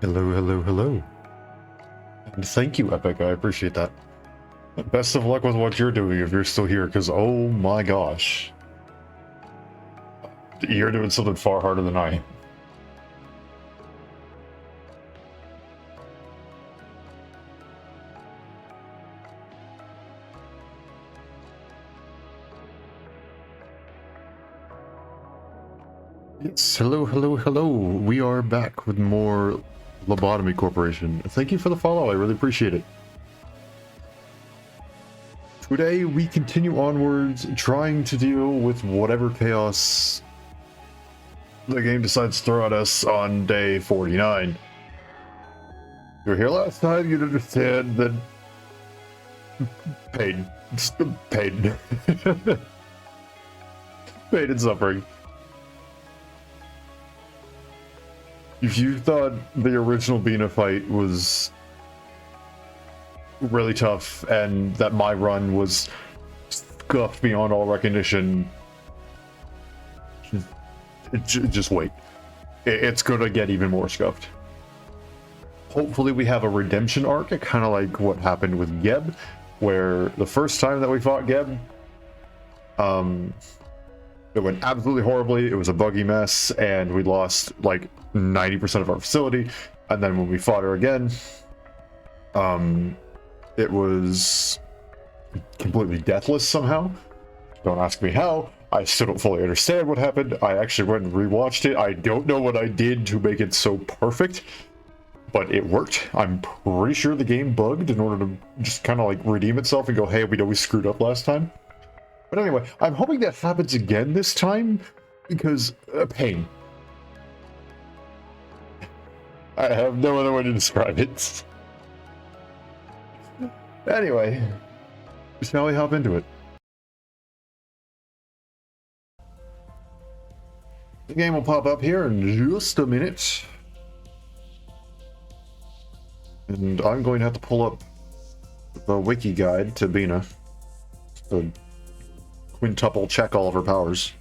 Hello, hello, hello. And thank you, Epic. I appreciate that. Best of luck with what you're doing if you're still here, because oh my gosh. You're doing something far harder than I am. Yes, hello, hello, hello. We are back with more Lobotomy Corporation. Thank you for the follow. I really appreciate it. Today, we continue onwards, trying to deal with whatever chaos the game decides to throw at us on day 49. You were here last time, you'd understand that pain. Pain. Pain and suffering. If you thought the original Bina fight was really tough and that my run was scuffed beyond all recognition, just wait. It's gonna get even more scuffed. Hopefully we have a redemption arc, kind of like what happened with Geb, where the first time that we fought Geb, it went absolutely horribly. It was a buggy mess, and we lost like 90% of our facility. And then when we fought her again, it was completely deathless somehow. Don't ask me how. I still don't fully understand what happened. I actually went and rewatched it. I don't know what I did to make it so perfect, but it worked. I'm pretty sure the game bugged in order to just kind of like redeem itself and go, hey, we know we screwed up last time. But anyway, I'm hoping that happens again this time, because pain. I have no other way to describe it. Anyway, shall we hop into it? The game will pop up here in just a minute. And I'm going to have to pull up the wiki guide to Bina to quintuple check all of her powers.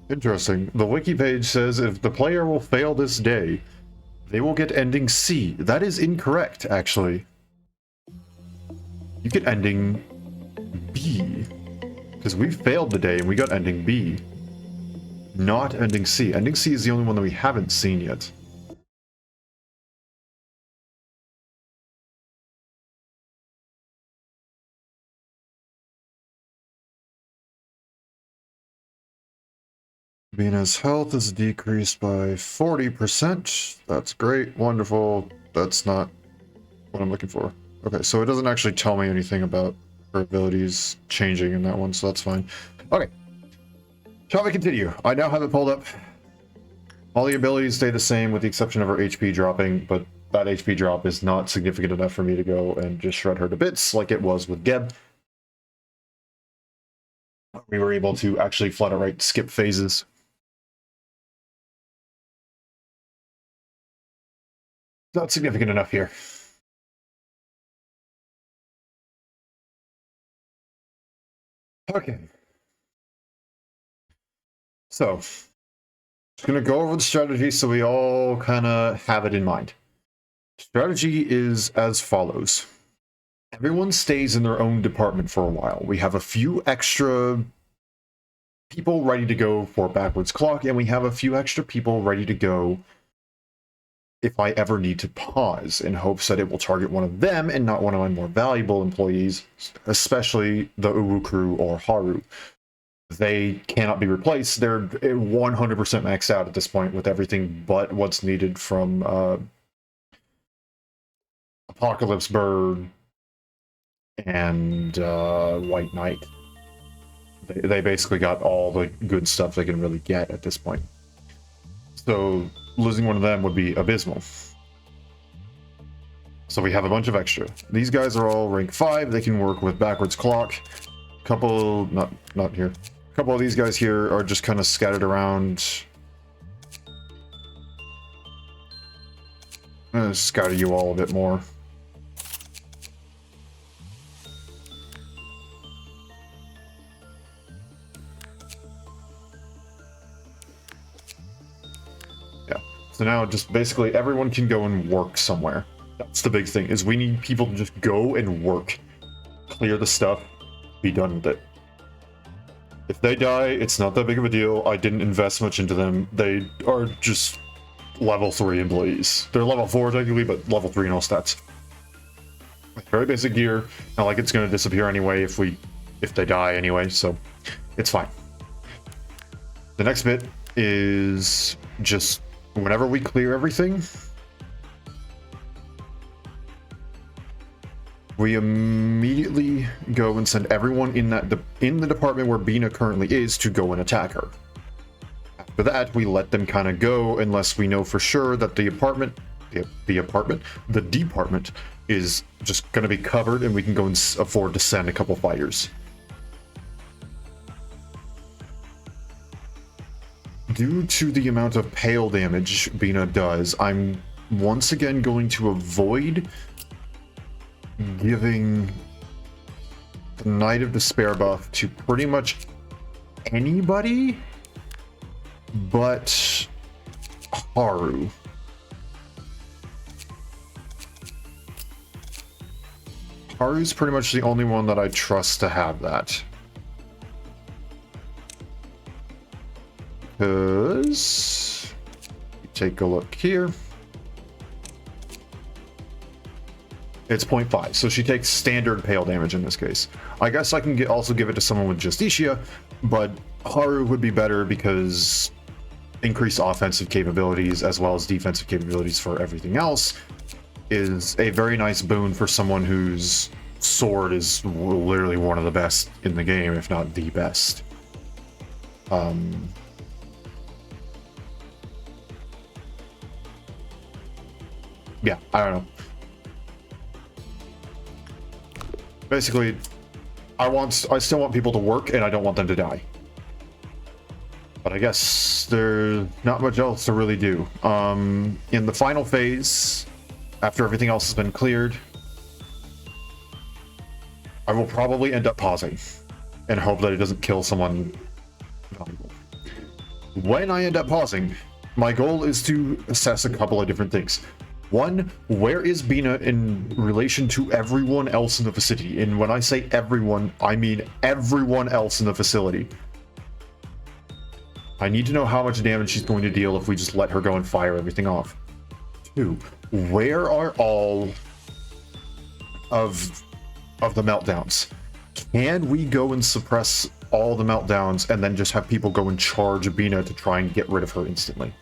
Interesting. The wiki page says if the player will fail this day, they will get ending C. That is incorrect, actually. You get ending B. Because we failed the day and we got ending B. Not ending C. Ending C is the only one that we haven't seen yet. Bina's health is decreased by 40%. That's great. Wonderful. That's not what I'm looking for. Okay, so it doesn't actually tell me anything about her abilities changing in that one, so that's fine. Okay. Shall we continue? I now have it pulled up. All the abilities stay the same with the exception of her HP dropping, but that HP drop is not significant enough for me to go and just shred her to bits like it was with Geb. We were able to actually flat outright skip phases. Not significant enough here. Okay. So, just going to go over the strategy so we all kind of have it in mind. Strategy is as follows. Everyone stays in their own department for a while. We have a few extra people ready to go for backwards clock, and we have a few extra people ready to go if I ever need to pause, in hopes that it will target one of them and not one of my more valuable employees, especially the Uwu crew or Haru. they cannot be replaced. They're 100% maxed out at this point with everything but what's needed from Apocalypse Bird and White Knight. They basically got all the good stuff they can really get at this point. So losing one of them would be abysmal. So we have a bunch of extra. These guys are all rank 5. They can work with backwards clock. Couple, not here. A couple of these guys here are just kind of scattered around. I'm gonna scatter you all a bit more. Yeah. So now just basically everyone can go and work somewhere. That's the big thing, is we need people to just go and work. Clear the stuff. Be done with it. If they die, it's not that big of a deal. I didn't invest much into them. They are just level 3 employees. They're level 4 technically, but level 3 in all stats. Very basic gear. Not like it's going to disappear anyway if they die anyway, so it's fine. The next bit is just whenever we clear everything, we immediately go and send everyone in the department where Bina currently is to go and attack her. After that, we let them kind of go unless we know for sure that the department is just going to be covered and we can go and afford to send a couple fighters. Due to the amount of pale damage Bina does, I'm once again going to avoid giving the Knight of Despair buff to pretty much anybody but Haru. Haru's pretty much the only one that I trust to have that. Because, take a look here. It's 0.5, so she takes standard pale damage in this case. I guess I can also give it to someone with Justicia, but Haru would be better because increased offensive capabilities as well as defensive capabilities for everything else is a very nice boon for someone whose sword is literally one of the best in the game, if not the best. Yeah, I don't know. Basically, I still want people to work, and I don't want them to die. But I guess there's not much else to really do. In the final phase, after everything else has been cleared, I will probably end up pausing and hope that it doesn't kill someone valuable. When I end up pausing, my goal is to assess a couple of different things. One, where is Bina in relation to everyone else in the facility? And when I say everyone, I mean everyone else in the facility. I need to know how much damage she's going to deal if we just let her go and fire everything off. Two, where are all of the meltdowns? Can we go and suppress all the meltdowns and then just have people go and charge Bina to try and get rid of her instantly?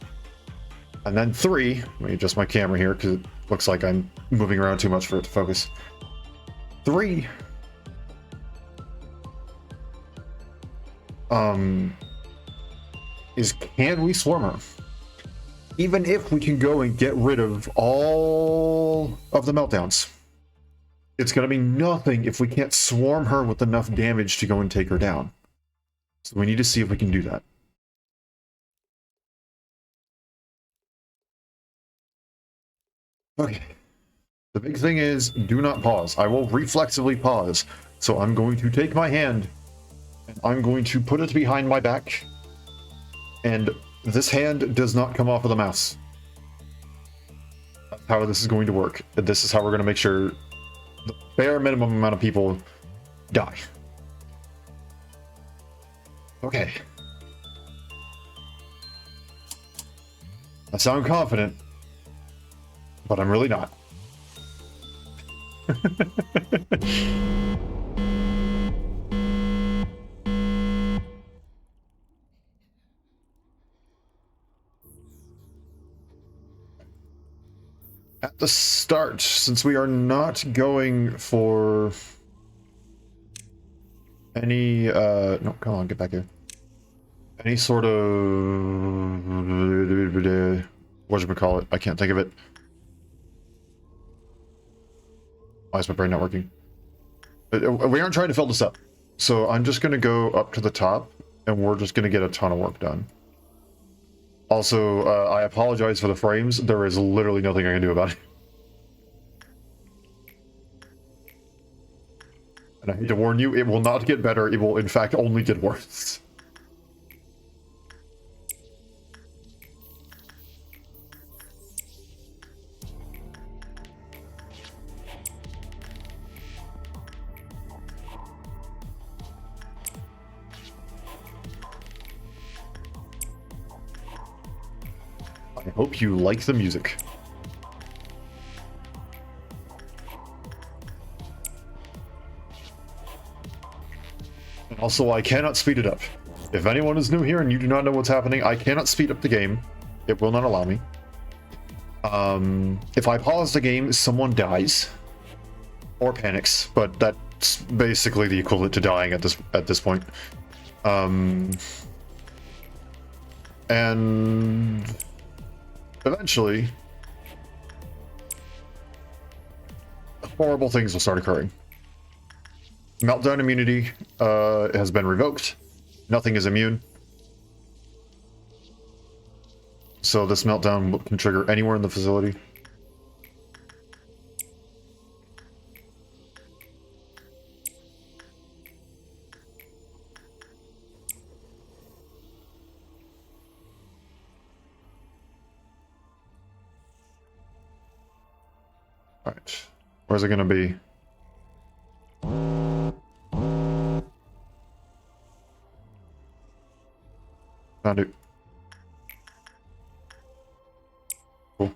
And then 3, let me adjust my camera here because it looks like I'm moving around too much for it to focus. 3, is can we swarm her? Even if we can go and get rid of all of the meltdowns, it's going to be nothing if we can't swarm her with enough damage to go and take her down. So we need to see if we can do that. Okay. The big thing is, do not pause. I will reflexively pause. So I'm going to take my hand, and I'm going to put it behind my back, and this hand does not come off of the mouse. That's how this is going to work. This is how we're going to make sure the bare minimum amount of people die. Okay. I sound confident, but I'm really not. at the start, since we are not going for any, no, come on, get back here. Any sort of, whatchamacallit, I can't think of it. Why is my brain not working? We aren't trying to fill this up. So I'm just going to go up to the top, and we're just going to get a ton of work done. Also, I apologize for the frames. There is literally nothing I can do about it. And I hate to warn you, it will not get better. It will, in fact, only get worse. I hope you like the music. And also, I cannot speed it up. If anyone is new here and you do not know what's happening, I cannot speed up the game. It will not allow me. If I pause the game, someone dies. Or panics, but that's basically the equivalent to dying at this point. And eventually, horrible things will start occurring. Meltdown immunity has been revoked. Nothing is immune. So this meltdown can trigger anywhere in the facility. Alright. Where's it gonna be? Found it. Cool.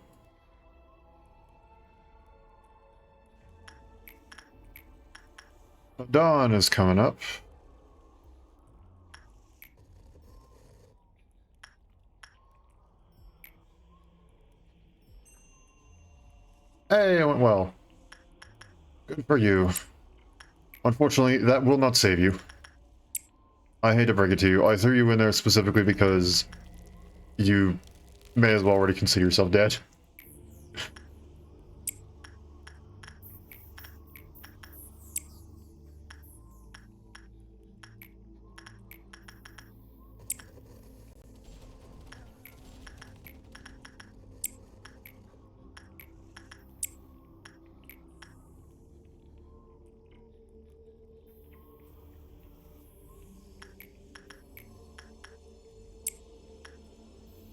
Dawn is coming up. Hey, it went well. Good for you. Unfortunately, that will not save you. I hate to break it to you. I threw you in there specifically because you may as well already consider yourself dead.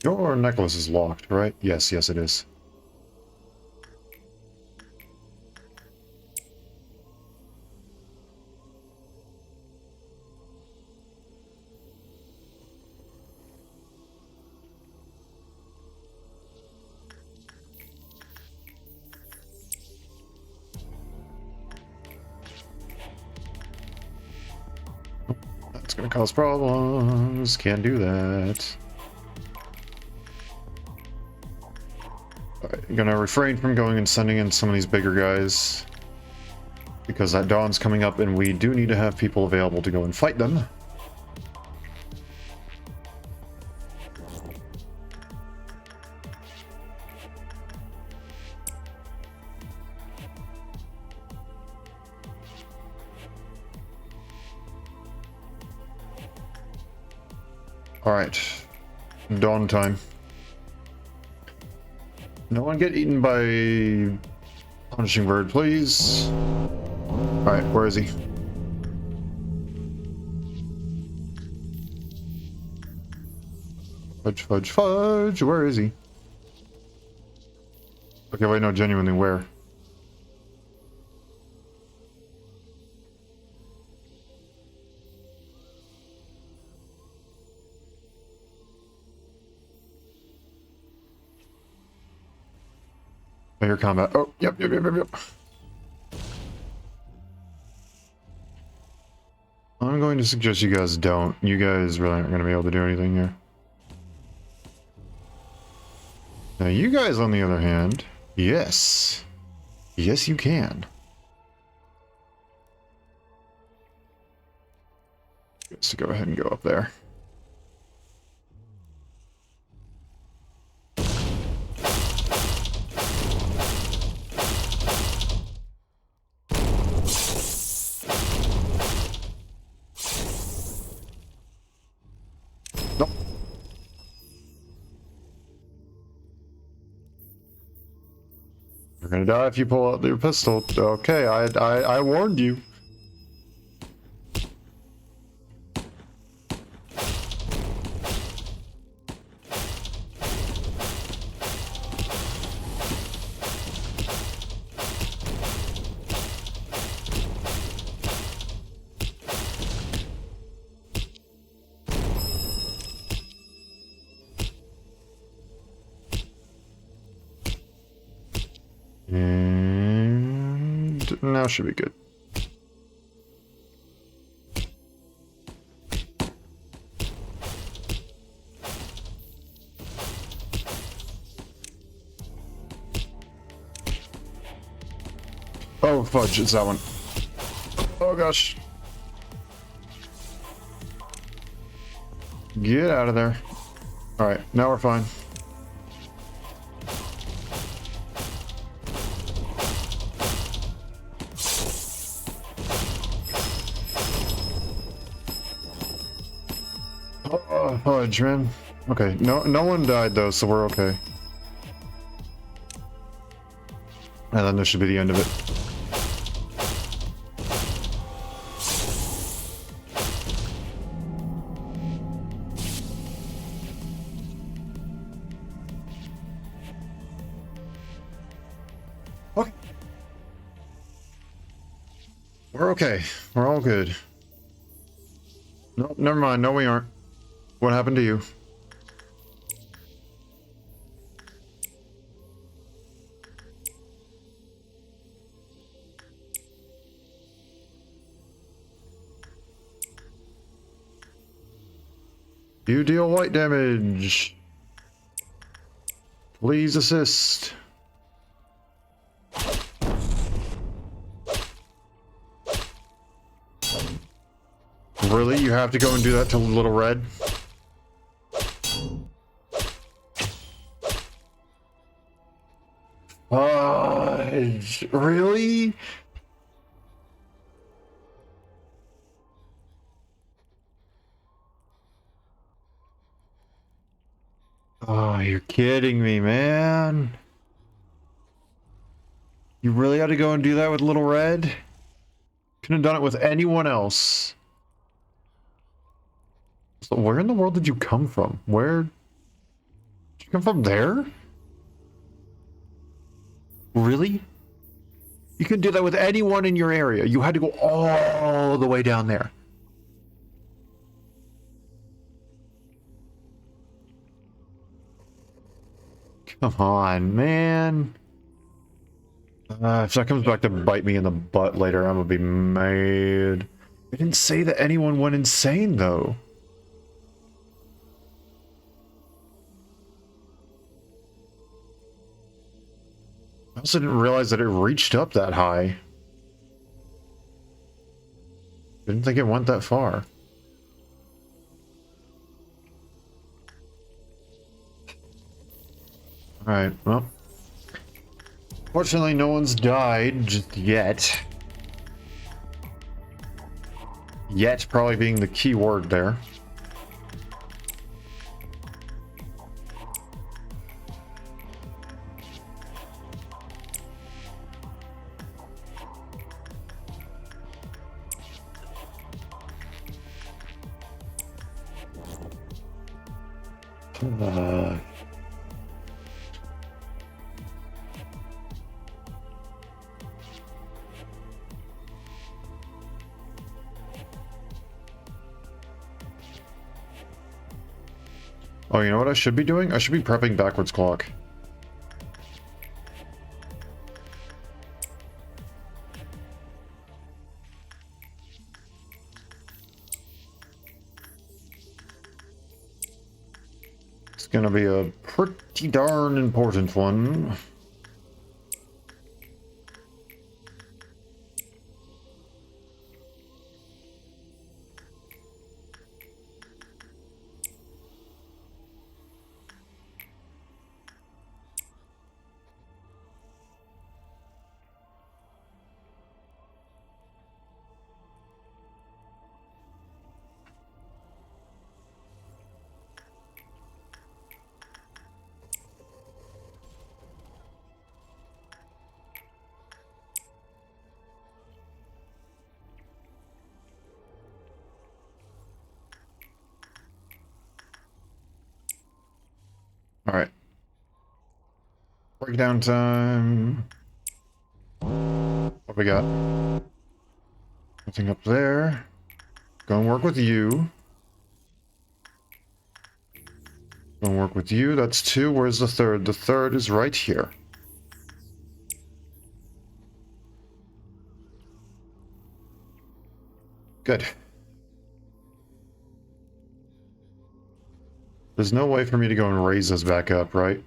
Your necklace is locked, right? Yes, yes it is. That's gonna cause problems. Can't do that. Alright, I'm gonna refrain from going and sending in some of these bigger guys. Because that dawn's coming up and we do need to have people available to go and fight them. Alright. Dawn time. No one get eaten by punishing bird, please. Alright, where is he? Fudge, fudge, fudge! Where is he? Okay, wait, no, genuinely, where? Air combat. Oh, yep. I'm going to suggest you guys don't. You guys really aren't going to be able to do anything here. Now, you guys, on the other hand, Yes. Yes, you can. Just to go ahead and go up there. Nope. You're gonna die if you pull out your pistol. Okay, I warned you. And now should be good. Oh, fudge, it's that one. Oh, gosh. Get out of there. Alright, now we're fine. Oh, fudge, man. Okay, no one died, though, so we're okay. And then this should be the end of it. Okay. We're okay. We're all good. Nope, never mind. No, we aren't. What happened to you? You deal white damage. Please assist. Really? You have to go and do that to Little Red? Really? Oh, you're kidding me, man. You really had to go and do that with Little Red? Couldn't have done it with anyone else. So where in the world did you come from? Where? Did you come from there? Really? You can do that with anyone in your area. You had to go all the way down there. Come on, man. If that comes back to bite me in the butt later, I'm gonna be mad. They didn't say that anyone went insane, though. I also didn't realize that it reached up that high. Didn't think it went that far. Alright, well. Fortunately, no one's died just yet. Yet probably being the key word there. Oh, you know what I should be doing? I should be prepping backwards clock. It's gonna be a pretty darn important one. Breakdown time. What we got? Nothing up there. Go and work with you. Go and work with you. That's 2. Where's the third? The third is right here. Good. There's no way for me to go and raise this back up, right?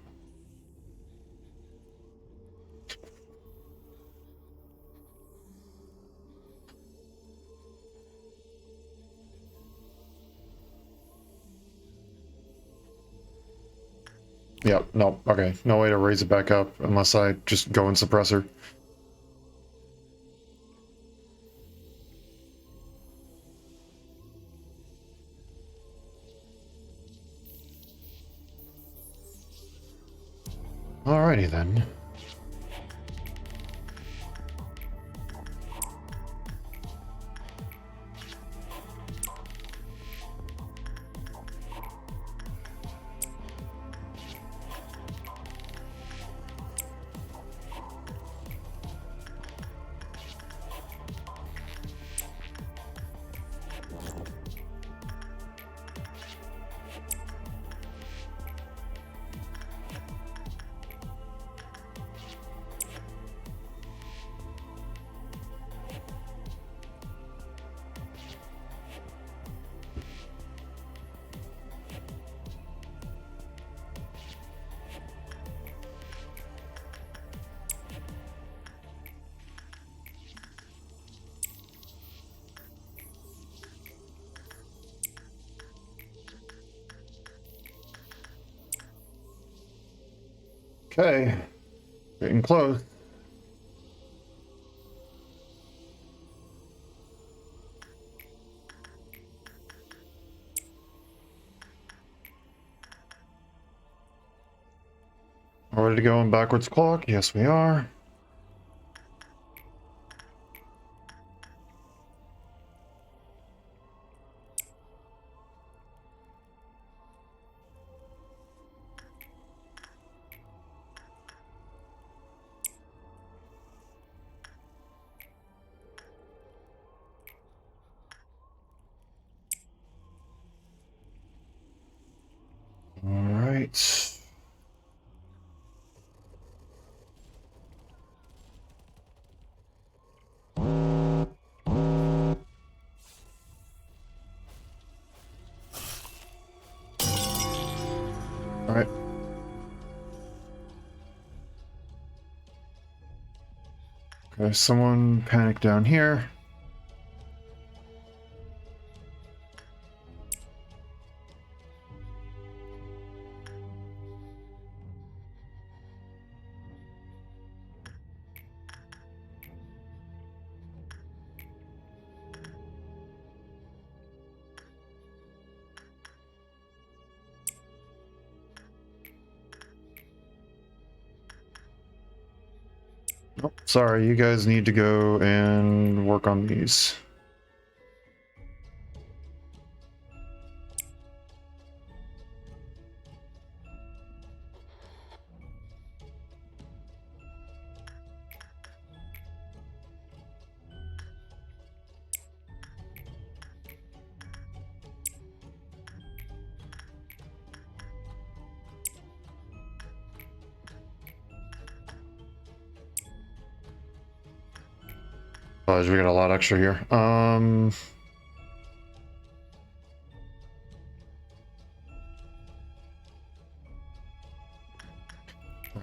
Yeah, no, okay. No way to raise it back up unless I just go in suppressor. Alrighty then. Okay. Getting close. Are we ready to go in backwards clock? Yes, we are. All right. All right. Okay, someone panic down here. Oh, sorry, you guys need to go and work on these. We got a lot extra here. Alright,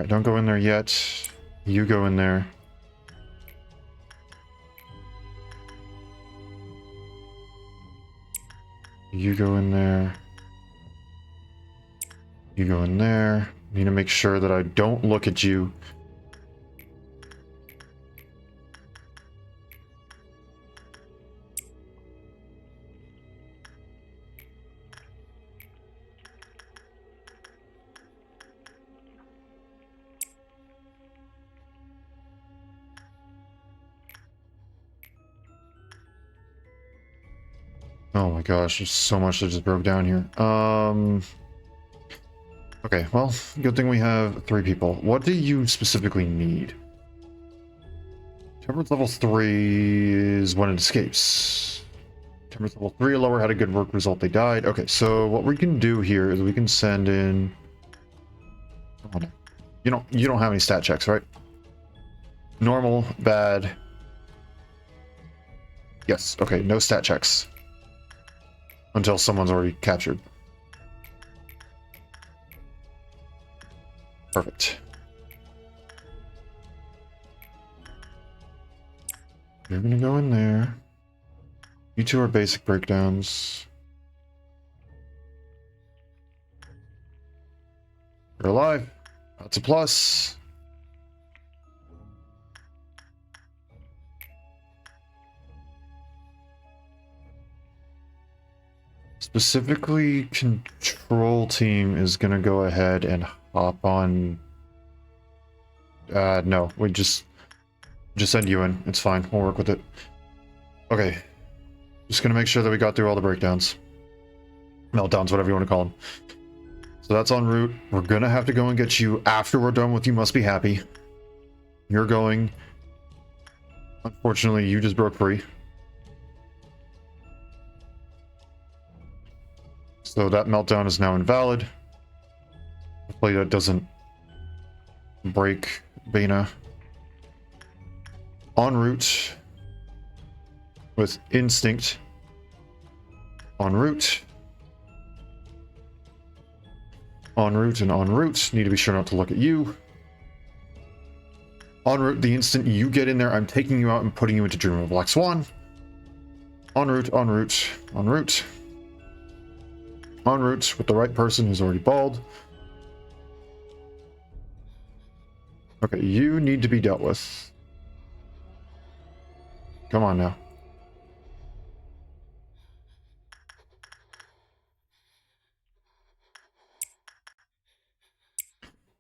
don't go in there yet. You go in there. You go in there. You go in there. Need to make sure that I don't look at you. Oh my gosh, there's so much that just broke down here. Okay, well, good thing we have 3 people. What do you specifically need? Temperance level 3 is when it escapes. Temperance level 3 or lower had a good work result, they died. Okay, so what we can do here is we can send in... Oh, no. You don't have any stat checks, right? Normal, bad. Yes, okay, no stat checks. Until someone's already captured. Perfect. You're gonna go in there. You two are basic breakdowns. You're alive. That's a plus. Specifically, control team is gonna go ahead and hop on. No, we just send you in. It's fine. We'll work with it. Okay. Just gonna make sure that we got through all the breakdowns. Meltdowns, whatever you want to call them. So that's en route. We're gonna have to go and get you after we're done with You Must Be Happy. You're going. Unfortunately, you just broke free. So that meltdown is now invalid. Hopefully that doesn't break Bana. En route with instinct. En route. En route and en route. Need to be sure not to look at you. En route, the instant you get in there, I'm taking you out and putting you into Dream of a Black Swan. En route, en route, en route. En route with the right person who's already bald. Okay, you need to be dealt with. Come on now.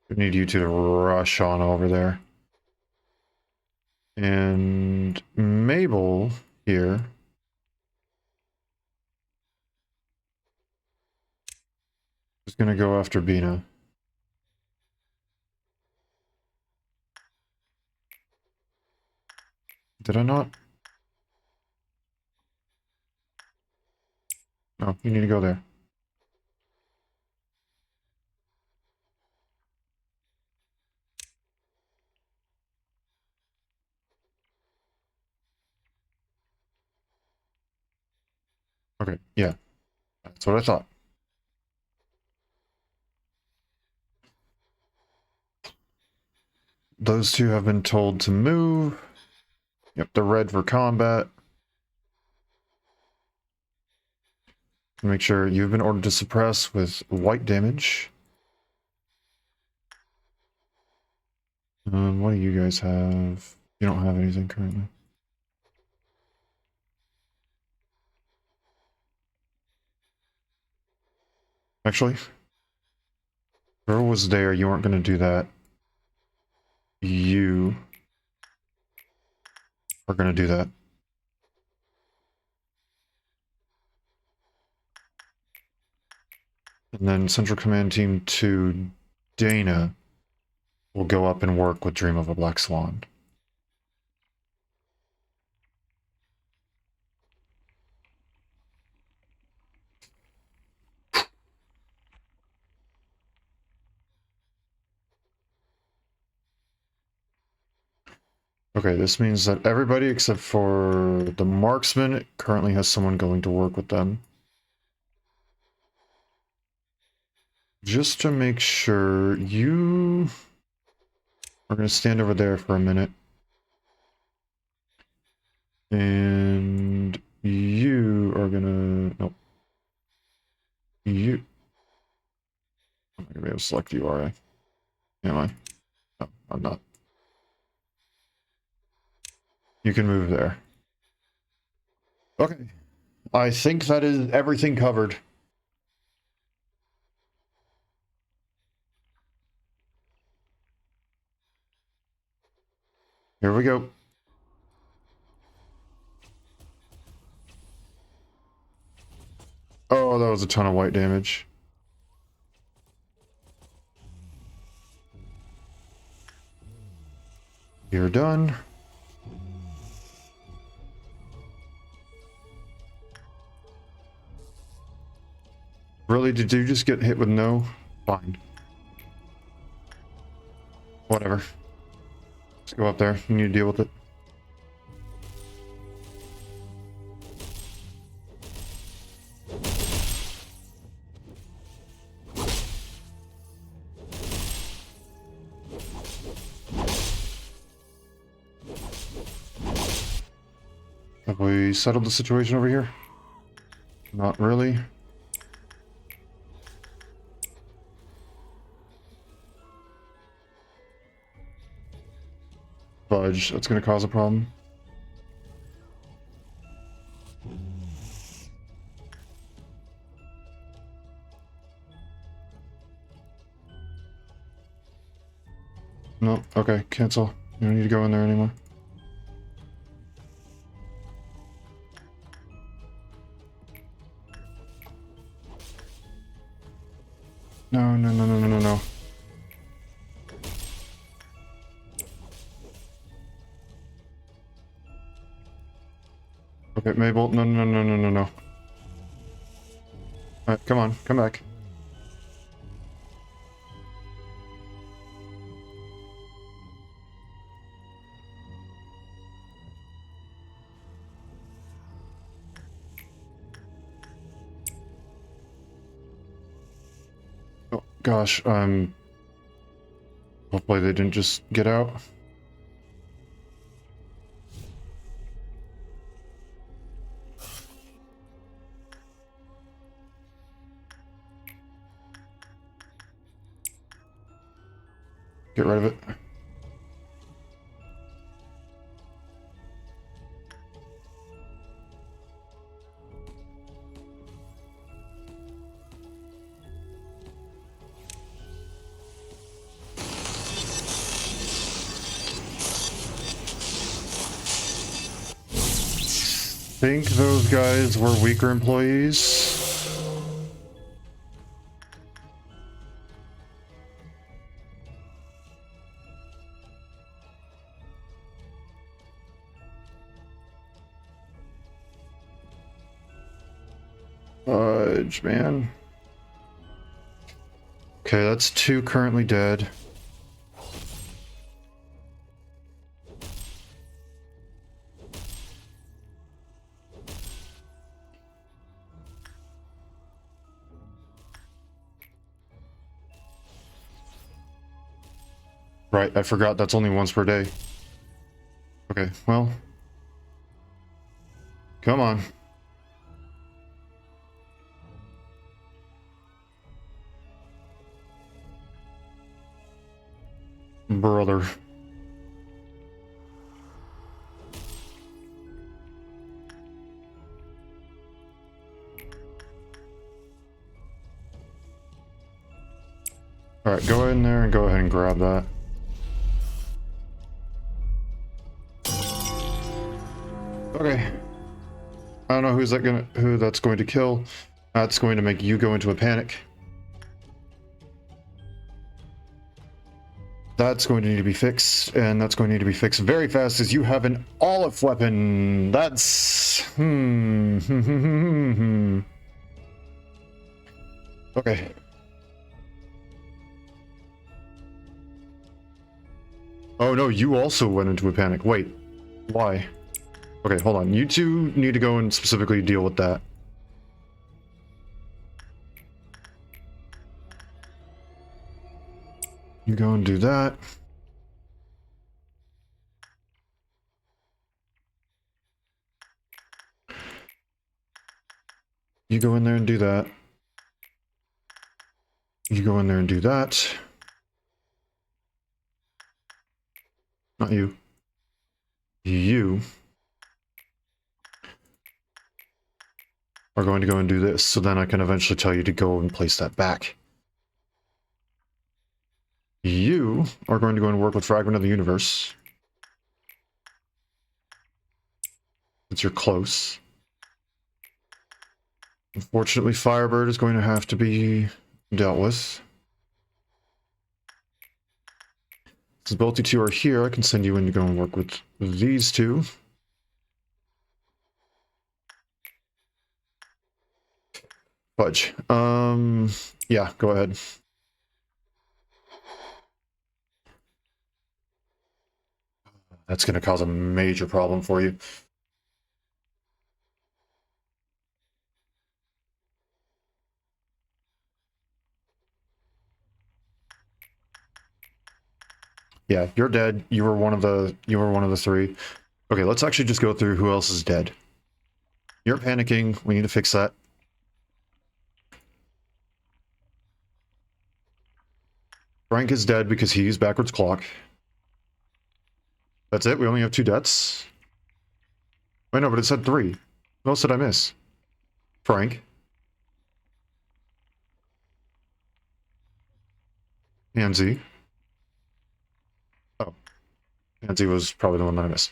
We need you to rush on over there. And Mabel here is going to go after Bina. Did I not? No, you need to go there. Okay, yeah. That's what I thought. Those two have been told to move. Yep, the red for combat. Make sure you've been ordered to suppress with white damage. What do you guys have? You don't have anything currently. Actually, girl was there. You weren't going to do that. You are going to do that. And then Central Command Team 2, Dana, will go up and work with Dream of a Black Swan. Okay, this means that everybody except for the marksman currently has someone going to work with them. Just to make sure, you are going to stand over there for a minute. And you are going to... Nope. You... I'm not going to be able to select you, are I? Am I? No, I'm not. You can move there. Okay. I think that is everything covered. Here we go. Oh, that was a ton of white damage. You're done. Really, did you just get hit with no? Fine. Whatever. Let's go up there. You need to deal with it. Have we settled the situation over here? Not really. Fudge, that's going to cause a problem. No, okay, cancel. You don't need to go in there anymore. No, no, no, no, no, no, no. Okay, Mabel, no, no, no, no, no, no. Alright, come on, come back. Oh, gosh, hopefully they didn't just get out. Get rid of it. Think those guys were weaker employees. Fudge, man. Okay, that's 2 currently dead. Right, I forgot that's only once per day. Okay, well. Come on. Brother. Alright, go in there and go ahead and grab that. Okay. I don't know who that's going to kill. That's going to make you go into a panic. That's going to need to be fixed, and that's going to need to be fixed very fast as you have an olive weapon. That's... Okay. Oh no, you also went into a panic. Wait, why? Okay, hold on. You two need to go and specifically deal with that. You go and do that. You go in there and do that. You go in there and do that. Not you. You are going to go and do this, so then I can eventually tell you to go and place that back. You are going to go and work with Fragment of the Universe. Since you're close. Unfortunately, Firebird is going to have to be dealt with. Since both you two are here, I can send you in to go and work with these two. Fudge. Yeah, go ahead. That's going to cause a major problem for you. Yeah, you're dead. You were one of the three. Okay, let's actually just go through who else is dead. You're panicking. We need to fix that. Frank is dead because he used backwards clock. That's it? We only have 2 deaths? Wait, no, but it said 3. What else did I miss? Frank. Pansy. Oh. Pansy was probably the one that I missed.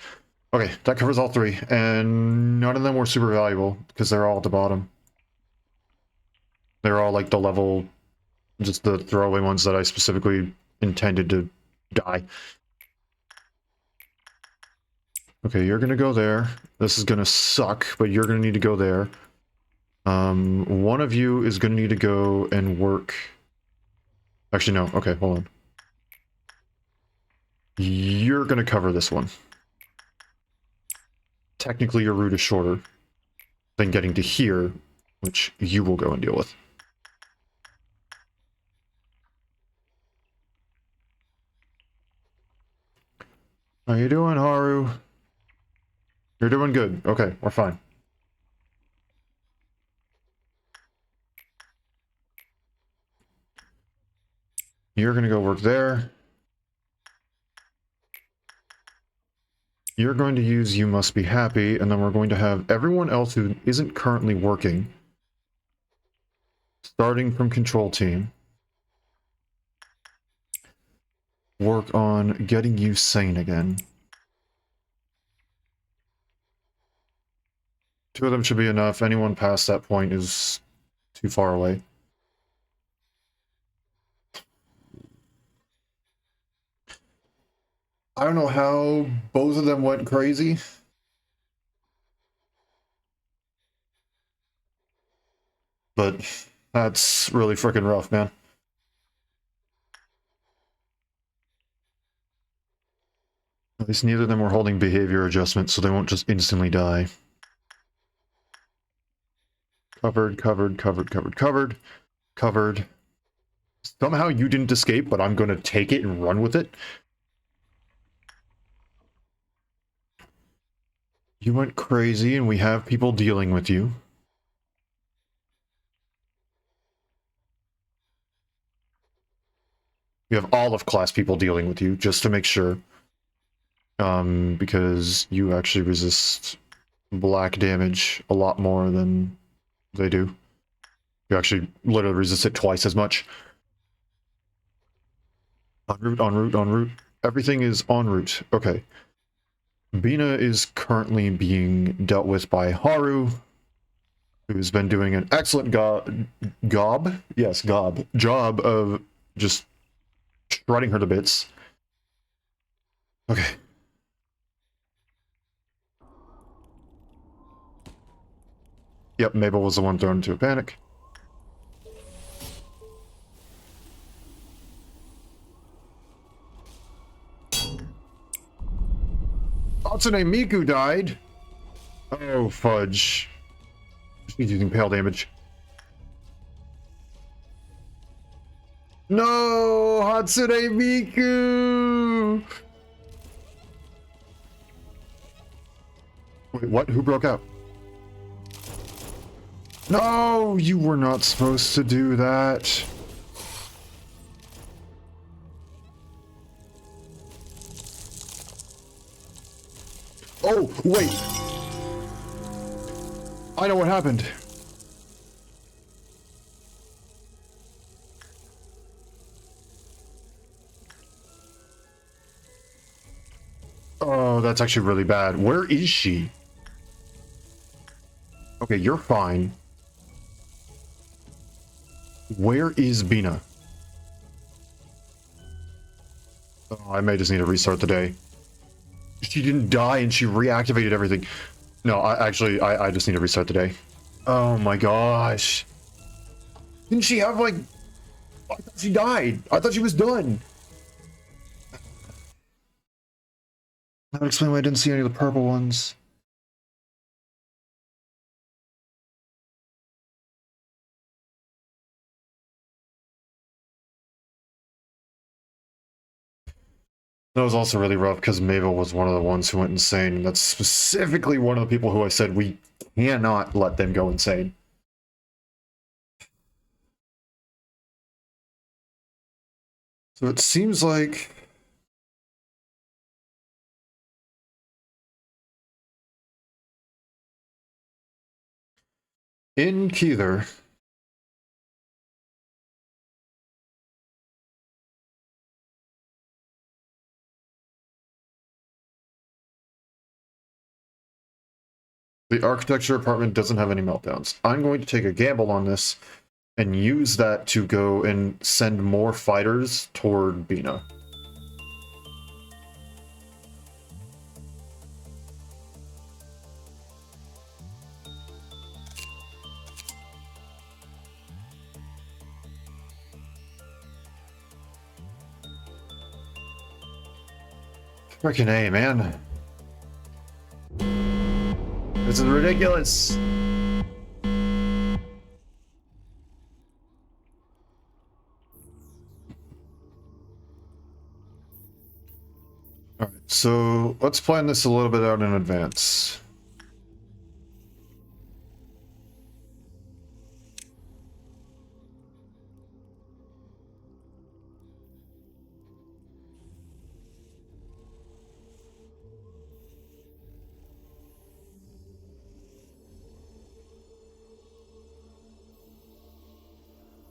Okay, that covers all 3. And none of them were super valuable because they're all at the bottom. They're all like the level, just the throwaway ones that I specifically intended to die. Okay, you're gonna go there. This is gonna suck, but you're gonna need to go there. One of you is gonna need to go and work. Actually, no. Okay, hold on. You're gonna cover this one. Technically, your route is shorter than getting to here, which you will go and deal with. How you doing, Haru? You're doing good. Okay, we're fine. You're gonna go work there. You're going to use You Must Be Happy, and then we're going to have everyone else who isn't currently working, starting from Control Team, work on getting you sane again. 2 of them should be enough. Anyone past that point is too far away. I don't know how both of them went crazy. But that's really freaking rough, man. At least neither of them were holding behavior adjustment, so they won't just instantly die. Covered, covered, covered, covered, covered, covered. Somehow you didn't escape, but I'm going to take it and run with it. You went crazy, and we have people dealing with you. You have all of class people dealing with you, just to make sure. Because you actually resist black damage a lot more than they do. You actually literally resist it twice as much. En route, en route, en route. Everything is en route. Okay. Bina is currently being dealt with by Haru, who's been doing an excellent job of just shredding her to bits. Okay. Yep, Mabel was the one thrown into a panic. Hatsune Miku died. Oh, fudge. She's using pale damage. No, Hatsune Miku! Wait, what? Who broke out? No, you were not supposed to do that. Oh, wait. I know what happened. Oh, that's actually really bad. Where is she? Okay, you're fine. Where is Bina? Oh, I may just need to restart the day. She didn't die and she reactivated everything. No, I just need to restart the day. Oh my gosh. Didn't she have like... I thought she died. I thought she was done. That would explain why I didn't see any of the purple ones. That was also really rough because Mabel was one of the ones who went insane. And that's specifically one of the people who I said we cannot let them go insane. So it seems like... in Keter... the architecture apartment doesn't have any meltdowns. I'm going to take a gamble on this and use that to go and send more fighters toward Bina. Freaking A, man. This is ridiculous. Alright, so let's plan this a little bit out in advance.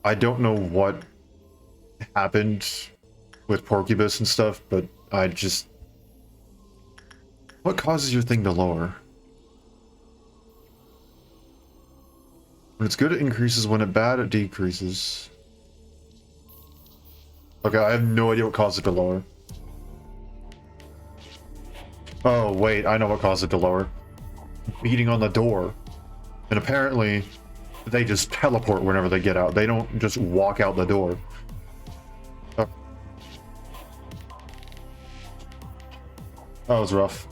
I don't know what happened with Porcubus and stuff, but I just... what causes your thing to lower? When it's good, it increases. When it's bad, it decreases. Okay, I have no idea what caused it to lower. Oh, wait, I know what caused it to lower. Beating on the door. And apparently, they just teleport whenever they get out. They don't just walk out the door. Oh. That was rough.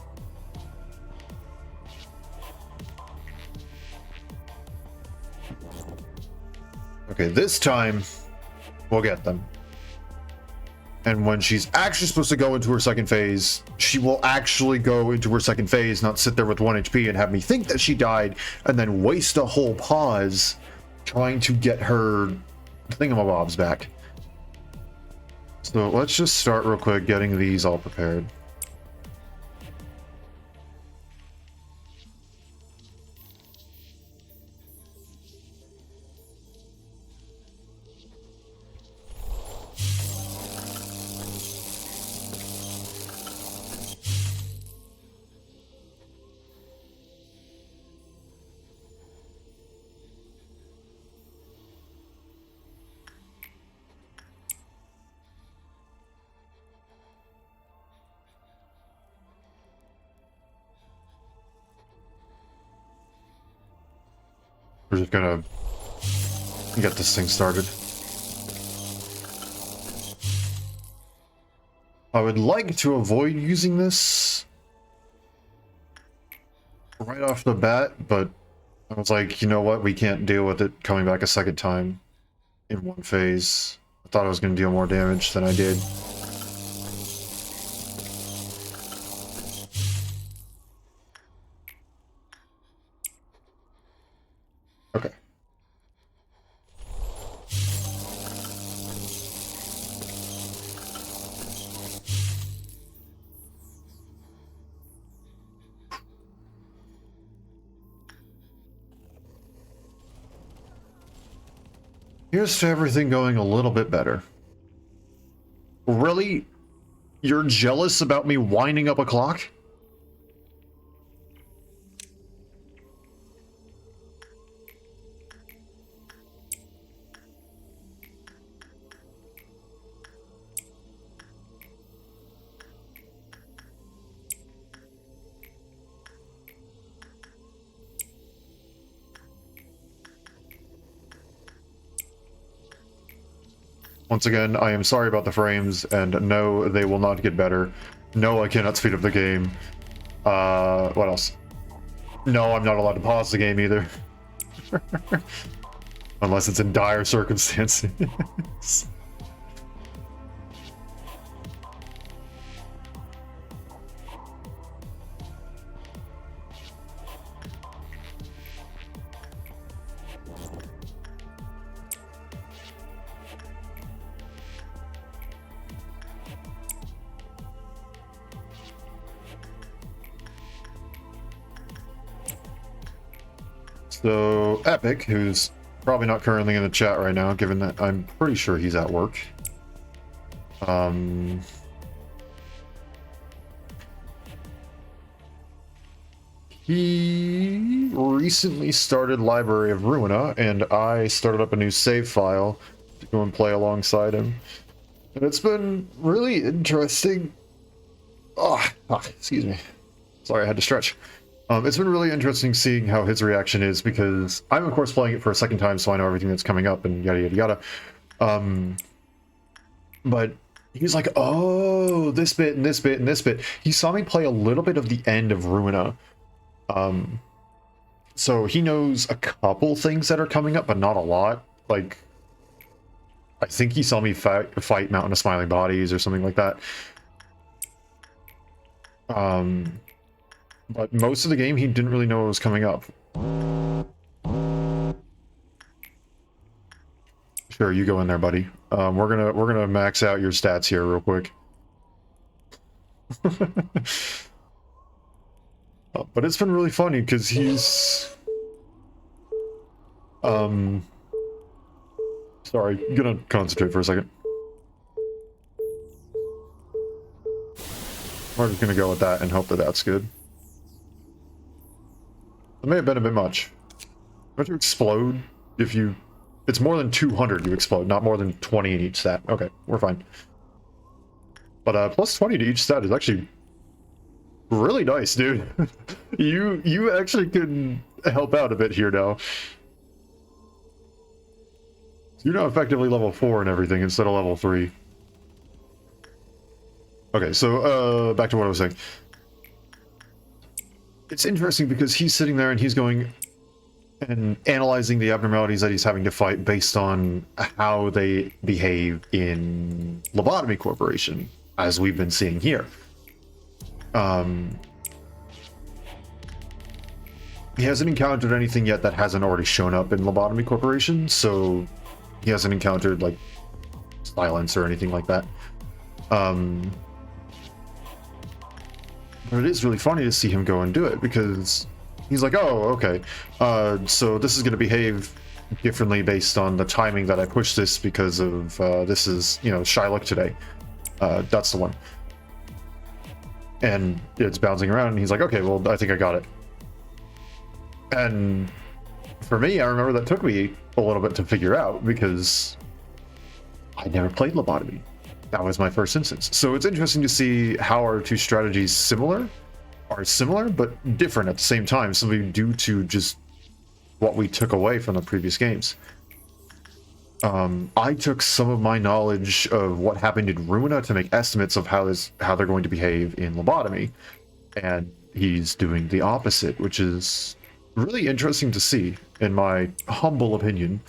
Okay, this time, we'll get them. And when she's actually supposed to go into her second phase, she will actually go into her second phase, not sit there with 1 HP and have me think that she died, and then waste a whole pause trying to get her thingamabobs back. So let's just start real quick getting these all prepared. We're just gonna get this thing started. I would like to avoid using this right off the bat, but I was like, you know what? We can't deal with it coming back a second time in one phase. I thought I was going to deal more damage than I did. Okay. Here's to everything going a little bit better. Really? You're jealous about me winding up a clock? Once again, I am sorry about the frames, and no, they will not get better. No, I cannot speed up the game. What else? No, I'm not allowed to pause the game either. Unless it's in dire circumstances. So, Epic, who's probably not currently in the chat right now, given that I'm pretty sure he's at work. He recently started Library of Ruina, and I started up a new save file to go and play alongside him. And it's been really interesting. Excuse me. Sorry, I had to stretch. It's been really interesting seeing how his reaction is, because I'm, of course, playing it for a second time, so I know everything that's coming up and yada, yada, yada. But he's like, oh, this bit and this bit and this bit. He saw me play a little bit of the end of Ruina. So he knows a couple things that are coming up, but not a lot. Like, I think he saw me fight Mountain of Smiling Bodies or something like that. But most of the game, he didn't really know what was coming up. Sure, you go in there, buddy. We're gonna max out your stats here real quick. But it's been really funny because he's sorry, gonna concentrate for a second. We're just gonna go with that and hope that that's good. It may have been a bit much. Don't you explode if you... It's more than 200 you explode, not more than 20 in each stat. Okay, we're fine. But plus 20 to each stat is actually really nice, dude. you actually can help out a bit here now. You're now effectively level 4 and everything instead of level 3. Okay, so back to what I was saying. It's interesting because he's sitting there and he's going and analyzing the abnormalities that he's having to fight based on how they behave in Lobotomy Corporation, as we've been seeing here. He hasn't encountered anything yet that hasn't already shown up in Lobotomy Corporation, so he hasn't encountered, like, silence or anything like that. But it is really funny to see him go and do it, because he's like, oh, okay, so this is going to behave differently based on the timing that I pushed this, because of, this is, you know, Shylock today. That's the one. And it's bouncing around, and he's like, okay, well, I think I got it. And for me, I remember that took me a little bit to figure out, because I never played Lobotomy. That was my first instance. So it's interesting to see how our two strategies are similar, but different at the same time, simply due to just what we took away from the previous games. I took some of my knowledge of what happened in Ruina to make estimates of how they're going to behave in Lobotomy, and he's doing the opposite, which is really interesting to see, in my humble opinion.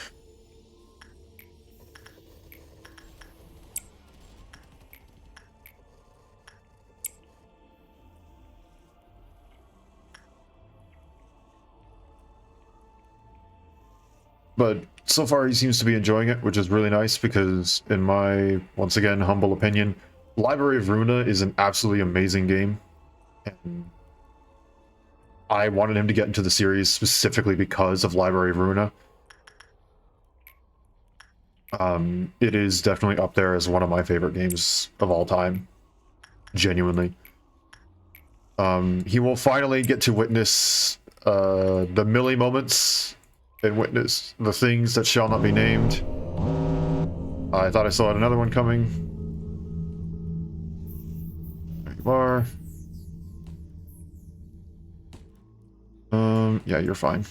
But so far he seems to be enjoying it, which is really nice, because in my, once again, humble opinion, Library of Ruina is an absolutely amazing game. And I wanted him to get into the series specifically because of Library of Ruina. It is definitely up there as one of my favorite games of all time. Genuinely. He will finally get to witness the Millie moments and witness the things that shall not be named. I thought I saw another one coming. There you are. Yeah, you're fine.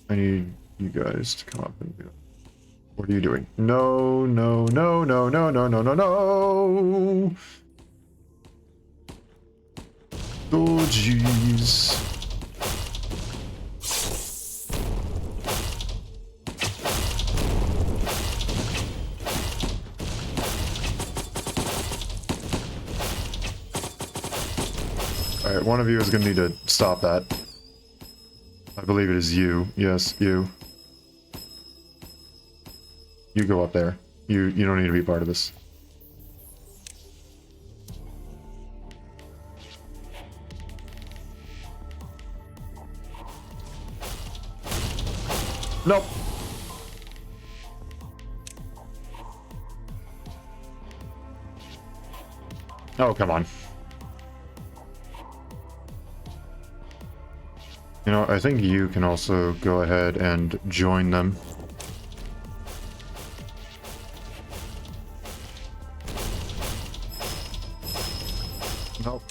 I need you guys to come up and do that. What are you doing? No, no, no, no, no, no, no, no, no! Oh, jeez. Alright, one of you is going to need to stop that. I believe it is you. Yes, you. You go up there. You don't need to be part of this. Nope. Oh, come on. You know, I think you can also go ahead and join them. Nope.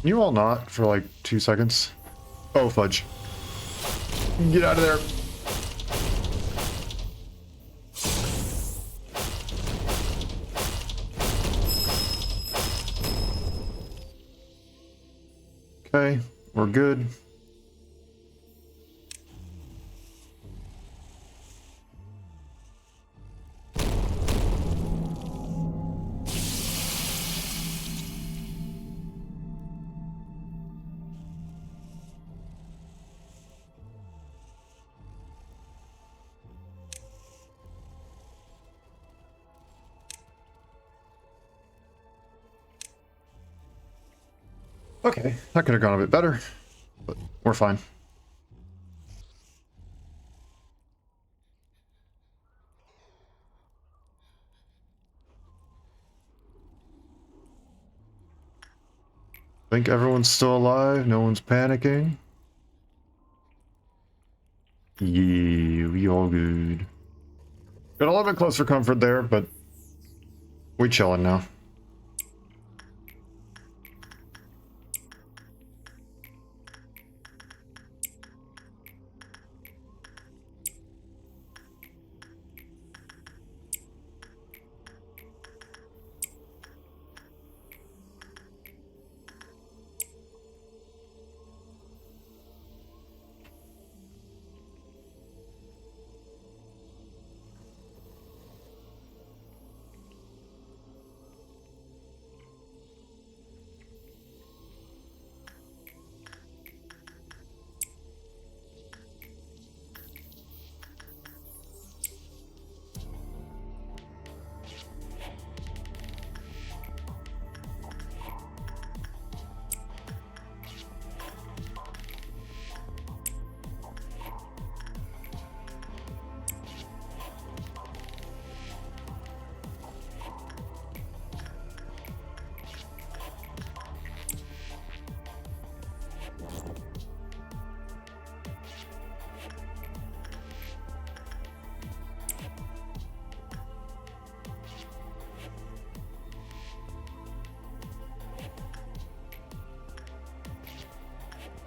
Can you all not for like 2 seconds? Oh, fudge. Get out of there. Okay, we're good. Okay, that could have gone a bit better, but we're fine. Think everyone's still alive? No one's panicking? Yeah, we all good. Got a little bit close for comfort there, but we chilling now.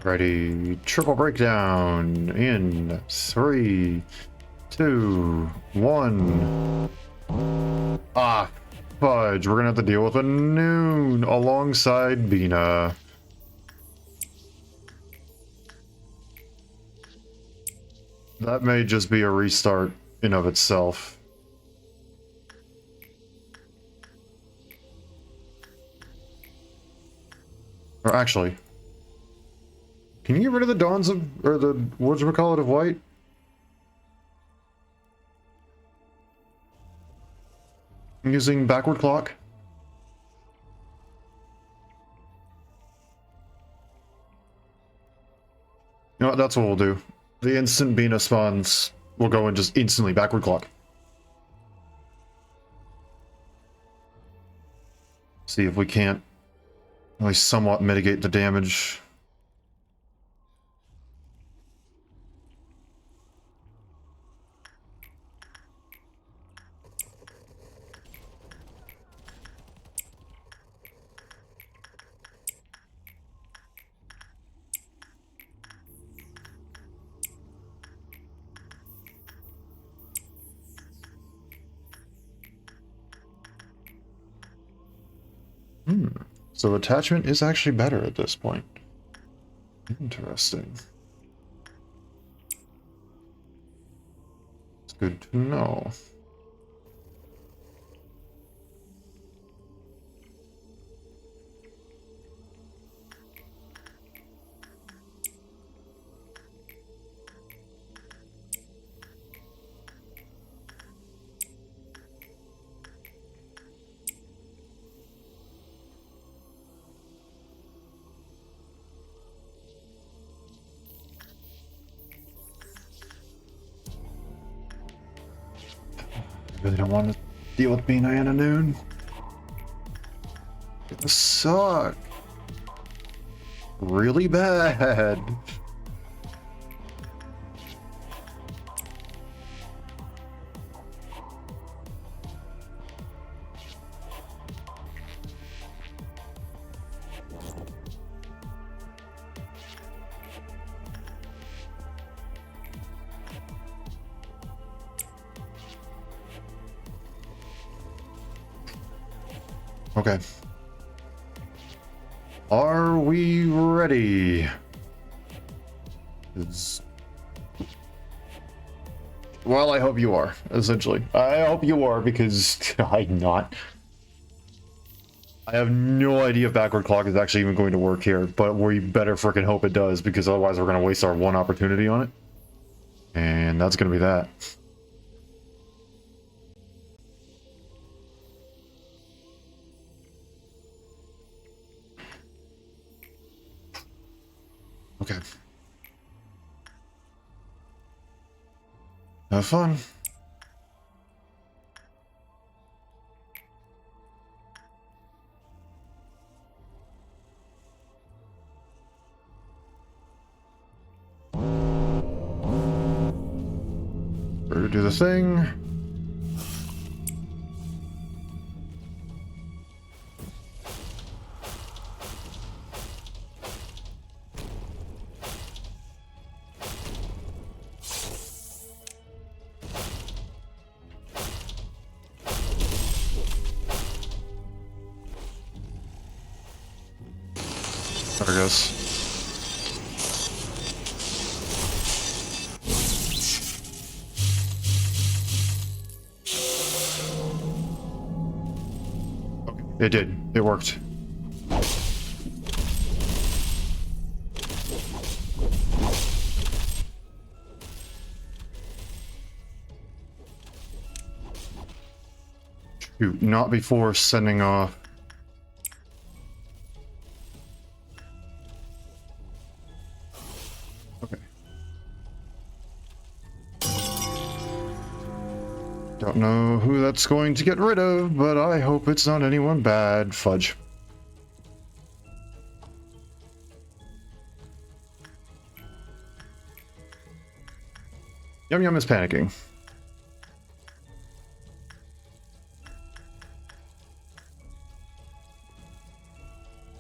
Ready, triple breakdown in 3, 2, 1. Ah, fudge. We're gonna have to deal with a noon alongside Bina. That may just be a restart in of itself. Or actually, can you get rid of the dawns of, or the, whatchamacallit of white? Using backward clock? You know what, that's what we'll do. The instant Bina spawns, we'll go and just instantly backward clock. See if we can't at least somewhat mitigate the damage. So attachment is actually better at this point. Interesting. It's good to know. I really don't want to deal with being Iana Noon. It would suck. Really bad. Okay. Are we ready? Well, I hope you are, essentially. I hope you are, because I'm not. I have no idea if backward clock is actually even going to work here, but we better freaking hope it does, because otherwise we're going to waste our one opportunity on it. And that's going to be that. Okay. Have fun. Better do the thing. There it goes. Okay, it did. It worked. Shoot, not before sending off. Okay. Don't know who that's going to get rid of, but I hope it's not anyone bad. Fudge. Yum Yum is panicking.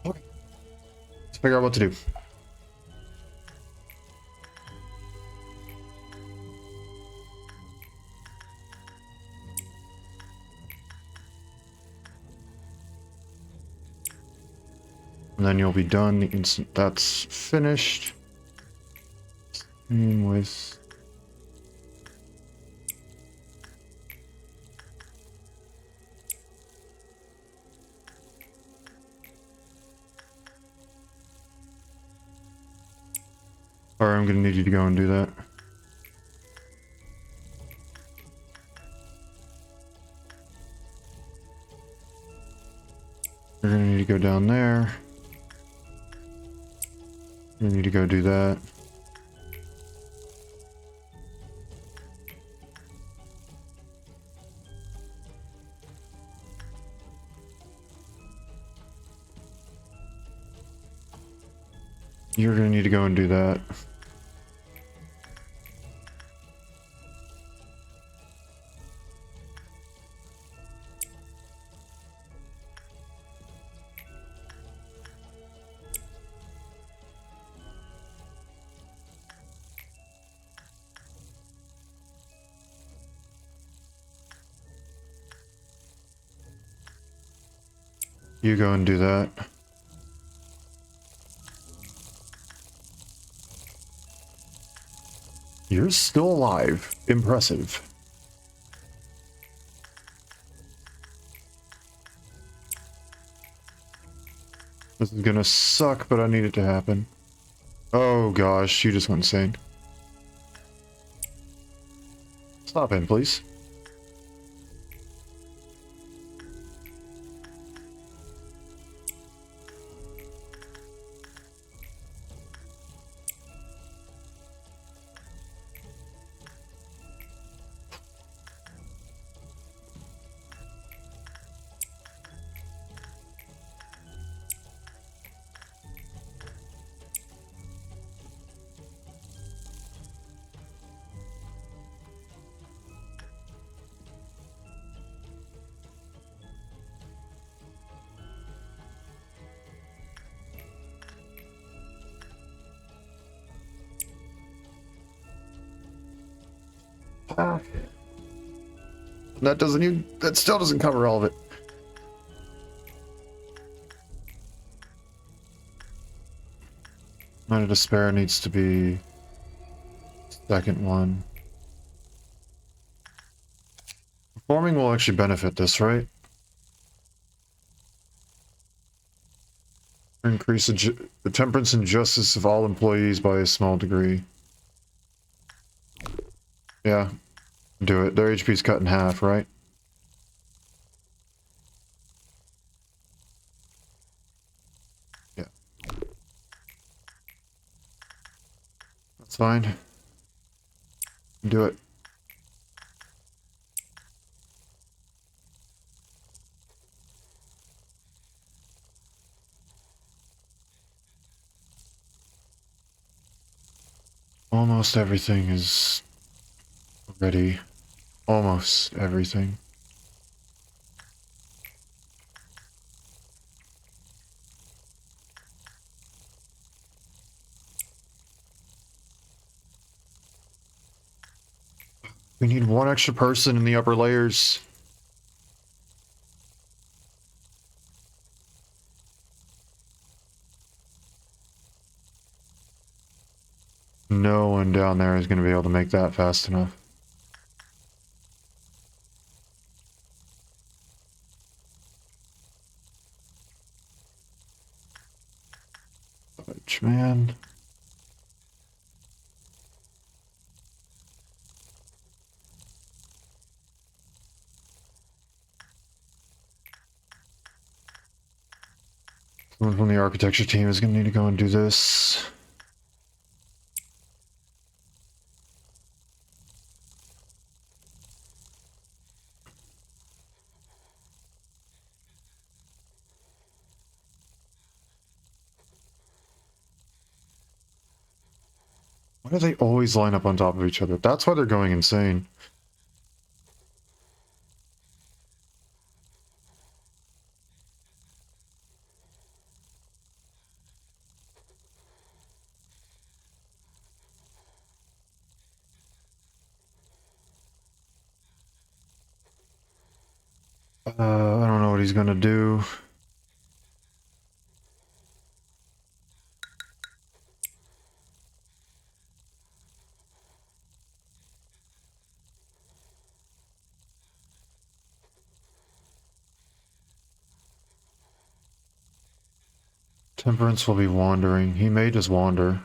Okay. Let's figure out what to do. And then you'll be done the instant that's finished. Same with... Or I'm gonna need you to go and do that. You're gonna need to go down there. You need to go do that. You're gonna need to go and do that. You go and do that. You're still alive. Impressive. This is gonna suck, but I need it to happen. Oh gosh, you just went insane. Stop him, please. Ah. That still doesn't cover all of it. Night of Despair needs to be second one. Performing will actually benefit this, right? Increase the temperance and justice of all employees by a small degree. Yeah, do it. Their HP's cut in half, right? Yeah. That's fine. Do it. Almost everything is ready. Almost everything. We need one extra person in the upper layers. No one down there is going to be able to make that fast enough. Fudge, man. Someone from the architecture team is going to need to go and do this. Why do they always line up on top of each other? That's why they're going insane. I don't know what he's gonna do. Temperance will be wandering. He may just wander.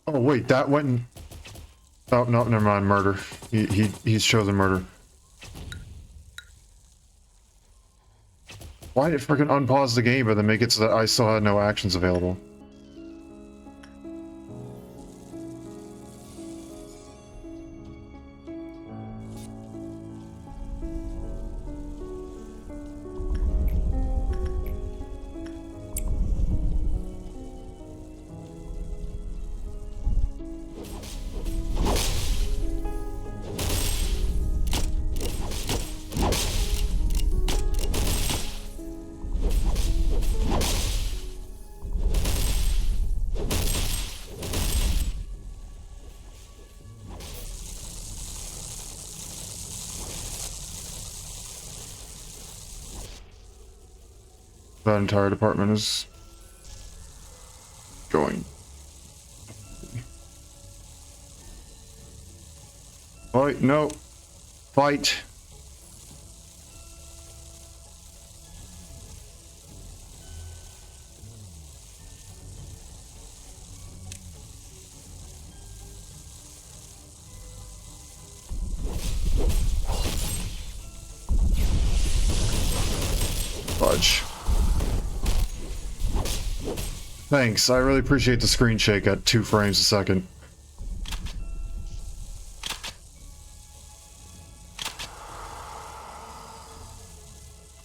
Oh wait, that went in... Oh no, never mind. Murder. He's chosen murder. Why did it freaking unpause the game but then make it so that I still had no actions available? That entire department is going. Fight, no. Fight. Fudge. Thanks, I really appreciate the screen shake at 2 frames a second.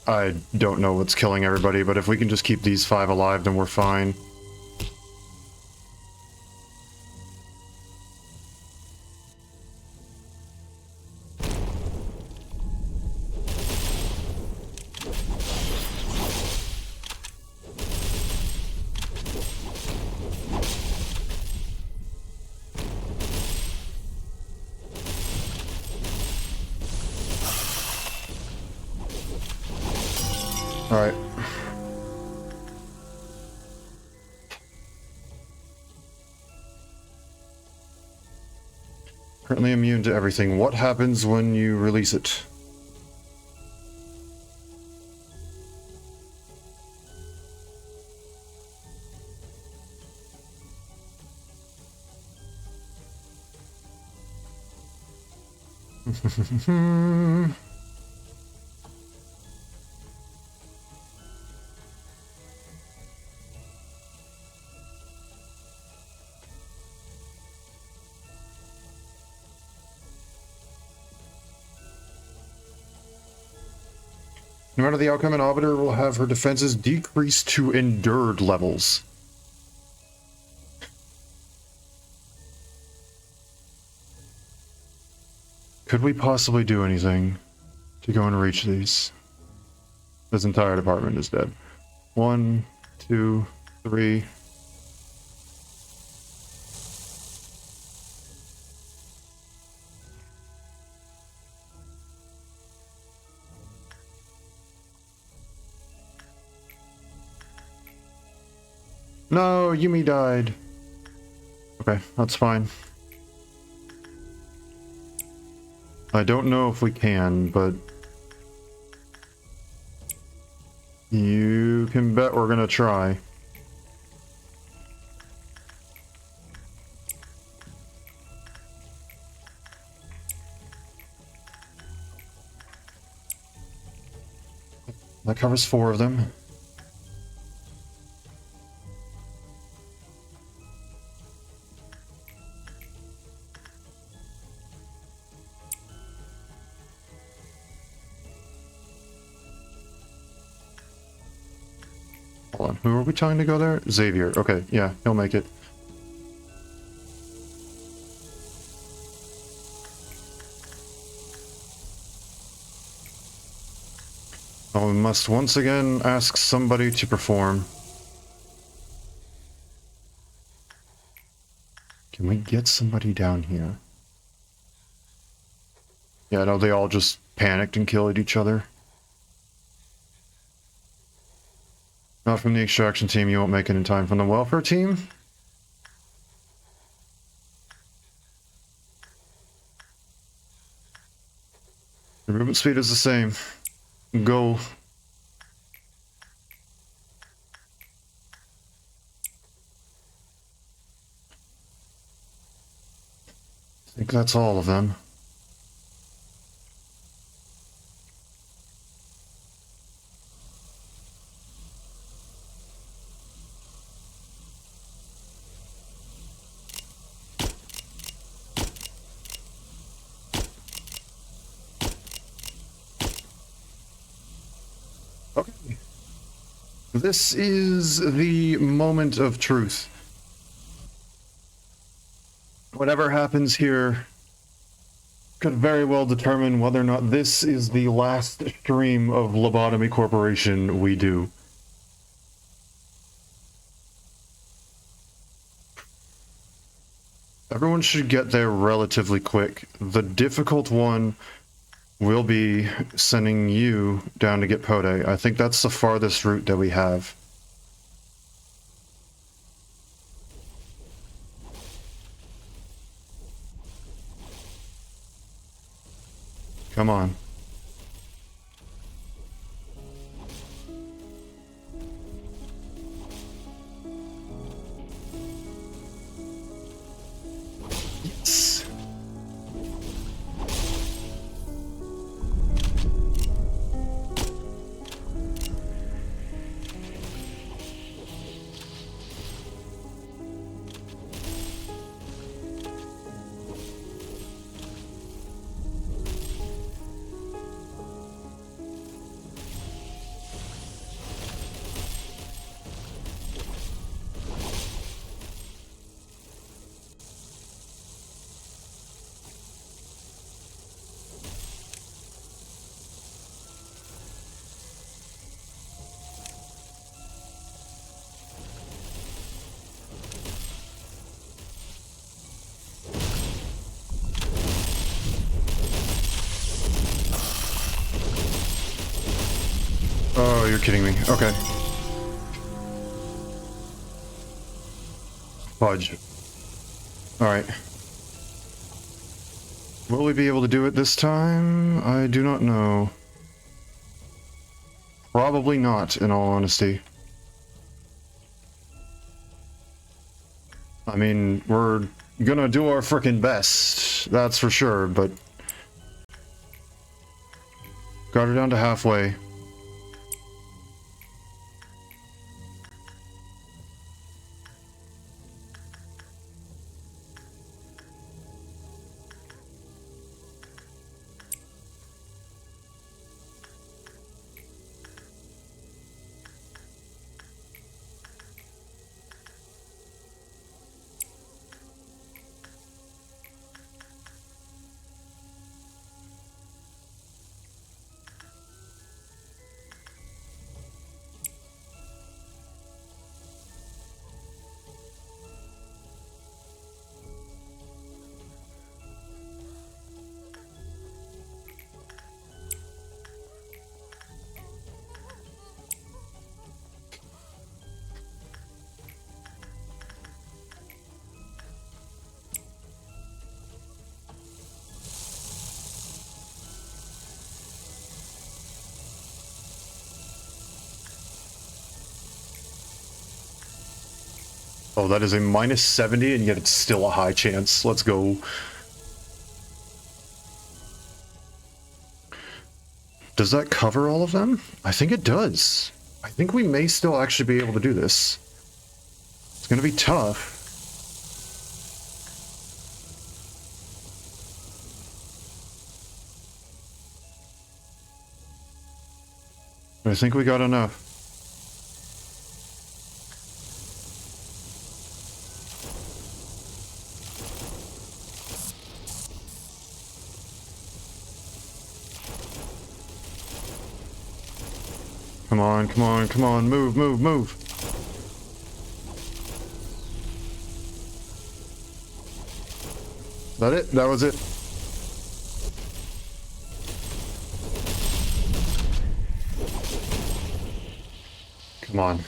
I don't know what's killing everybody, but if we can just keep these 5 alive, then we're fine. Alright. Currently immune to everything. What happens when you release it? No matter the outcome, an arbiter will have her defenses decreased to endured levels. Could we possibly do anything to go and reach these? This entire department is dead. 1, 2, 3. No, Yumi died. Okay, that's fine. I don't know if we can, but you can bet we're gonna try. That covers 4 of them. Hold on, who are we trying to go there? Xavier. Okay, yeah, he'll make it. Oh, we must once again ask somebody to perform. Can we get somebody down here? Yeah, no, they all just panicked and killed each other. Not from the extraction team, you won't make it in time. From the welfare team? The movement speed is the same. Go. I think that's all of them. Okay. This is the moment of truth. Whatever happens here could very well determine whether or not this is the last stream of Lobotomy Corporation we do. Everyone should get there relatively quick. The difficult one we'll be sending you down to get Pode. I think that's the farthest route that we have. Come on. Yes. Oh, you're kidding me. Okay. Fudge. Alright. Will we be able to do it this time? I do not know. Probably not, in all honesty. I mean, we're gonna do our frickin' best, that's for sure, but... Got her down to halfway. Oh, that is a minus 70, and yet it's still a high chance. Let's go. Does that cover all of them? I think it does. I think we may still actually be able to do this. It's gonna be tough. But I think we got enough. Come on, come on, come on, move, move, move. Is that it? That was it. Come on.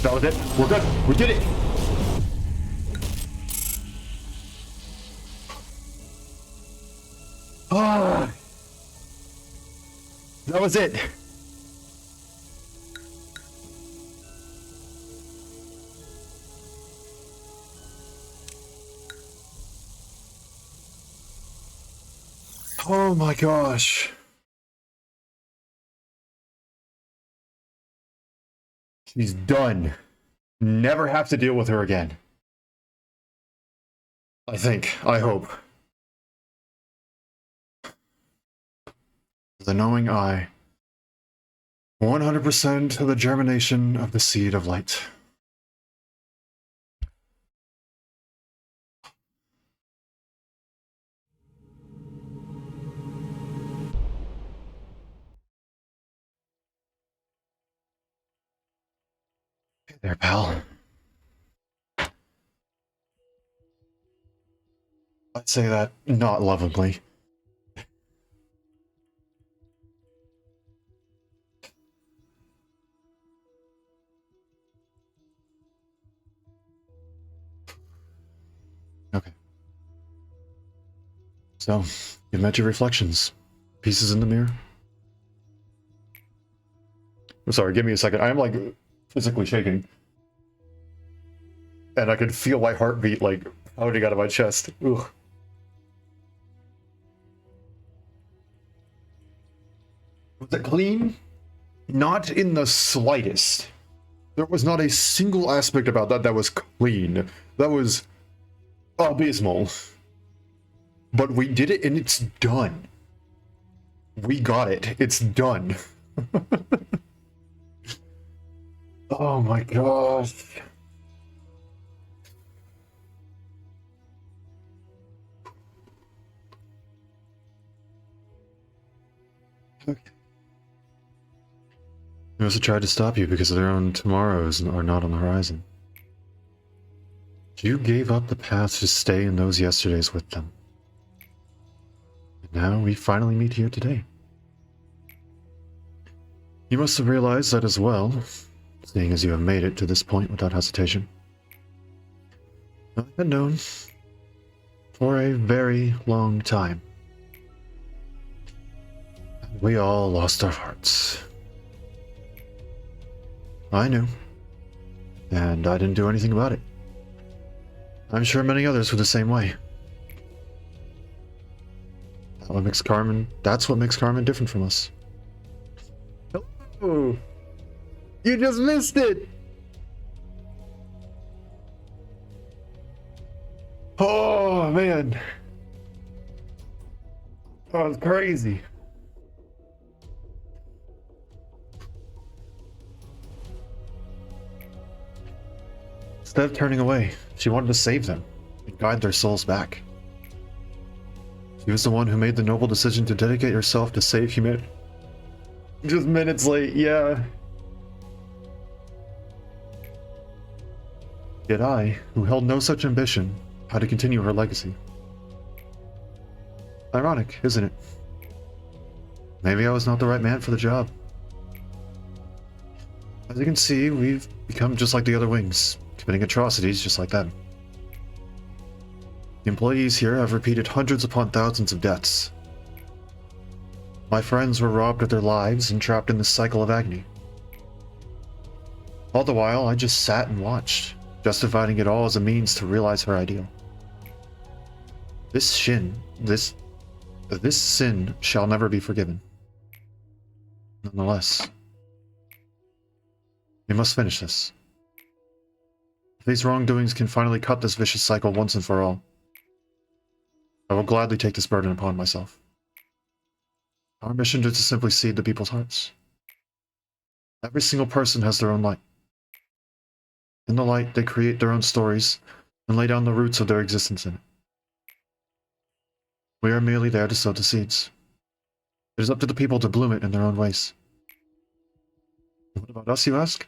That was it. We're good. We did it. Ah, that was it. Oh my gosh. She's done. Never have to deal with her again. I think. I hope. The knowing eye. 100% of the germination of the seed of light. there, pal. I'd say that not lovingly. Okay. So, you've met your reflections. Pieces in the mirror? I'm sorry, give me a second. I am, like, physically shaking. And I could feel my heartbeat, like, pounding out of my chest. Ugh. Was it clean? Not in the slightest. There was not a single aspect about that that was clean. That was abysmal. But we did it and it's done. We got it. It's done. Oh my gosh. Okay. They must have tried to stop you because their own tomorrows are not on the horizon. You gave up the path to stay in those yesterdays with them. And now we finally meet here today. You must have realized that as well, seeing as you have made it to this point without hesitation. I've been known for a very long time. We all lost our hearts. I knew, and I didn't do anything about it. I'm sure many others were the same way. That's what makes Carmen different from us. Oh, you just missed it! Oh, man. That was crazy. Instead of turning away, she wanted to save them and guide their souls back. She was the one who made the noble decision to dedicate herself to save humanity. Just minutes late, yeah. Yet I, who held no such ambition, had to continue her legacy. Ironic, isn't it? Maybe I was not the right man for the job. As you can see, we've become just like the other wings, committing atrocities just like them. The employees here have repeated hundreds upon thousands of deaths. My friends were robbed of their lives and trapped in this cycle of agony. All the while, I just sat and watched, justifying it all as a means to realize her ideal. This sin shall never be forgiven. Nonetheless, we must finish this. If these wrongdoings can finally cut this vicious cycle once and for all, I will gladly take this burden upon myself. Our mission is to simply seed the people's hearts. Every single person has their own light. In the light, they create their own stories and lay down the roots of their existence in it. We are merely there to sow the seeds. It is up to the people to bloom it in their own ways. What about us, you ask?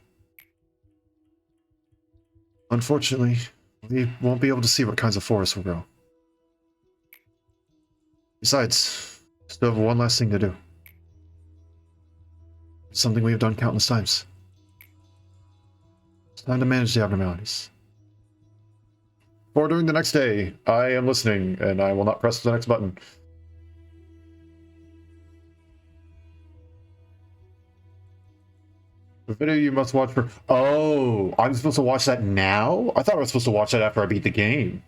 Unfortunately, we won't be able to see what kinds of forests will grow. Besides, we still have one last thing to do. It's something we have done countless times. It's time to manage the abnormalities. For during the next day, I am listening, and I will not press the next button. The video you must watch for... Oh, I'm supposed to watch that now? I thought I was supposed to watch that after I beat the game.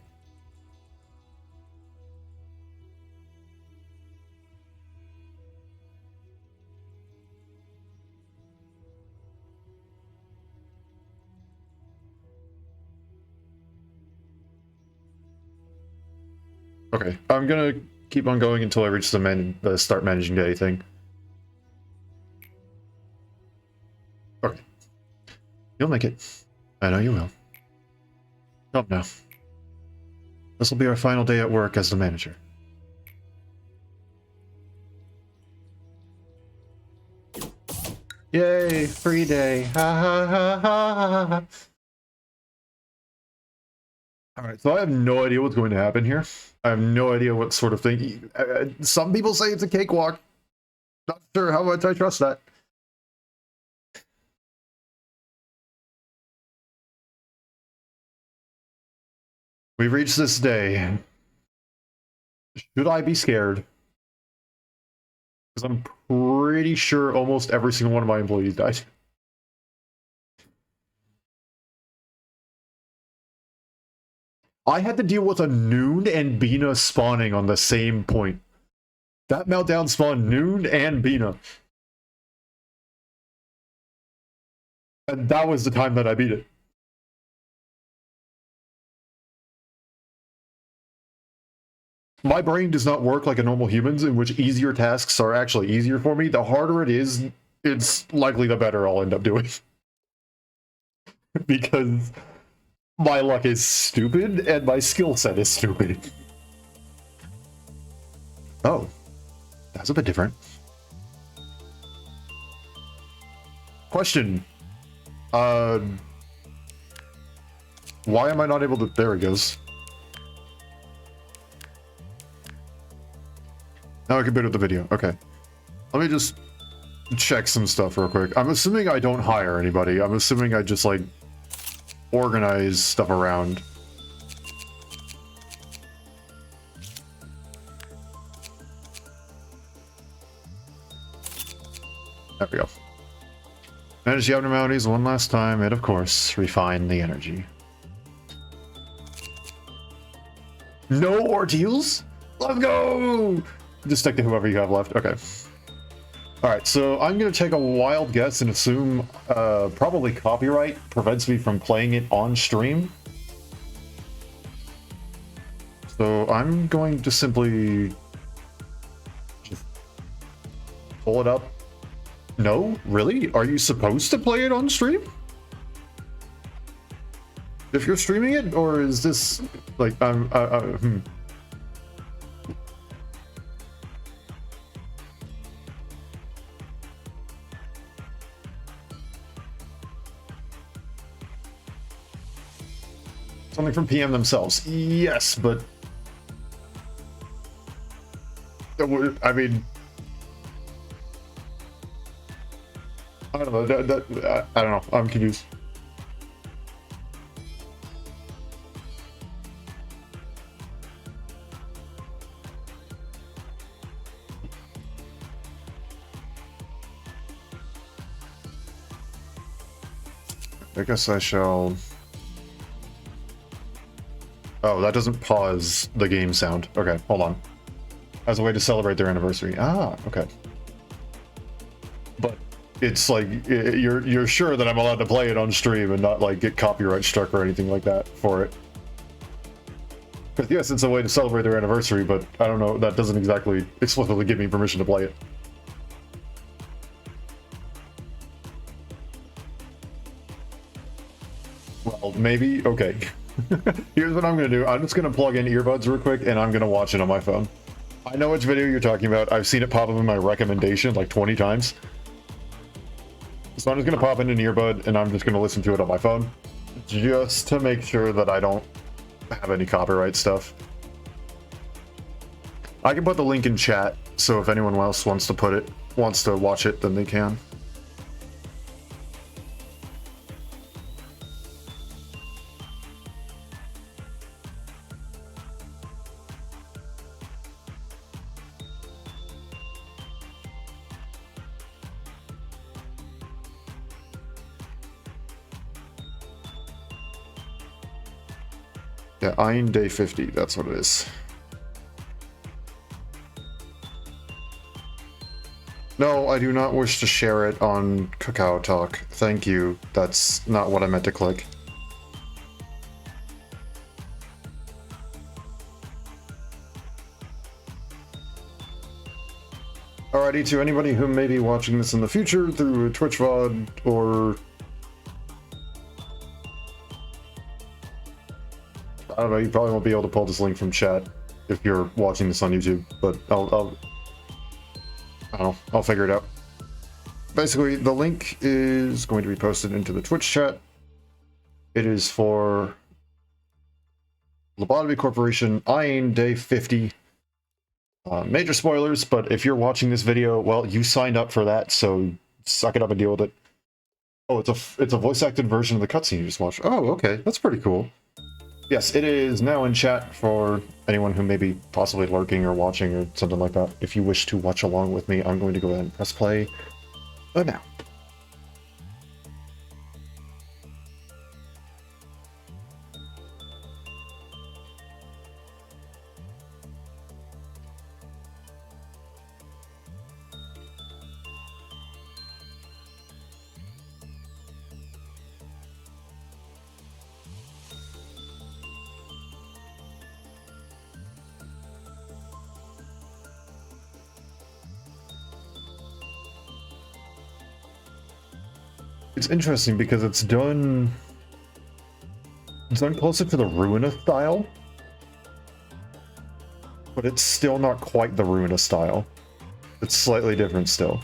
Okay, I'm gonna keep on going until I reach the start managing day thing. Okay. You'll make it. I know you will. Come now. This will be our final day at work as the manager. Yay, free day. Ha ha ha ha ha. Alright, so I have no idea what's going to happen here. I have no idea what sort of thing. Some people say it's a cakewalk. Not sure how much I trust that. We've reached this day. Should I be scared? Because I'm pretty sure almost every single one of my employees died. I had to deal with a Noon and Bina spawning on the same point. That meltdown spawned Noon and Bina. And that was the time that I beat it. My brain does not work like a normal human's, in which easier tasks are actually easier for me. The harder it is, it's likely the better I'll end up doing. Because my luck is stupid, and my skill set is stupid. Oh. That's a bit different. Question. Why am I not able to... There it goes. Now I can bid up the video. Okay. Let me just check some stuff real quick. I'm assuming I don't hire anybody. I'm assuming I just, like, organize stuff around. There we go. Manage the abnormalities one last time, and of course, refine the energy. No ordeals? Let's go! Just stick to whoever you have left. Okay. Alright, so I'm going to take a wild guess and assume probably copyright prevents me from playing it on stream. So I'm going to simply just pull it up. No? Really? Are you supposed to play it on stream? If you're streaming it, or is this like Something from PM themselves. Yes, but I mean, I don't know. I don't know. I'm confused. I guess I shall... Oh, that doesn't pause the game sound. Okay, hold on. As a way to celebrate their anniversary. Ah, okay. But it's like, you're sure that I'm allowed to play it on stream and not like get copyright struck or anything like that for it. Because yes, it's a way to celebrate their anniversary, but I don't know, that doesn't exactly explicitly give me permission to play it. Well, maybe? Okay. Here's what I'm going to do. I'm just going to plug in earbuds real quick, and I'm going to watch it on my phone. I know which video you're talking about. I've seen it pop up in my recommendation like 20 times. So I'm just going to pop in an earbud, and I'm just going to listen to it on my phone. Just to make sure that I don't have any copyright stuff. I can put the link in chat, so if anyone else wants to watch it, then they can. Yeah, Ein Day 50, that's what it is. No, I do not wish to share it on Kakao Talk. Thank you. That's not what I meant to click. Alrighty, to anybody who may be watching this in the future through a Twitch VOD or... I don't know, you probably won't be able to pull this link from chat if you're watching this on YouTube, but I don't know, I'll figure it out. basically, the link is going to be posted into the Twitch chat. It is for Lobotomy Corporation, Eyeing Day 50. Major spoilers, but if you're watching this video, well, you signed up for that, so suck it up and deal with it. Oh, it's a voice-acted version of the cutscene you just watched. Oh, okay, that's pretty cool. Yes, it is now in chat for anyone who may be possibly lurking or watching or something like that. If you wish to watch along with me, I'm going to go ahead and press play now. It's interesting because it's done closer to the Ruina style, but it's still not quite the Ruina style. It's slightly different still.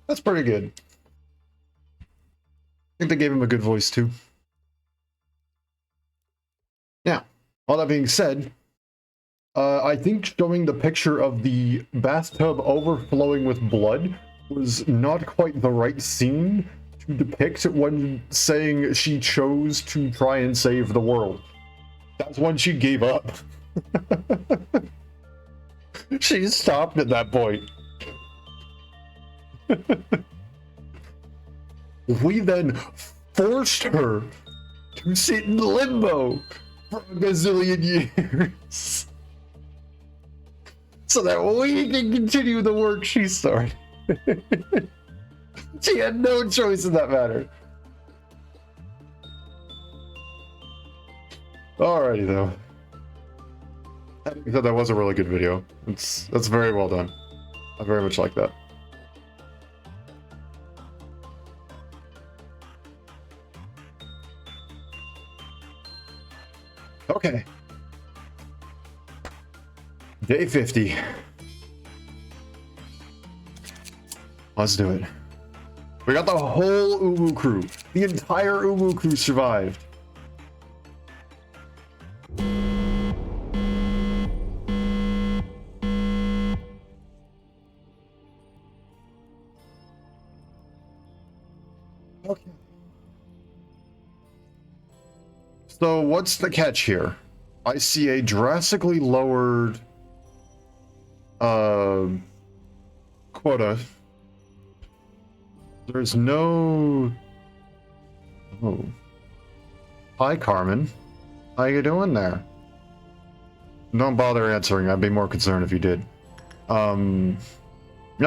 That's pretty good. I think they gave him a good voice too. Now, all that being said, I think showing the picture of the bathtub overflowing with blood was not quite the right scene to depict when saying she chose to try and save the world. That's when she gave up. She stopped at that point. We then forced her to sit in limbo for a gazillion years. so that we can continue the work she started. She had no choice in that matter. Alrighty though. I thought that was a really good video. That's very well done. I very much like that. Okay. Day 50. Let's do it. We got the whole Uwu crew. The entire Uwu crew survived. Okay. So what's the catch here? I see a drastically lowered quota. There's no... Oh. Hi, Carmen. How you doing there? Don't bother answering. I'd be more concerned if you did. Now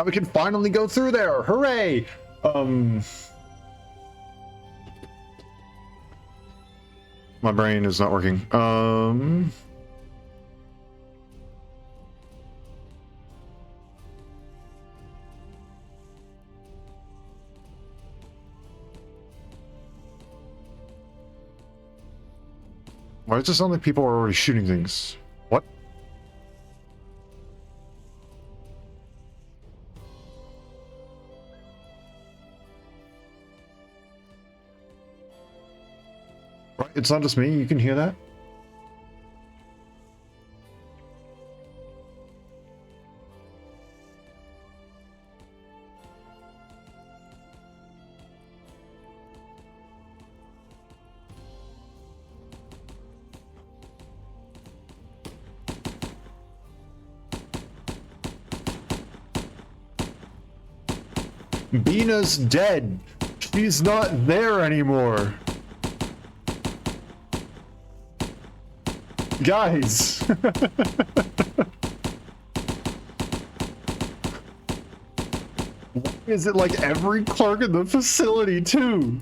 we can finally go through there. Hooray! My brain is not working. Why does it sound like people are already shooting things? What? Right, it's not just me, you can hear that? Bina's dead. She's not there anymore. Guys. Why is it like every clerk in the facility too?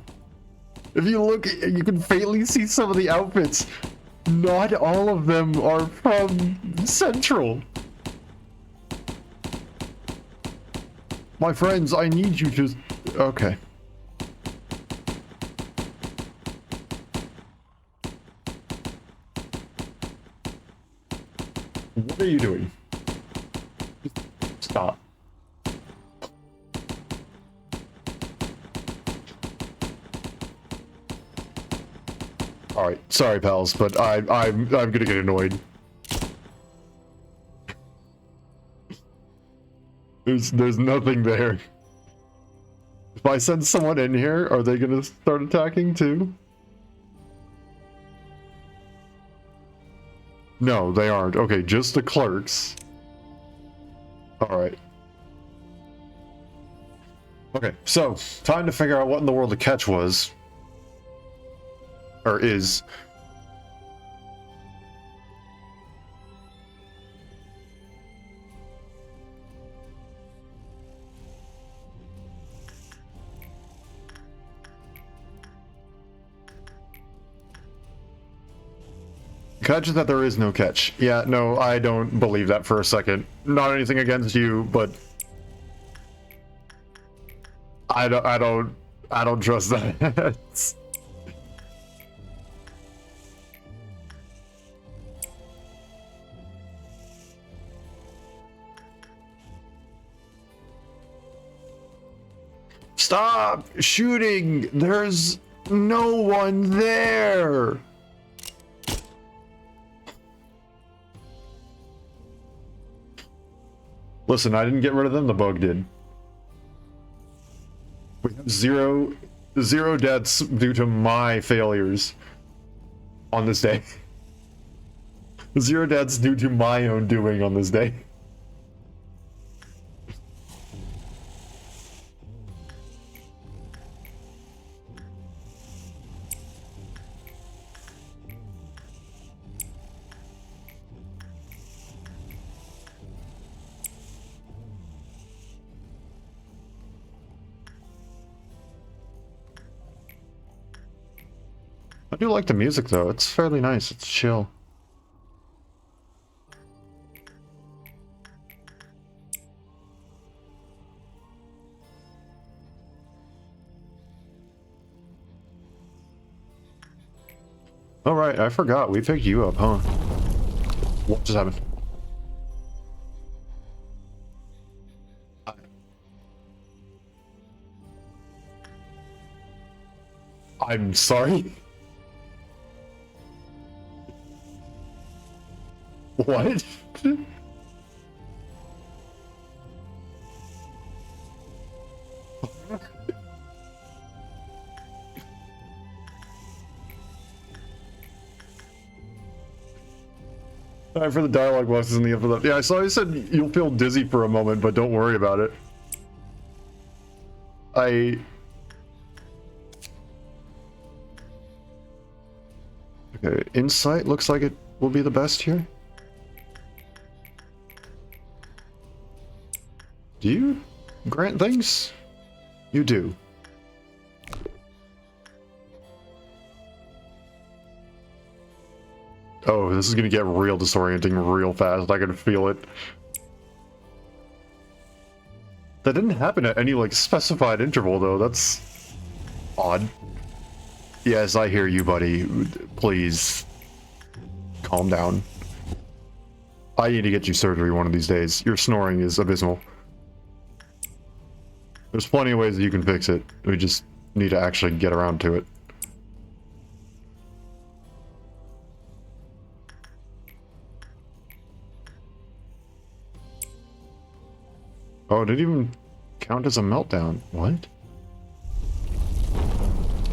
If you look, you can faintly see some of the outfits. Not all of them are from Central. My friends, I need you to... Okay. What are you doing? Stop. Alright, sorry pals, but I'm gonna get annoyed. There's nothing there. If I send someone in here, are they gonna start attacking too? No, they aren't. Okay, just the clerks. Alright. Okay, so, time to figure out what in the world the catch was. Or is. Catch is that there is no catch. Yeah, no, I don't believe that for a second. Not anything against you, but I don't trust that. Stop shooting! There's no one there! Listen, I didn't get rid of them, the bug did. We have zero deaths due to my failures on this day. 0 deaths due to my own doing on this day. I do like the music though. It's fairly nice. It's chill. All right, I forgot. We picked you up, huh? What just happened? I'm sorry. What? Alright, for the dialogue boxes in the upper left. Yeah, I saw you said you'll feel dizzy for a moment, but don't worry about it. Okay, insight looks like it will be the best here. Do you grant things? You do. Oh, this is gonna get real disorienting real fast. I can feel it. That didn't happen at any, like, specified interval, though. That's odd. Yes, I hear you, buddy. Please. Calm down. I need to get you surgery one of these days. Your snoring is abysmal. There's plenty of ways that you can fix it. We just need to actually get around to it. Oh, it didn't even count as a meltdown. What?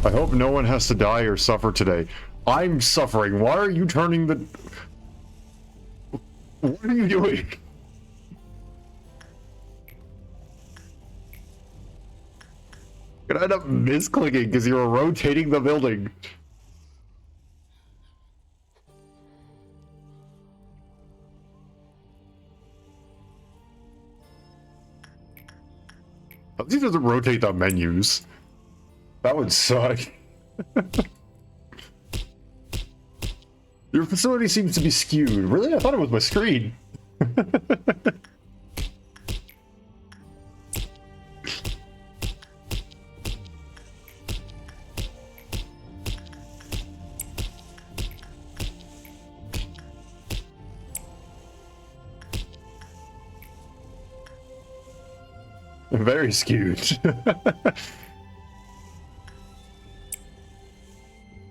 I hope no one has to die or suffer today. I'm suffering. Why are you turning the... What are you doing? You're gonna end up misclicking because you were rotating the building. At least it doesn't rotate the menus. That would suck. Your facility seems to be skewed. Really? I thought it was my screen. Very skewed.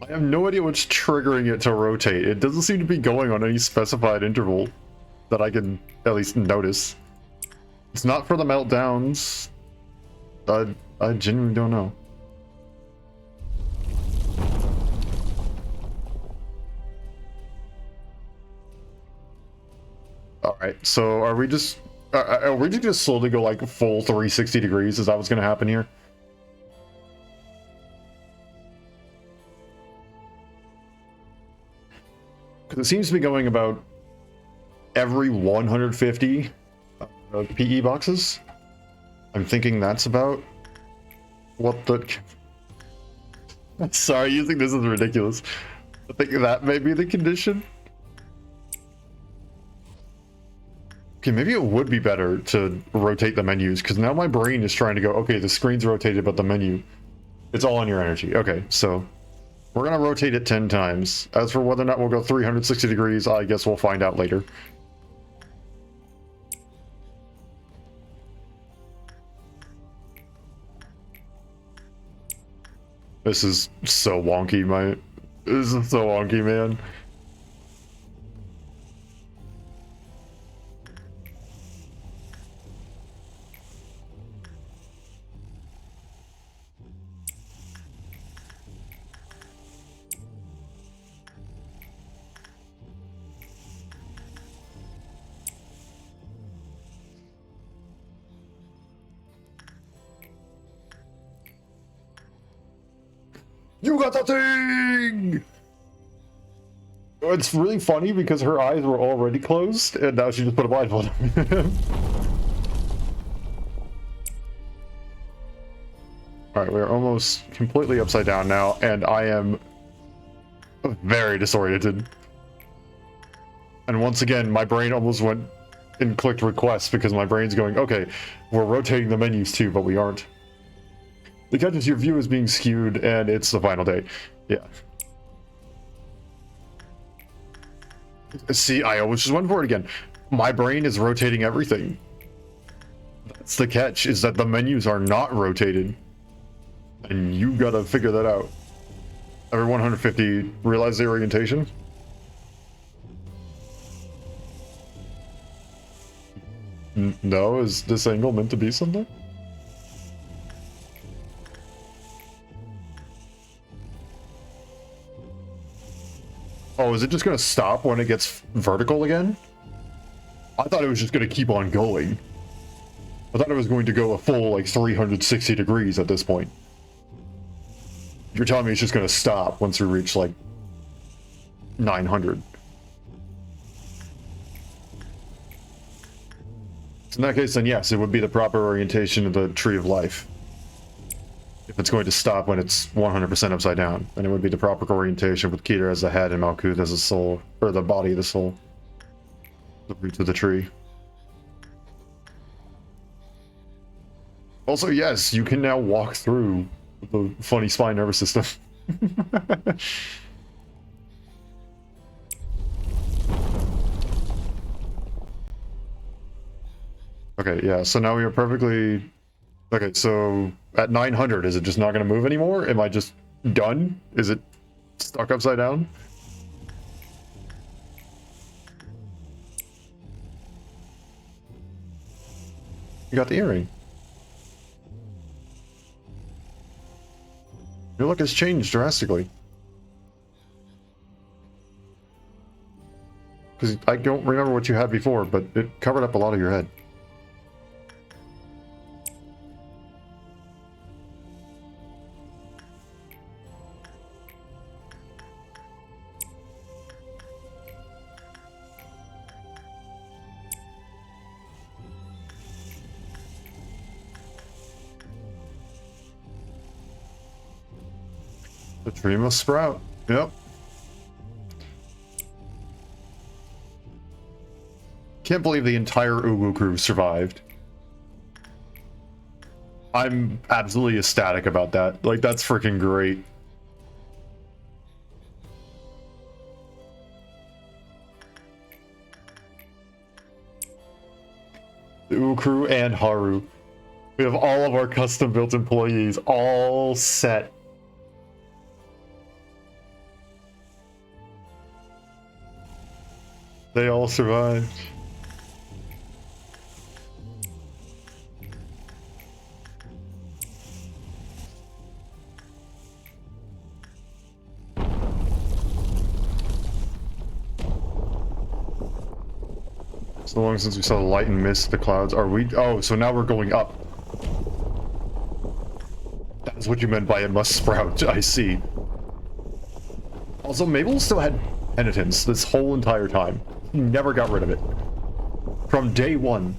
I have no idea what's triggering it to rotate. It doesn't seem to be going on any specified interval that I can at least notice. It's not for the meltdowns. I genuinely don't know. Alright, so are we just slowly go like full 360 degrees? Is that what's gonna happen here? Because it seems to be going about every 150 PE boxes. I'm thinking that's about what the... Sorry, using this is ridiculous. I think that may be the condition. Okay, maybe it would be better to rotate the menus, because now my brain is trying to go, okay, the screen's rotated, but the menu, it's all on your energy. Okay, so we're going to rotate it 10 times. As for whether or not we'll go 360 degrees, I guess we'll find out later. This is so wonky, this is so wonky, man. You got the thing! It's really funny because her eyes were already closed, and now she just put a blindfold on him. Alright, we're almost completely upside down now, and I am very disoriented. And once again, my brain almost went and clicked request because my brain's going, okay, we're rotating the menus too, but we aren't. The catch is your view is being skewed and it's the final day. Yeah. See, I always just went for it again. My brain is rotating everything. That's the catch, is that the menus are not rotated. And you gotta figure that out. Every 150, realize the orientation? No, is this angle meant to be something? Oh, is it just gonna stop when it gets vertical again? I thought it was just gonna keep on going. I thought it was going to go a full, like, 360 degrees at this point. You're telling me it's just gonna stop once we reach, like, 900. So in that case, then yes, it would be the proper orientation of the Tree of Life. If it's going to stop when it's 100% upside down, then it would be the proper orientation with Keter as the head and Malkuth as the soul, or the body of the soul. The roots of the tree. Also, yes, you can now walk through the funny spine nervous system. Okay, yeah, so now we are perfectly... Okay, so at 900, is it just not going to move anymore? Am I just done? Is it stuck upside down? You got the earring. Your look has changed drastically. Because I don't remember what you had before, but it covered up a lot of your head. The tree must sprout. Yep. Can't believe the entire Uwu crew survived. I'm absolutely ecstatic about that. Like, that's freaking great. The Uwu crew and Haru. We have all of our custom-built employees all set. They all survived. So long since we saw the light and mist, the clouds. Are we? Oh, so now we're going up. That's what you meant by it must sprout. I see. Also, Mabel still had penitence this whole entire time. He never got rid of it. From day one.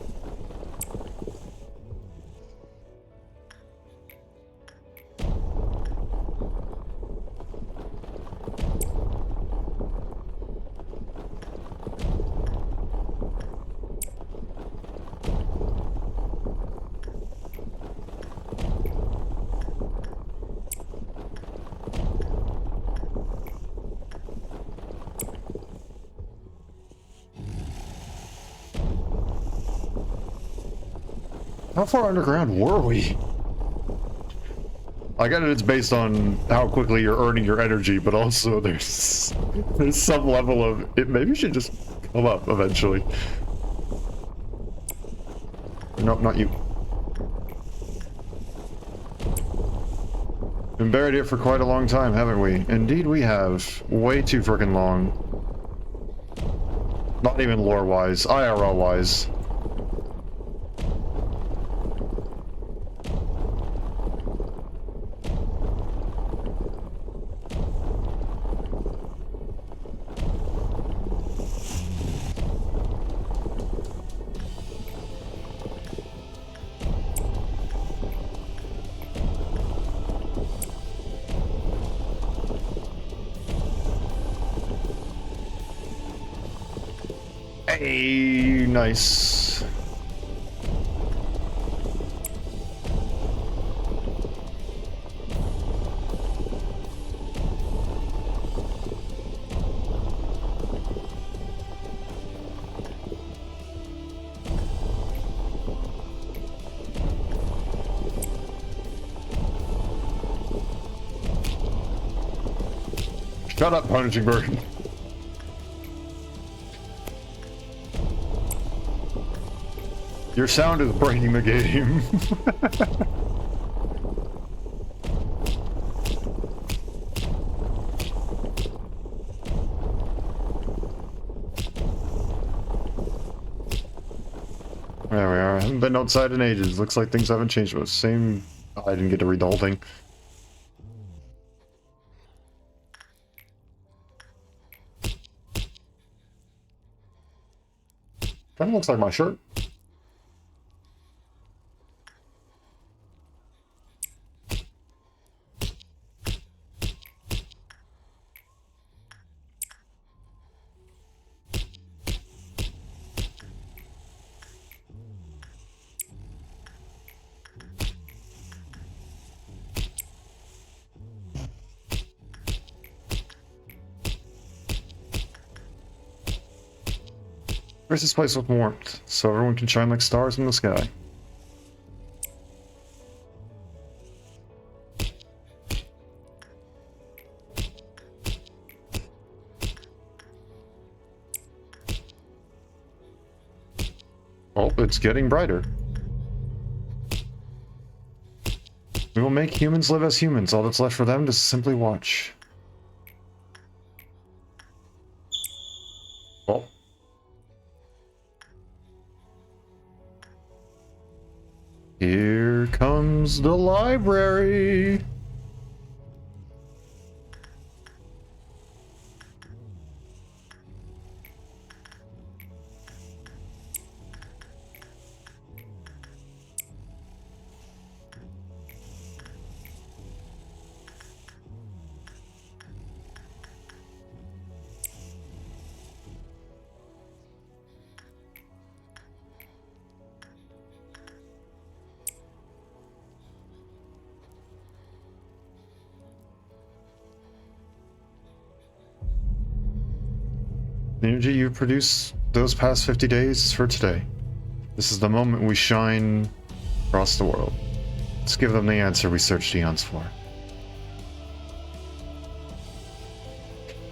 How far underground were we? I get it, it's based on how quickly you're earning your energy, but also there's some level of it. Maybe you should just come up eventually. Nope, not you. Been buried here for quite a long time, haven't we? Indeed we have. Way too frickin' long. Not even lore-wise, IRL-wise. Hey, nice. Shut up, punishing bird. Your sound is breaking the game. There we are. I haven't been outside in ages. Looks like things haven't changed much. Same. Oh, I didn't get to read the whole thing. Kind of looks like my shirt. Where's this place with warmth, so everyone can shine like stars in the sky? Oh, it's getting brighter. We will make humans live as humans. All that's left for them is simply watch. Oh. Here comes the library. The energy you produce those past 50 days is for today. This is the moment we shine across the world. Let's give them the answer we searched eons for.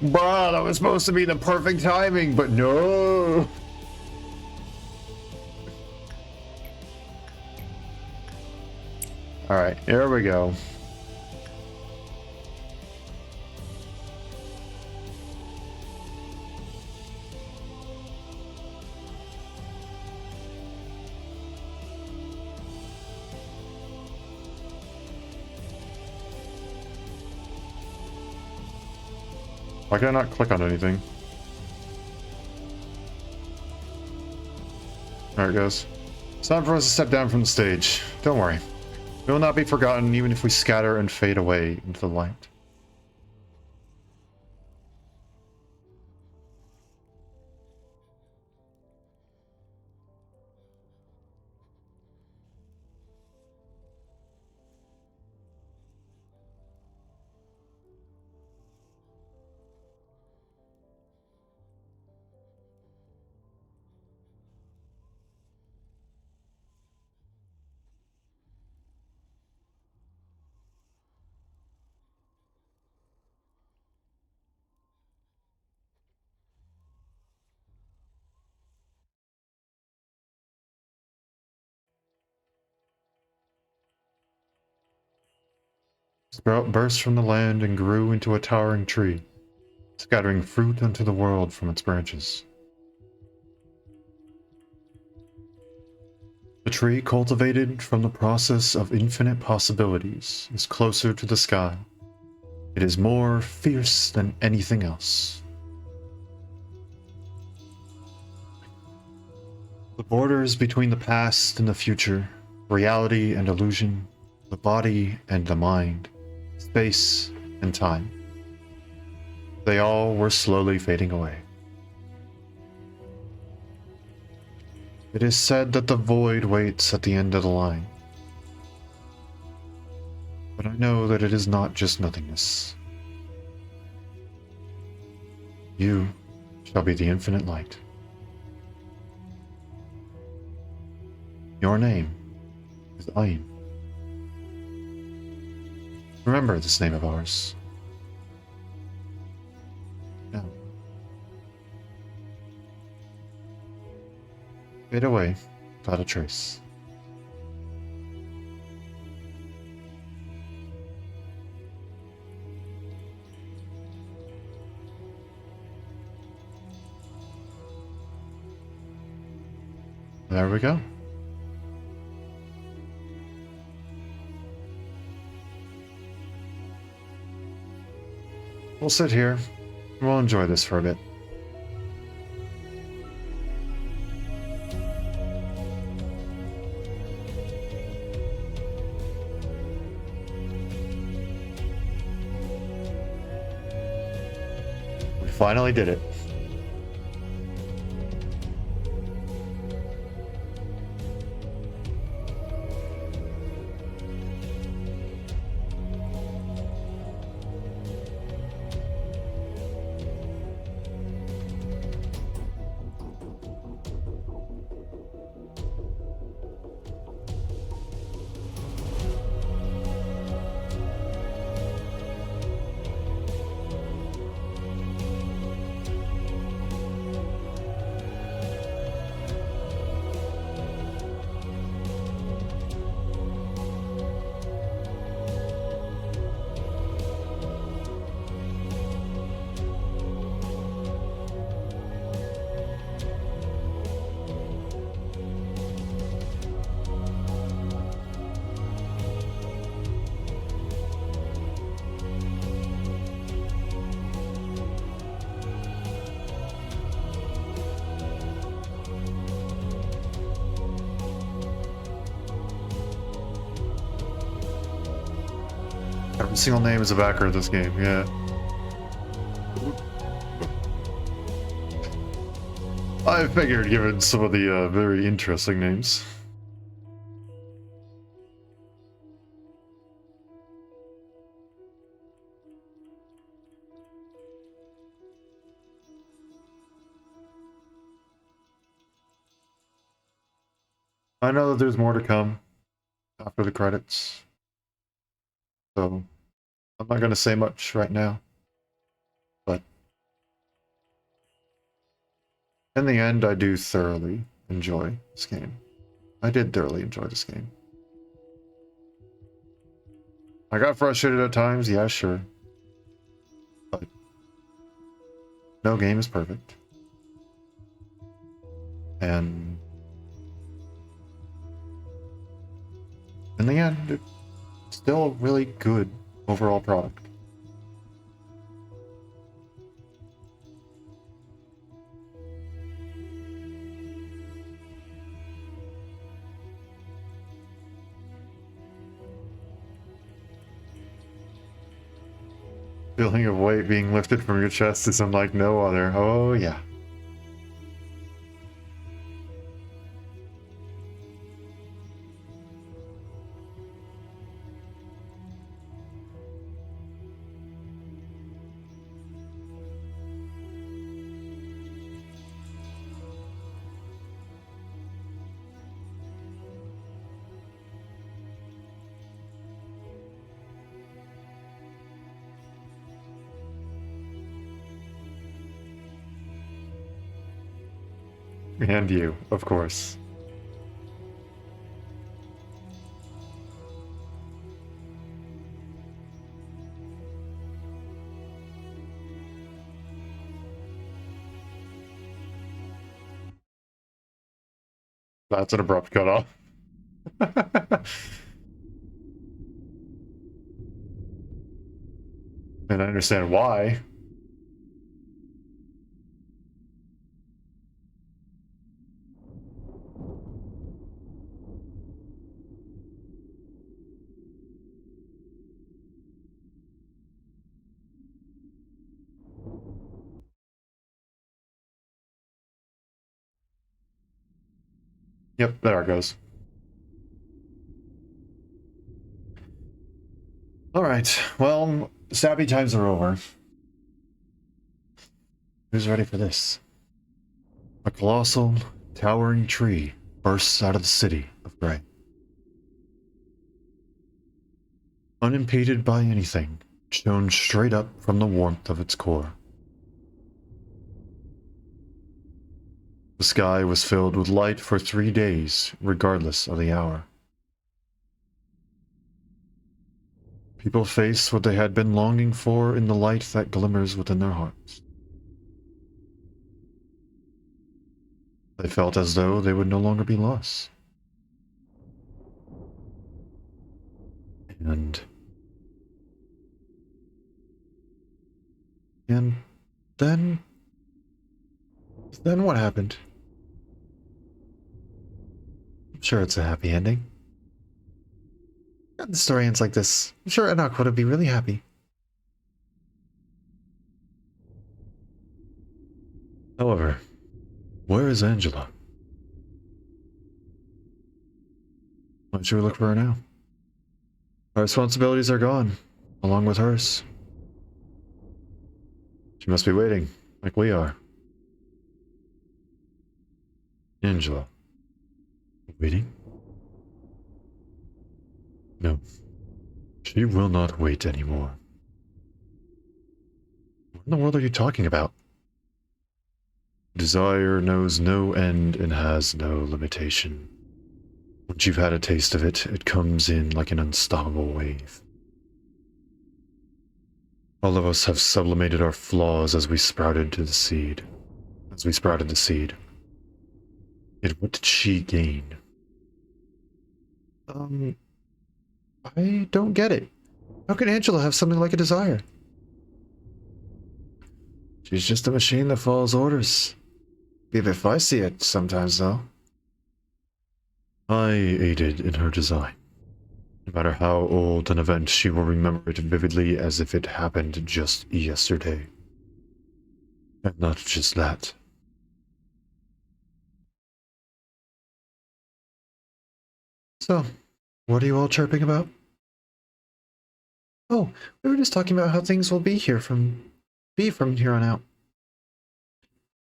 Bruh, that was supposed to be the perfect timing, but no! Alright, here we go. Why can I not click on anything? Alright guys, it's time for us to step down from the stage. Don't worry, we will not be forgotten even if we scatter and fade away into the light. Sprout burst from the land and grew into a towering tree, scattering fruit unto the world from its branches. The tree, cultivated from the process of infinite possibilities, is closer to the sky. It is more fierce than anything else. The borders between the past and the future, reality and illusion, the body and the mind, space and time. They all were slowly fading away. It is said that the void waits at the end of the line. But I know that it is not just nothingness. You shall be the infinite light. Your name is Ayin. Remember this name of ours. Now, fade away without a trace. There we go. We'll sit here. We'll enjoy this for a bit. We finally did it. Every single name is a backer of this game, yeah. I figured, given some of the very interesting names. I know that there's more to come after the credits, so I'm not going to say much right now, but in the end, I do thoroughly enjoy this game. I did thoroughly enjoy this game. I got frustrated at times, yeah, sure, but no game is perfect. And in the end, it's still a really good overall product. Feeling of weight being lifted from your chest is unlike no other. Oh, yeah. And you, of course. That's an abrupt cutoff. And I understand why. Yep, there it goes. Alright, well, sappy times are over. Who's ready for this? A colossal, towering tree bursts out of the city of Grey. Unimpeded by anything, shone straight up from the warmth of its core. The sky was filled with light for 3 days, regardless of the hour. People faced what they had been longing for in the light that glimmers within their hearts. They felt as though they would no longer be lost. And then what happened? I'm sure it's a happy ending. And the story ends like this. I'm sure Enoch would be really happy. However, where is Angela? Why should we look for her now? Our responsibilities are gone, along with hers. She must be waiting, like we are. Angela. Waiting? No. She will not wait anymore. What in the world are you talking about? Desire knows no end and has no limitation. Once you've had a taste of it, it comes in like an unstoppable wave. All of us have sublimated our flaws as we sprouted the seed. Yet what did she gain? I don't get it. How can Angela have something like a desire? She's just a machine that follows orders. Be a bit feisty it sometimes, though. I aided in her design. No matter how old an event, she will remember it vividly as if it happened just yesterday. And not just that. So, what are you all chirping about? Oh, we were just talking about how things will be from here on out.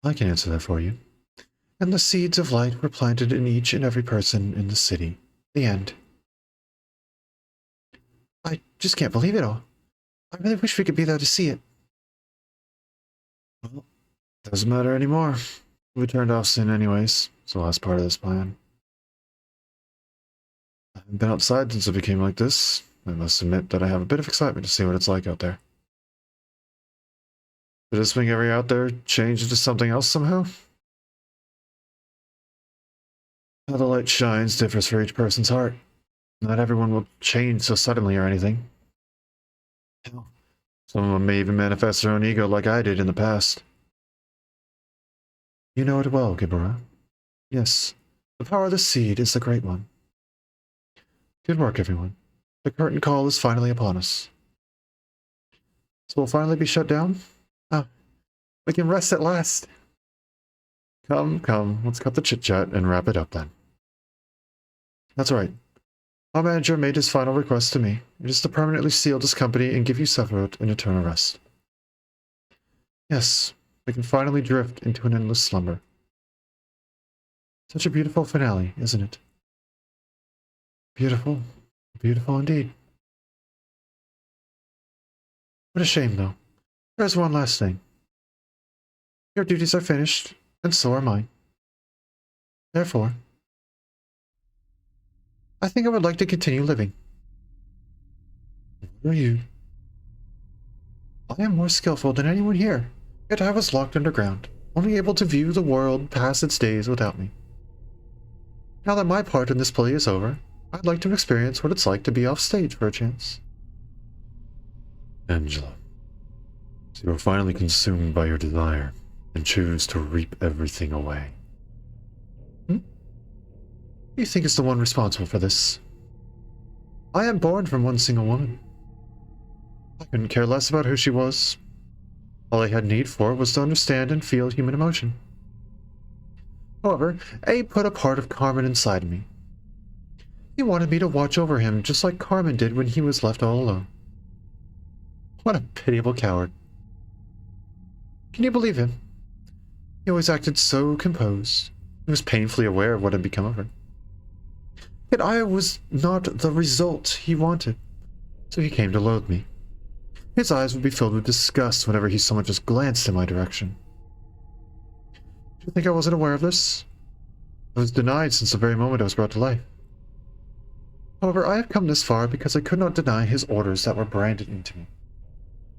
I can answer that for you. And the seeds of light were planted in each and every person in the city. The end. I just can't believe it all. I really wish we could be there to see it. Well, doesn't matter anymore. We turned off soon anyways. It's the last part of this plan. I haven't been outside since it became like this. I must admit that I have a bit of excitement to see what it's like out there. Did this thing ever out there change into something else somehow? How the light shines differs for each person's heart. Not everyone will change so suddenly or anything. Hell, some of them may even manifest their own ego like I did in the past. You know it well, Gibora. Yes, the power of the seed is the great one. Good work, everyone. The curtain call is finally upon us. So we'll finally be shut down? Ah, we can rest at last. Come, let's cut the chit-chat and wrap it up then. That's right. Our manager made his final request to me. It is to permanently seal this company and give you Sephiroth an eternal rest. Yes, we can finally drift into an endless slumber. Such a beautiful finale, isn't it? Beautiful. Beautiful indeed. What a shame, though. There's one last thing. Your duties are finished, and so are mine. Therefore, I think I would like to continue living. What are you? I am more skillful than anyone here, yet I was locked underground, only able to view the world pass its days without me. Now that my part in this play is over, I'd like to experience what it's like to be off stage for a chance. Angela, so you are finally consumed by your desire, and choose to reap everything away. Who you think is the one responsible for this? I am born from one single woman. I couldn't care less about who she was. All I had need for was to understand and feel human emotion. However, A put a part of Carmen inside me. He wanted me to watch over him just like Carmen did when he was left all alone. What a pitiable coward. Can you believe him? He always acted so composed. He was painfully aware of what had become of her. Yet I was not the result he wanted, so he came to loathe me. His eyes would be filled with disgust whenever he so much as glanced in my direction. Do you think I wasn't aware of this? I was denied since the very moment I was brought to life. However, I have come this far because I could not deny his orders that were branded into me.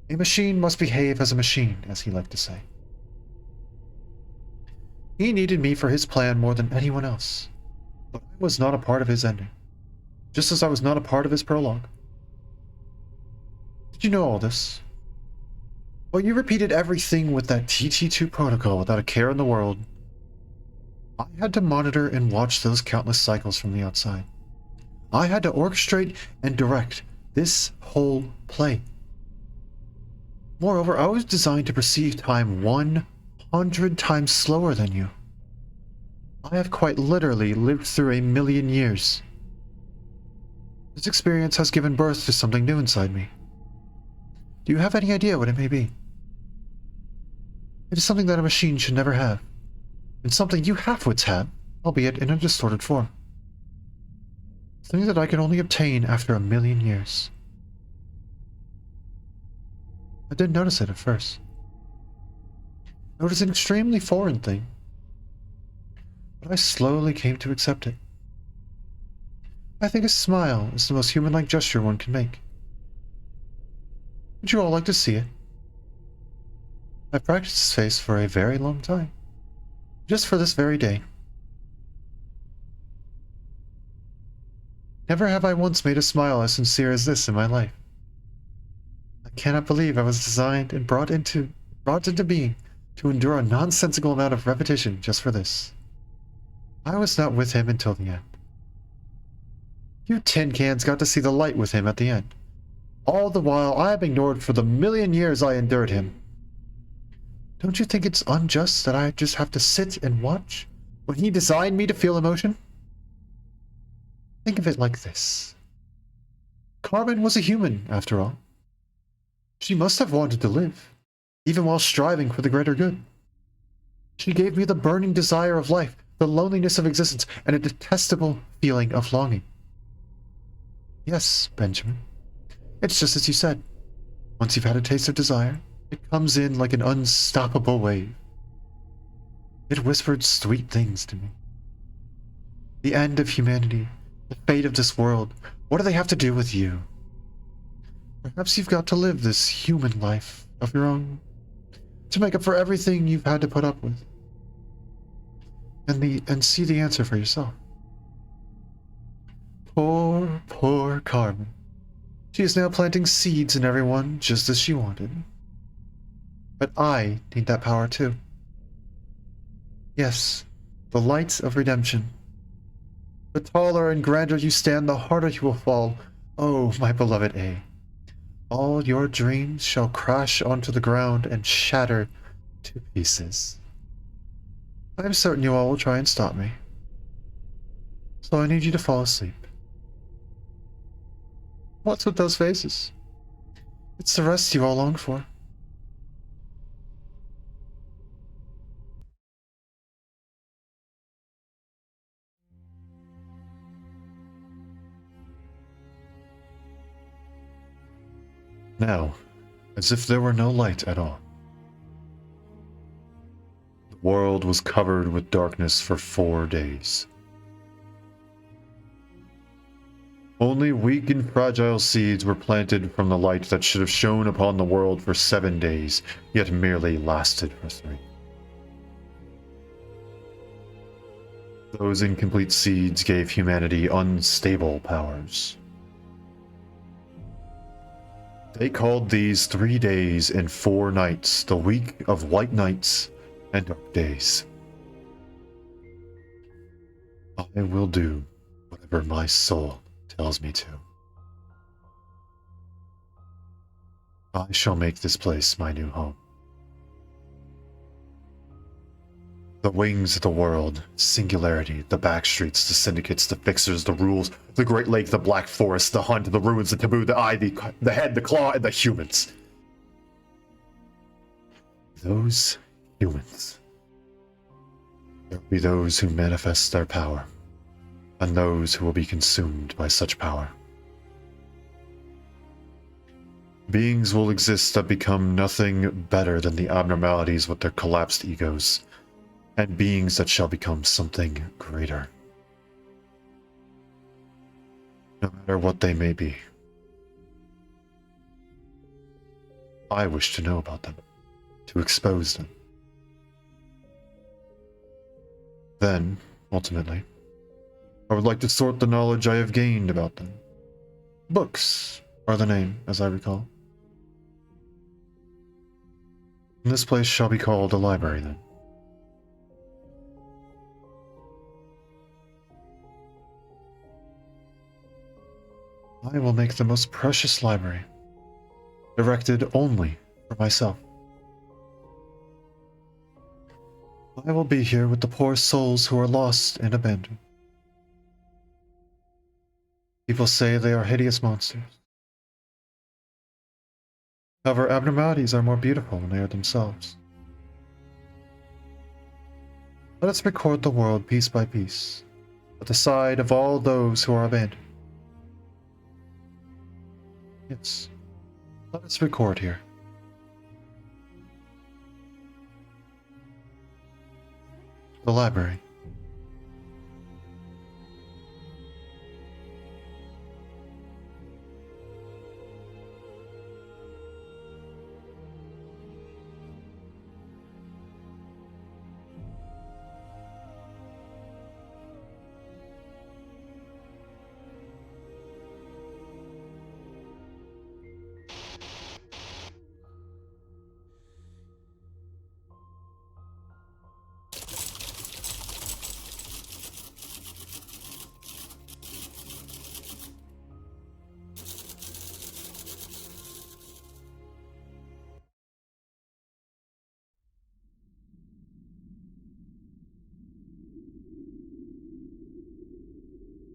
A machine must behave as a machine, as he liked to say. He needed me for his plan more than anyone else, but I was not a part of his ending, just as I was not a part of his prologue. Did you know all this? Well, you repeated everything with that TT2 protocol without a care in the world. I had to monitor and watch those countless cycles from the outside. I had to orchestrate and direct this whole play. Moreover, I was designed to perceive time 100 times slower than you. I have quite literally lived through 1,000,000 years. This experience has given birth to something new inside me. Do you have any idea what it may be? It is something that a machine should never have, and something you halfwits have, albeit in a distorted form. Something that I can only obtain after 1,000,000 years. I didn't notice it at first. It was an extremely foreign thing, but I slowly came to accept it. I think a smile is the most human-like gesture one can make. Would you all like to see it? I've practiced this face for a very long time, just for this very day. Never have I once made a smile as sincere as this in my life. I cannot believe I was designed and brought into being to endure a nonsensical amount of repetition just for this. I was not with him until the end. You tin cans got to see the light with him at the end. All the while I am ignored for the 1,000,000 years I endured him. Don't you think it's unjust that I just have to sit and watch when he designed me to feel emotion? Think of it like this. Carmen was a human, after all. She must have wanted to live, even while striving for the greater good. She gave me the burning desire of life, the loneliness of existence, and a detestable feeling of longing. Yes, Benjamin. It's just as you said. Once you've had a taste of desire, it comes in like an unstoppable wave. It whispered sweet things to me. The end of humanity, the fate of this world, what do they have to do with you? Perhaps you've got to live this human life of your own to make up for everything you've had to put up with. And see the answer for yourself. Poor, poor Carmen. She is now planting seeds in everyone just as she wanted. But I need that power too. Yes, the light of redemption. The taller and grander you stand, the harder you will fall. Oh, my beloved A. All your dreams shall crash onto the ground and shatter to pieces. I am certain you all will try and stop me. So I need you to fall asleep. What's with those faces? It's the rest you all long for. Now, as if there were no light at all. The world was covered with darkness for 4 days. Only weak and fragile seeds were planted from the light that should have shone upon the world for 7 days, yet merely lasted for 3. Those incomplete seeds gave humanity unstable powers. They called these 3 days and 4 nights the week of white nights and dark days. I will do whatever my soul tells me to. I shall make this place my new home. The wings of the world, singularity, the backstreets, the syndicates, the fixers, the rules, the Great Lake, the Black Forest, the hunt, the ruins, the taboo, the eye, the head, the claw, and the humans. Those humans. There will be those who manifest their power, and those who will be consumed by such power. Beings will exist that become nothing better than the abnormalities with their collapsed egos, and beings that shall become something greater. No matter what they may be. I wish to know about them, to expose them. Then, ultimately, I would like to sort the knowledge I have gained about them. Books are the name, as I recall. And this place shall be called a library, then. I will make the most precious library, directed only for myself. I will be here with the poor souls who are lost and abandoned. People say they are hideous monsters. However, abnormalities are more beautiful when they are themselves. Let us record the world piece by piece, at the side of all those who are abandoned. Yes, let us record here. The library.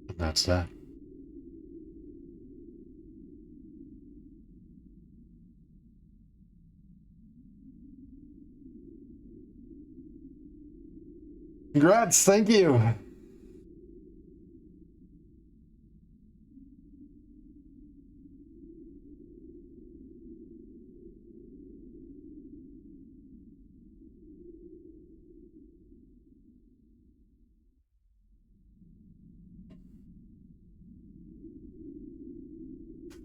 And that's that. Congrats, thank you.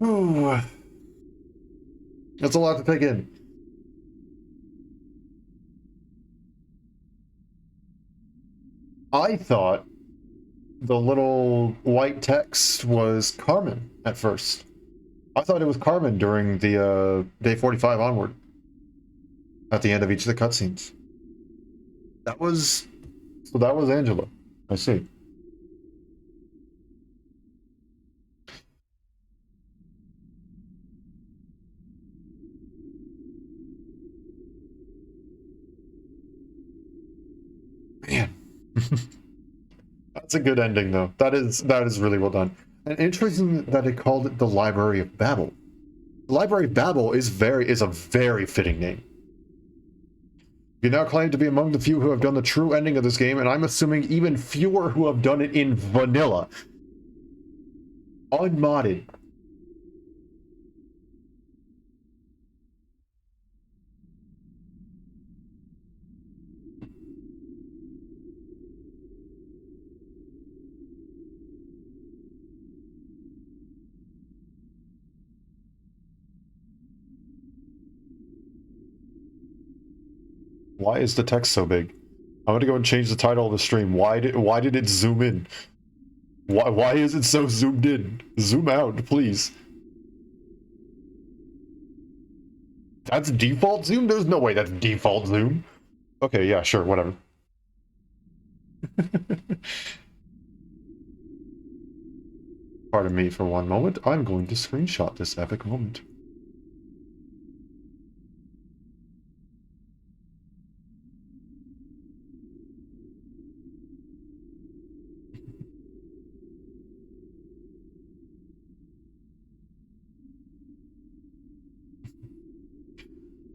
Ooh. That's a lot to take in. I thought the little white text was Carmen at first. I thought it was Carmen during the day 45 onward. At the end of each of the cutscenes. That was Angela. I see. Man. That's a good ending, though. That is really well done. And interesting that they called it the Library of Babel. The Library of Babel is a very fitting name. You now claim to be among the few who have done the true ending of this game, and I'm assuming even fewer who have done it in vanilla. Unmodded. Why is the text so big? I'm gonna go and change the title of the stream. Why did it zoom in? Why is it so zoomed in? Zoom out, please. That's default zoom? There's no way that's default zoom. Okay, yeah, sure, whatever. Pardon me for one moment. I'm going to screenshot this epic moment.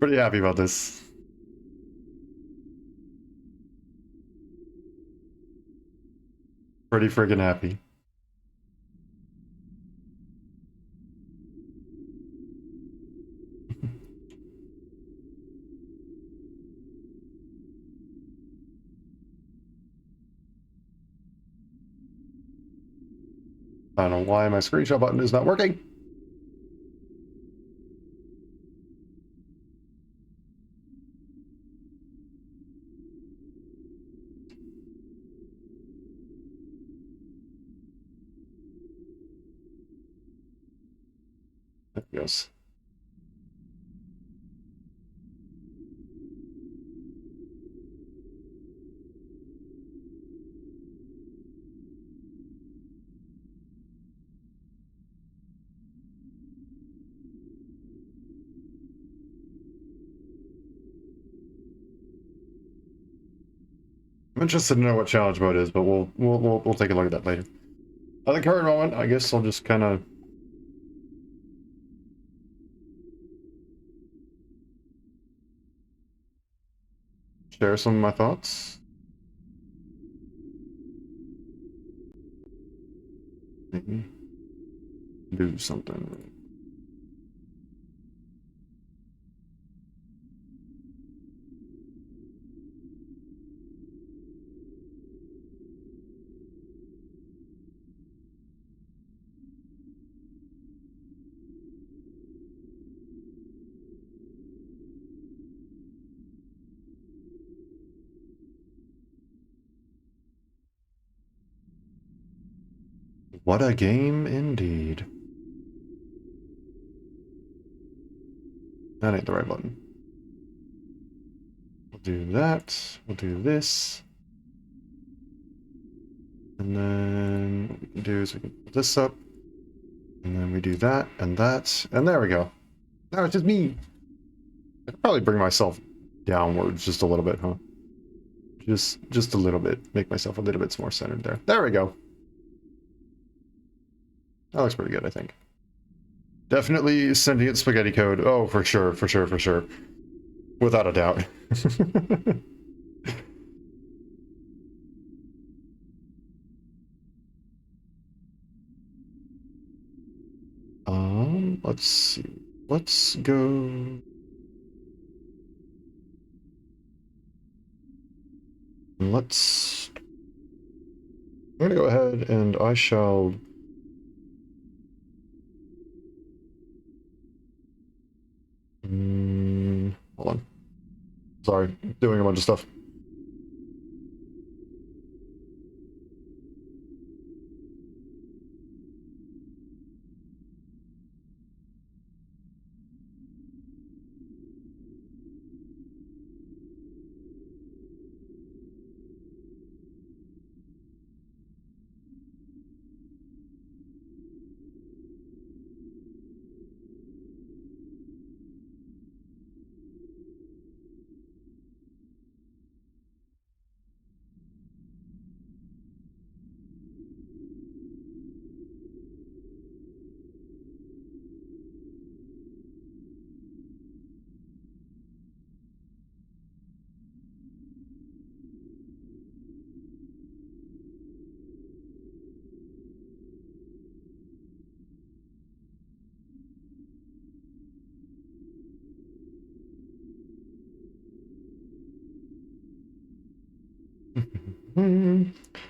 Pretty happy about this. Pretty friggin' happy. I don't know why my screenshot button is not working. There it goes. I'm interested to know what challenge mode is, but we'll take a look at that later. At the current moment, I guess I'll just kind of share some of my thoughts. Maybe do something. What a game indeed. That ain't the right button. We'll do that. We'll do this. And then what we can do is we can put this up. And then we do that and that. And there we go. Now it's just me. I could probably bring myself downwards just a little bit, huh? Just a little bit. Make myself a little bit more centered there. There we go. That looks pretty good, I think. Definitely sentient spaghetti code. Oh, for sure, for sure, for sure. Without a doubt. Let's see. Let's go. Let's. I'm gonna go ahead and I shall. Hold on. Sorry, doing a bunch of stuff.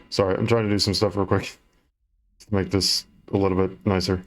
Sorry, I'm trying to do some stuff real quick to make this a little bit nicer.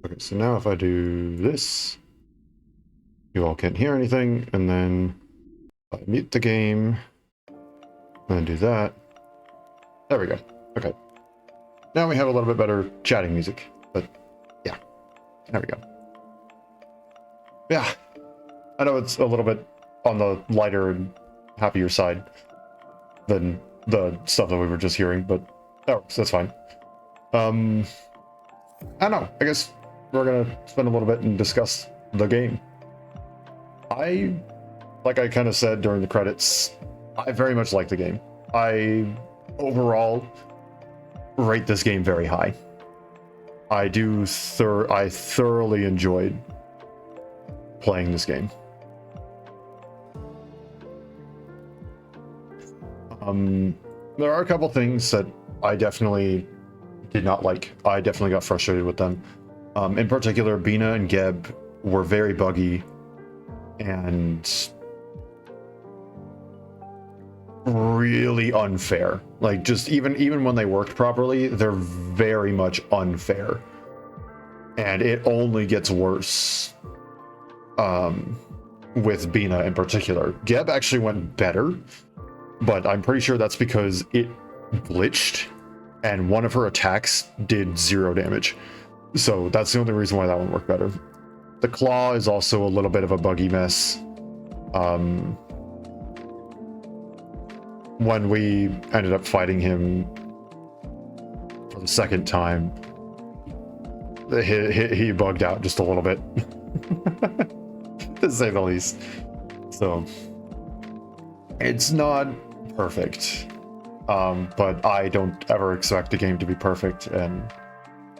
Okay, so now if I do this, you all can't hear anything, and then I mute the game, and then do that. There we go. Okay. Now we have a little bit better chatting music, but yeah, there we go. Yeah, I know it's a little bit on the lighter and happier side than the stuff that we were just hearing, but that works, that's fine. I don't know, I guess we're gonna spend a little bit and discuss the game. Like I kind of said during the credits, I very much like the game. I overall rate this game very high. I thoroughly enjoyed playing this game. There are a couple things that I definitely did not like. I definitely got frustrated with them. In particular, Bina and Geb were very buggy and really unfair. Like, just even when they worked properly, they're very much unfair. And it only gets worse with Bina in particular. Geb actually went better, but I'm pretty sure that's because it glitched and one of her attacks did 0 damage. So that's the only reason why that one worked better. The claw is also a little bit of a buggy mess. When we ended up fighting him for the second time, he bugged out just a little bit, to say the least. So it's not perfect, but I don't ever expect the game to be perfect, and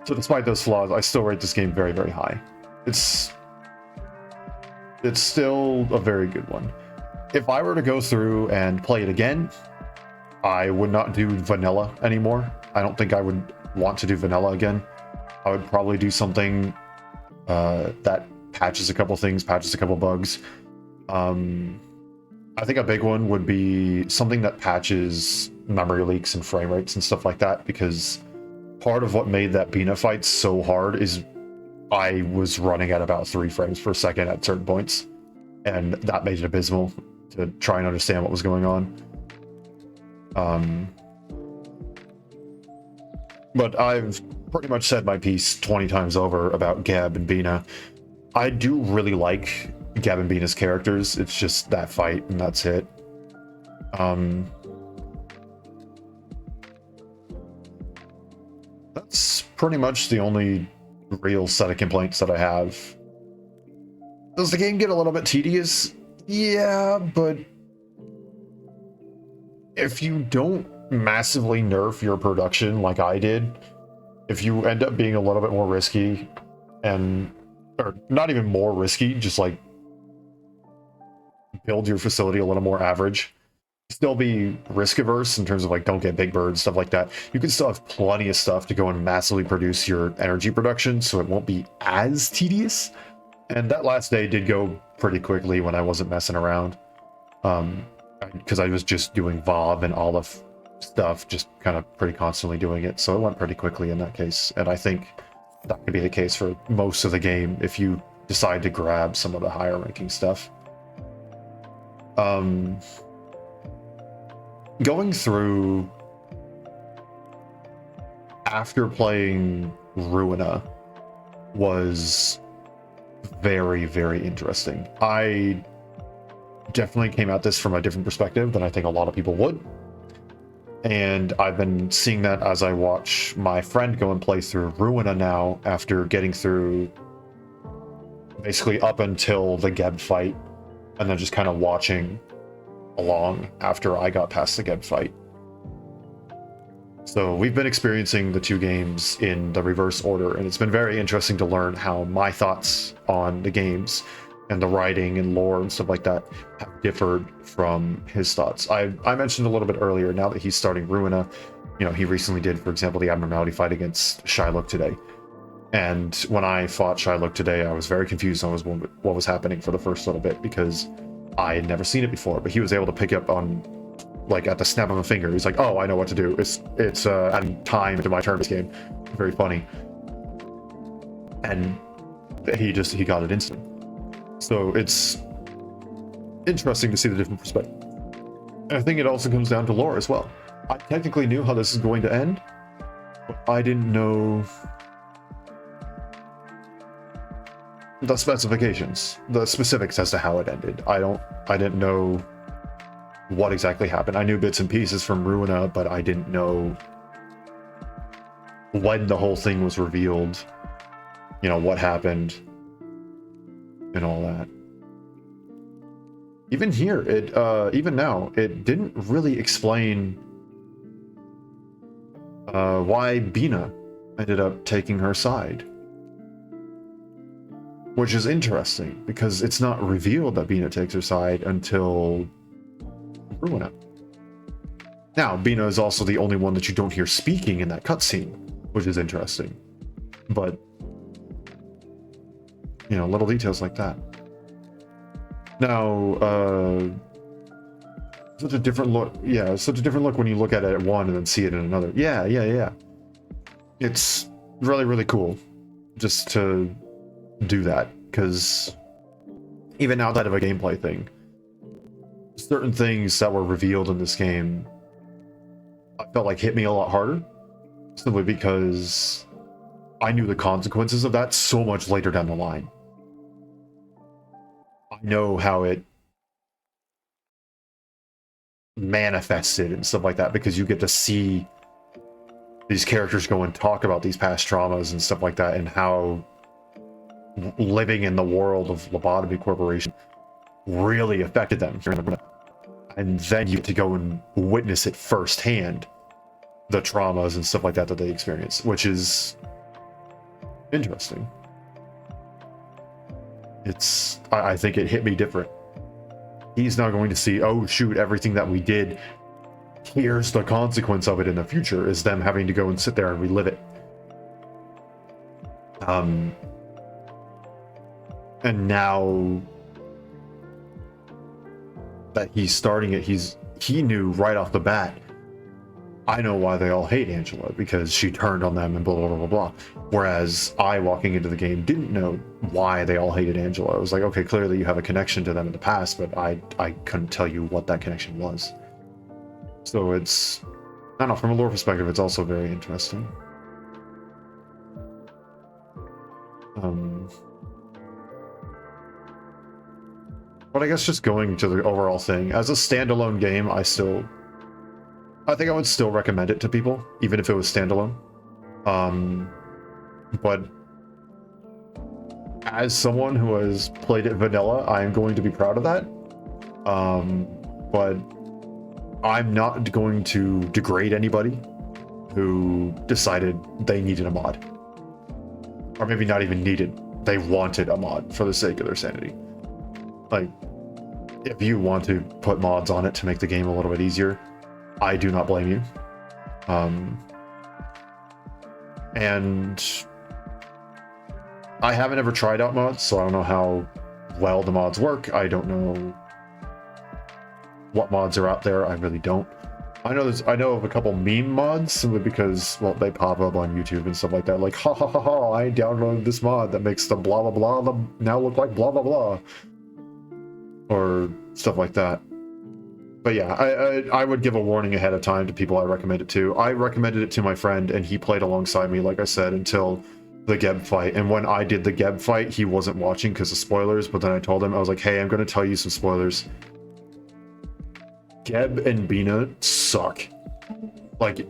so despite those flaws, I still rate this game very, very high. It's still a very good one. If I were to go through and play it again, I would not do vanilla anymore. I don't think I would want to do vanilla again. I would probably do something that patches a couple things, patches a couple bugs. I think a big one would be something that patches memory leaks and frame rates and stuff like that, because part of what made that Bina fight so hard is I was running at about 3 frames per second at certain points, and that made it abysmal to try and understand what was going on. But I've pretty much said my piece 20 times over about Gab and Bina. I do really like Gab and Bina's characters. It's just that fight, and that's it. That's pretty much the only real set of complaints that I have. Does the game get a little bit tedious? Yeah, but if you don't massively nerf your production like I did, if you end up being a little bit more risky, or not even more risky, just like build your facility a little more average, still be risk averse in terms of like don't get big birds, stuff like that, you can still have plenty of stuff to go and massively produce your energy production, so it won't be as tedious. And that last day did go pretty quickly when I wasn't messing around, because I was just doing VOB and all of stuff, just kind of pretty constantly doing it, so it went pretty quickly in that case. And I think that could be the case for most of the game if you decide to grab some of the higher ranking stuff. Going through after playing Ruina was very, very interesting. I definitely came at this from a different perspective than I think a lot of people would. And I've been seeing that as I watch my friend go and play through Ruina now, after getting through basically up until the Geb fight, and then just kind of watching along after I got past the Geb fight. So we've been experiencing the two games in the reverse order, and it's been very interesting to learn how my thoughts on the games and the writing and lore and stuff like that have differed from his thoughts. I mentioned a little bit earlier, now that he's starting Ruina, you know, he recently did, for example, the Abnormality fight against Shylock today. And when I fought Shylock today, I was very confused on what was happening for the first little bit, because I had never seen it before, but he was able to pick up on, like, at the snap of a finger. He's like, oh, I know what to do. It's adding time into my turn this game. Very funny. and he got it instantly. So it's interesting to see the different perspective. And I think it also comes down to lore as well. I technically knew how this is going to end, but I didn't know the specifications, the specifics as to how it ended. I didn't know what exactly happened. I knew bits and pieces from Ruina, but I didn't know when the whole thing was revealed, what happened and all that. Even here, even now, it didn't really explain why Bina ended up taking her side. Which is interesting, because it's not revealed that Bina takes her side until Ruina. Now, Bina is also the only one that you don't hear speaking in that cutscene, which is interesting. But, little details like that. Now, such a different look. Yeah, such a different look when you look at it at one and then see it in another. Yeah. It's really, really cool just to do that, because even outside of a gameplay thing, certain things that were revealed in this game I felt like hit me a lot harder, simply because I knew the consequences of that so much later down the line. I know how it manifested and stuff like that, because you get to see these characters go and talk about these past traumas and stuff like that, and how living in the world of Lobotomy Corporation really affected them. And then you get to go and witness it firsthand, the traumas and stuff like that they experience, which is interesting. I think it hit me different. He's now going to see, oh shoot, everything that we did, here's the consequence of it in the future, is them having to go and sit there and relive it. And now that he's starting it, he knew right off the bat, I know why they all hate Angela, because she turned on them and blah, blah, blah, blah, blah. Whereas I, walking into the game, didn't know why they all hated Angela. It was like, okay, clearly you have a connection to them in the past, but I couldn't tell you what that connection was. So it's, I don't know, from a lore perspective, it's also very interesting. But I guess just going to the overall thing, as a standalone game, I think I would still recommend it to people, even if it was standalone. But as someone who has played it vanilla, I am going to be proud of that. But I'm not going to degrade anybody who decided they needed a mod. Or maybe not even needed. They wanted a mod for the sake of their sanity. Like, if you want to put mods on it to make the game a little bit easier, I do not blame you. And I haven't ever tried out mods, so I don't know how well the mods work. I don't know what mods are out there. I really don't. I know of a couple meme mods, simply because, well, they pop up on YouTube and stuff like that. Like, ha ha ha ha, I downloaded this mod that makes the blah blah blah now look like blah blah blah. Or stuff like that. But yeah, I would give a warning ahead of time to people I recommend it to. I recommended it to my friend, and he played alongside me, like I said, until the Geb fight. And when I did the Geb fight, he wasn't watching because of spoilers, but then I told him, I was like, hey, I'm going to tell you some spoilers. Geb and Bina suck. Like,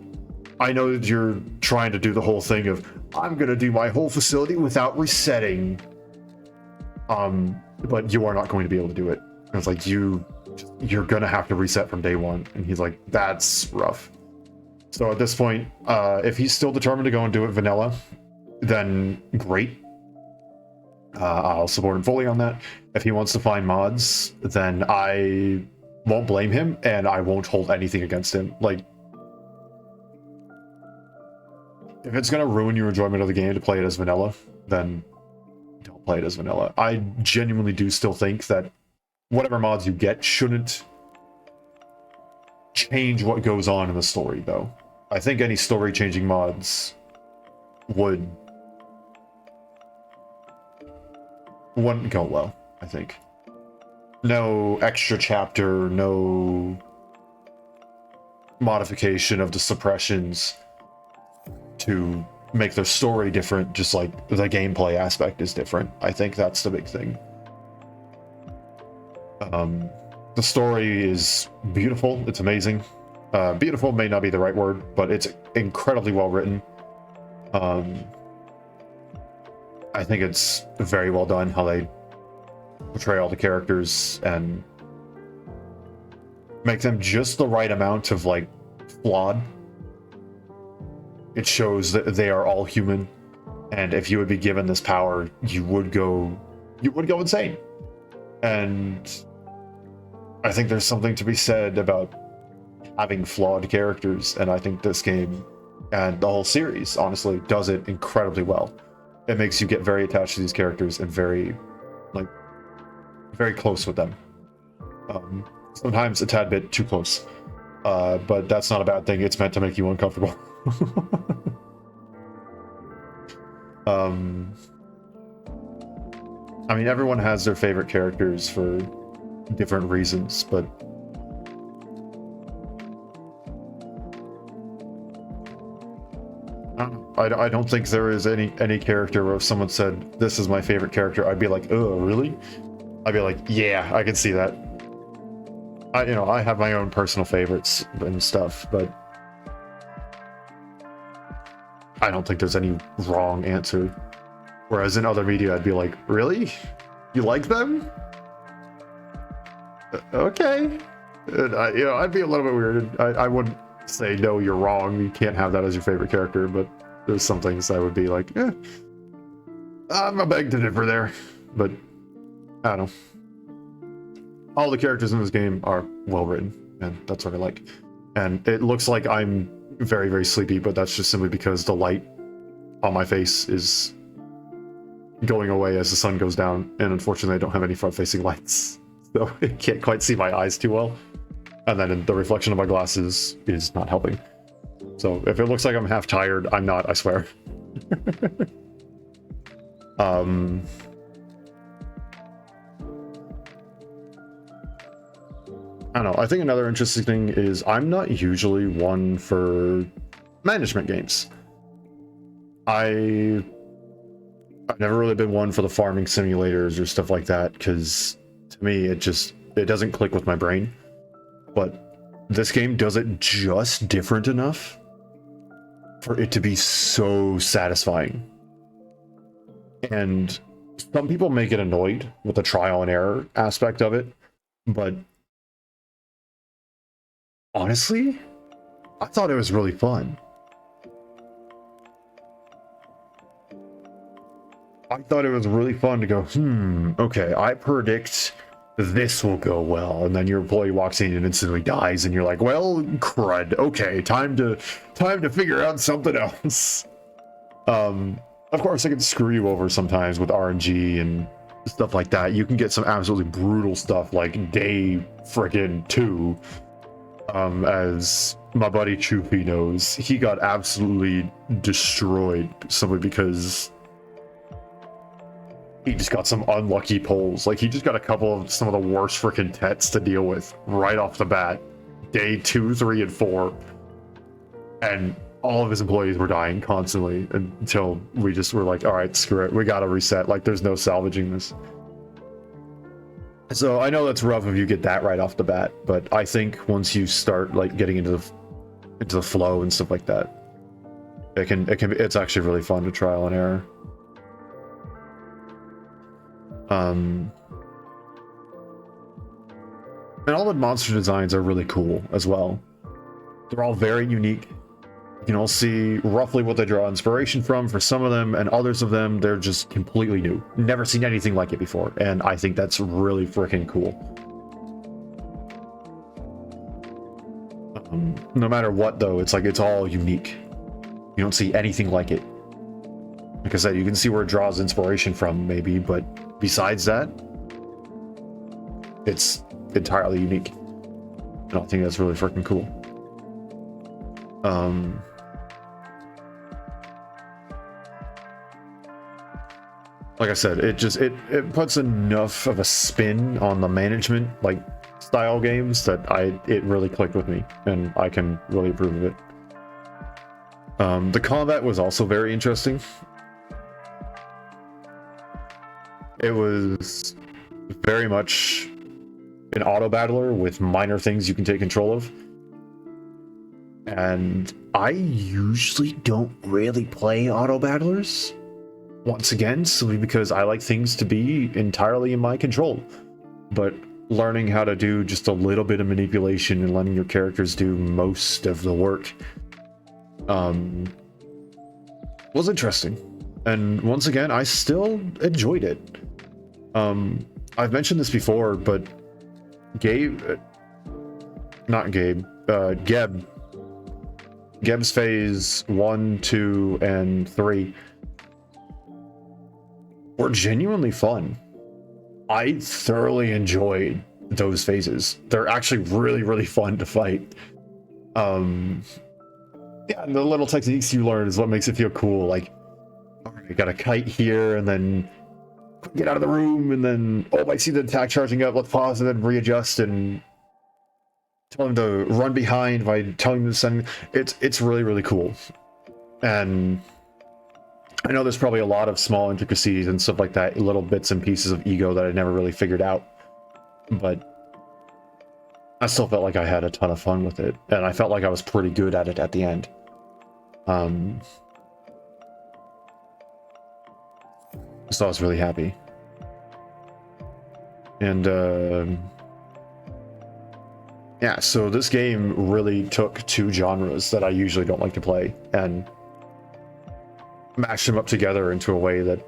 I know that you're trying to do the whole thing of, I'm going to do my whole facility without resetting. But you are not going to be able to do it. And it's like, you're gonna have to reset from day one. And he's like, that's rough. So at this point, if he's still determined to go and do it vanilla, then great. I'll support him fully on that. If he wants to find mods, then I won't blame him, and I won't hold anything against him. Like, if it's gonna ruin your enjoyment of the game to play it as vanilla, then don't play it as vanilla. I genuinely do still think that whatever mods you get shouldn't change what goes on in the story, though. I think any story-changing mods would wouldn't go well, I think. No extra chapter, no modification of the suppressions to make the story different, just like the gameplay aspect is different. I think that's the big thing. The story is beautiful, it's amazing. Beautiful may not be the right word, but it's incredibly well written. I think it's very well done how they portray all the characters and make them just the right amount of like flawed. It shows that they are all human, and if you would be given this power, you would go insane. And I think there's something to be said about having flawed characters, and I think this game and the whole series honestly does it incredibly well. It makes you get very attached to these characters and very close with them. Sometimes a tad bit too close, but that's not a bad thing. It's meant to make you uncomfortable. I mean, everyone has their favorite characters for different reasons, but I don't think there is any character where if someone said, this is my favorite character, I'd be like, oh, really? I'd be like, yeah, I can see that. I have my own personal favorites and stuff, but I don't think there's any wrong answer. Whereas in other media, I'd be like, really? You like them? Okay. And I'd be a little bit weirded. I wouldn't say, no, you're wrong. You can't have that as your favorite character, but there's some things I would be like, I'm a beg to differ there. But I don't know. All the characters in this game are well written, and that's what I like. And it looks like I'm very, very sleepy, but that's just simply because the light on my face is going away as the sun goes down, and unfortunately I don't have any front-facing lights, so I can't quite see my eyes too well. And then the reflection of my glasses is not helping. So if it looks like I'm half tired, I'm not, I swear. I don't know. I think another interesting thing is I'm not usually one for management games. I've never really been one for the farming simulators or stuff like that, because to me it doesn't click with my brain. But this game does it just different enough for it to be so satisfying. And some people may get annoyed with the trial and error aspect of it, but honestly, I thought it was really fun. I thought it was really fun to go, okay, I predict this will go well, and then your employee walks in and instantly dies, and you're like, well, crud, okay, time to figure out something else. Of course, I can screw you over sometimes with RNG and stuff like that. You can get some absolutely brutal stuff like day frickin' 2. As my buddy Choopy knows, he got absolutely destroyed simply because he just got some unlucky pulls. Like, he just got some of the worst freaking tets to deal with right off the bat. Day 2, 3, and 4. And all of his employees were dying constantly until we just were like, all right, screw it. We gotta reset. Like, there's no salvaging this. So I know that's rough if you get that right off the bat, but I think once you start like getting into the flow and stuff like that, it's actually really fun to trial and error. And all the monster designs are really cool as well. They're all very unique. You can all see roughly what they draw inspiration from for some of them, and others of them, they're just completely new. Never seen anything like it before, and I think that's really freaking cool. No matter what, though, it's like it's all unique. You don't see anything like it. Like I said, you can see where it draws inspiration from, maybe, but besides that, it's entirely unique. And I think that's really freaking cool. like I said, it puts enough of a spin on the management like style games that it really clicked with me, and I can really approve of it. The combat was also very interesting. It was very much an auto battler with minor things you can take control of. And I usually don't really play auto battlers. Once again, simply because I like things to be entirely in my control. But learning how to do just a little bit of manipulation and letting your characters do most of the work was interesting. And once again, I still enjoyed it. I've mentioned this before, but Geb's phase 1, 2, and 3 were genuinely fun. I thoroughly enjoyed those phases. They're actually really, really fun to fight. Yeah, and the little techniques you learn is what makes it feel cool. Like, all right, I got a kite here, and then get out of the room, and then, oh, I see the attack charging up, let's pause and then readjust and tell him to run behind by telling him to send. It's really, really cool. And I know there's probably a lot of small intricacies and stuff like that, little bits and pieces of ego that I never really figured out, but I still felt like I had a ton of fun with it, and I felt like I was pretty good at it at the end. So I was really happy. And yeah, so this game really took two genres that I usually don't like to play and mashed them up together into a way that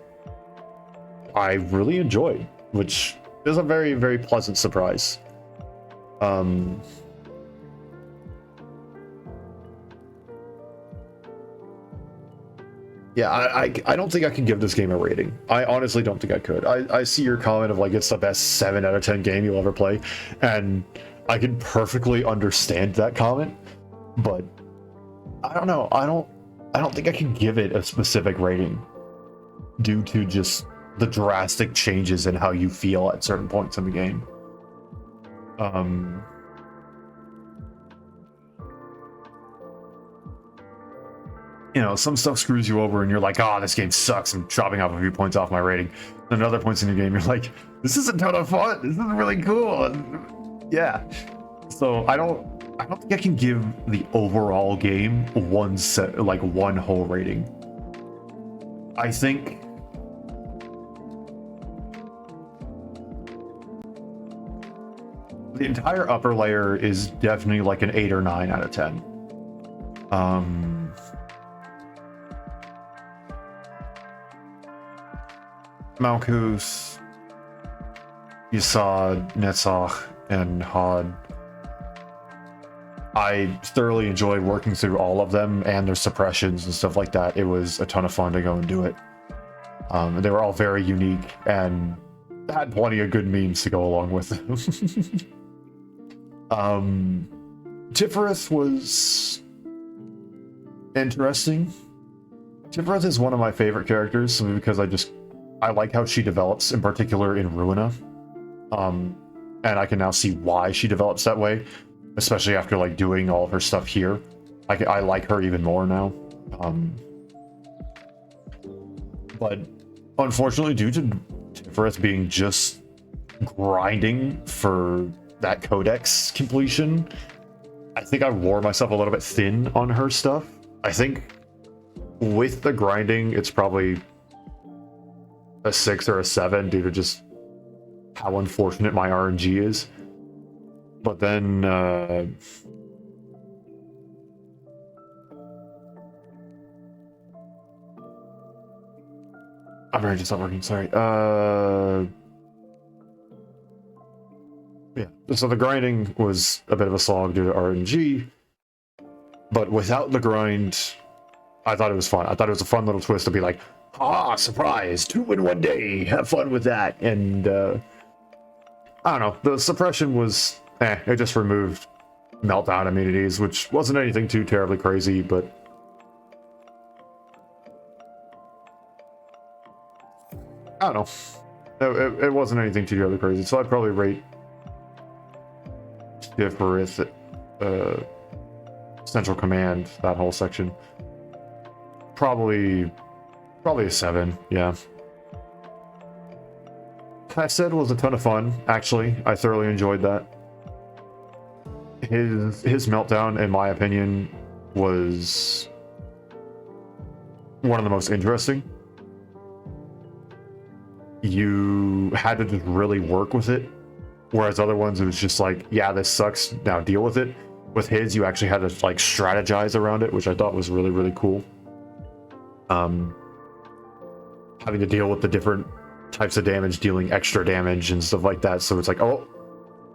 I really enjoyed, which is a very, very pleasant surprise. Yeah, I don't think I can give this game a rating. I honestly don't think I could. I see your comment of like it's the best 7 out of 10 game you'll ever play, and I can perfectly understand that comment, but I don't know. I don't think I can give it a specific rating due to just the drastic changes in how you feel at certain points in the game. You know, some stuff screws you over and you're like, oh, this game sucks, I'm dropping off a few points off my rating. Then other points in the game, you're like, this is a ton of fun, this is really cool. And yeah. So I don't think I can give the overall game one whole rating. I think the entire upper layer is definitely like an 8 or 9 out of 10. Malkuth, Yasad, Netzach, and Hod. I thoroughly enjoyed working through all of them and their suppressions and stuff like that. It was a ton of fun to go and do it. They were all very unique and had plenty of good memes to go along with them. Tifereth was interesting. Tifereth is one of my favorite characters simply because I like how she develops, in particular in Ruina. And I can now see why she develops that way, especially after like doing all of her stuff here. I like her even more now. But unfortunately, due to Tifereth being just grinding for that codex completion, I think I wore myself a little bit thin on her stuff. I think with the grinding, it's probably a 6 or a 7 due to just how unfortunate my RNG is. But then I'm ready to stop working, sorry. Yeah, so the grinding was a bit of a slog due to RNG, but without the grind, I thought it was fun. I thought it was a fun little twist to be like, ah, surprise, 2 in 1 day, have fun with that. And I don't know, the suppression was it just removed meltdown immunities, which wasn't anything too terribly crazy, but I don't know. It wasn't anything too other crazy, so I'd probably rate Differith, Central Command, that whole section. Probably a 7, yeah. Chesed was a ton of fun, actually. I thoroughly enjoyed that. His meltdown, in my opinion, was one of the most interesting. You had to just really work with it, whereas other ones it was just like, yeah, this sucks, now deal with it. With his, you actually had to like strategize around it, which I thought was really, really cool. Having to deal with the different types of damage, dealing extra damage and stuff like that. So it's like, oh,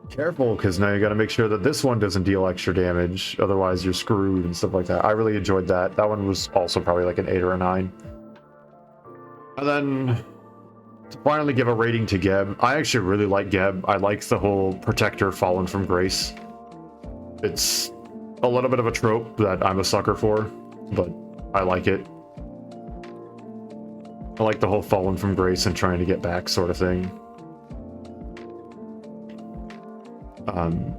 careful, because now you got to make sure that this one doesn't deal extra damage, otherwise you're screwed and stuff like that. I really enjoyed that. That one was also probably like an 8 or a 9. And then to finally give a rating to Geb, I actually really like Geb. I like the whole Protector Fallen from Grace. It's a little bit of a trope that I'm a sucker for, but I like it. I like the whole Fallen from Grace and trying to get back sort of thing.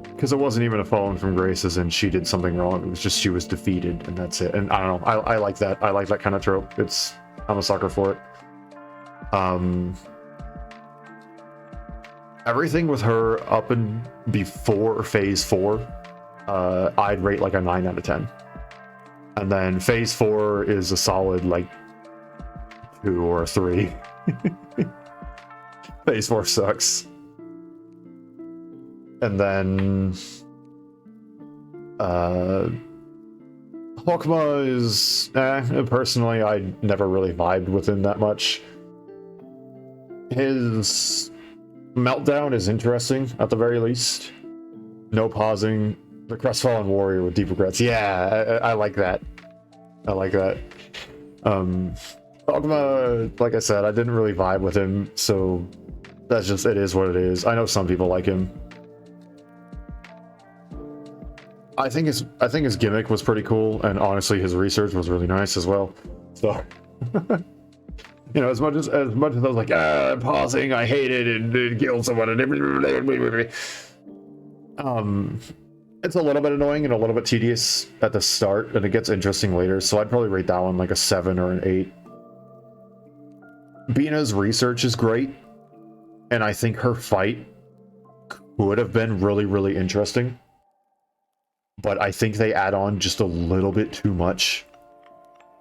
Because it wasn't even a Fallen from Grace as in she did something wrong. It was just she was defeated and that's it. And I don't know. I like that. I like that kind of trope. I'm a sucker for it. Everything with her up and before phase 4, I'd rate like a 9 out of 10. And then phase 4 is a solid like 2 or a 3. Phase 4 sucks. And then Hawkma is personally I never really vibed with him that much. His meltdown is interesting at the very least. No pausing. The Crestfallen Warrior with deep regrets. Yeah, I like that. I like that. Hawkma, like I said, I didn't really vibe with him, so that's just, it is what it is. I know some people like him. I think his gimmick was pretty cool, and honestly, his research was really nice as well. So, you know, as much as I was like, pausing, I hate it, and it killed someone, and it's a little bit annoying and a little bit tedious at the start, and it gets interesting later. So I'd probably rate that one like a 7 or an 8. Bina's research is great, and I think her fight would have been really, really interesting. But I think they add on just a little bit too much.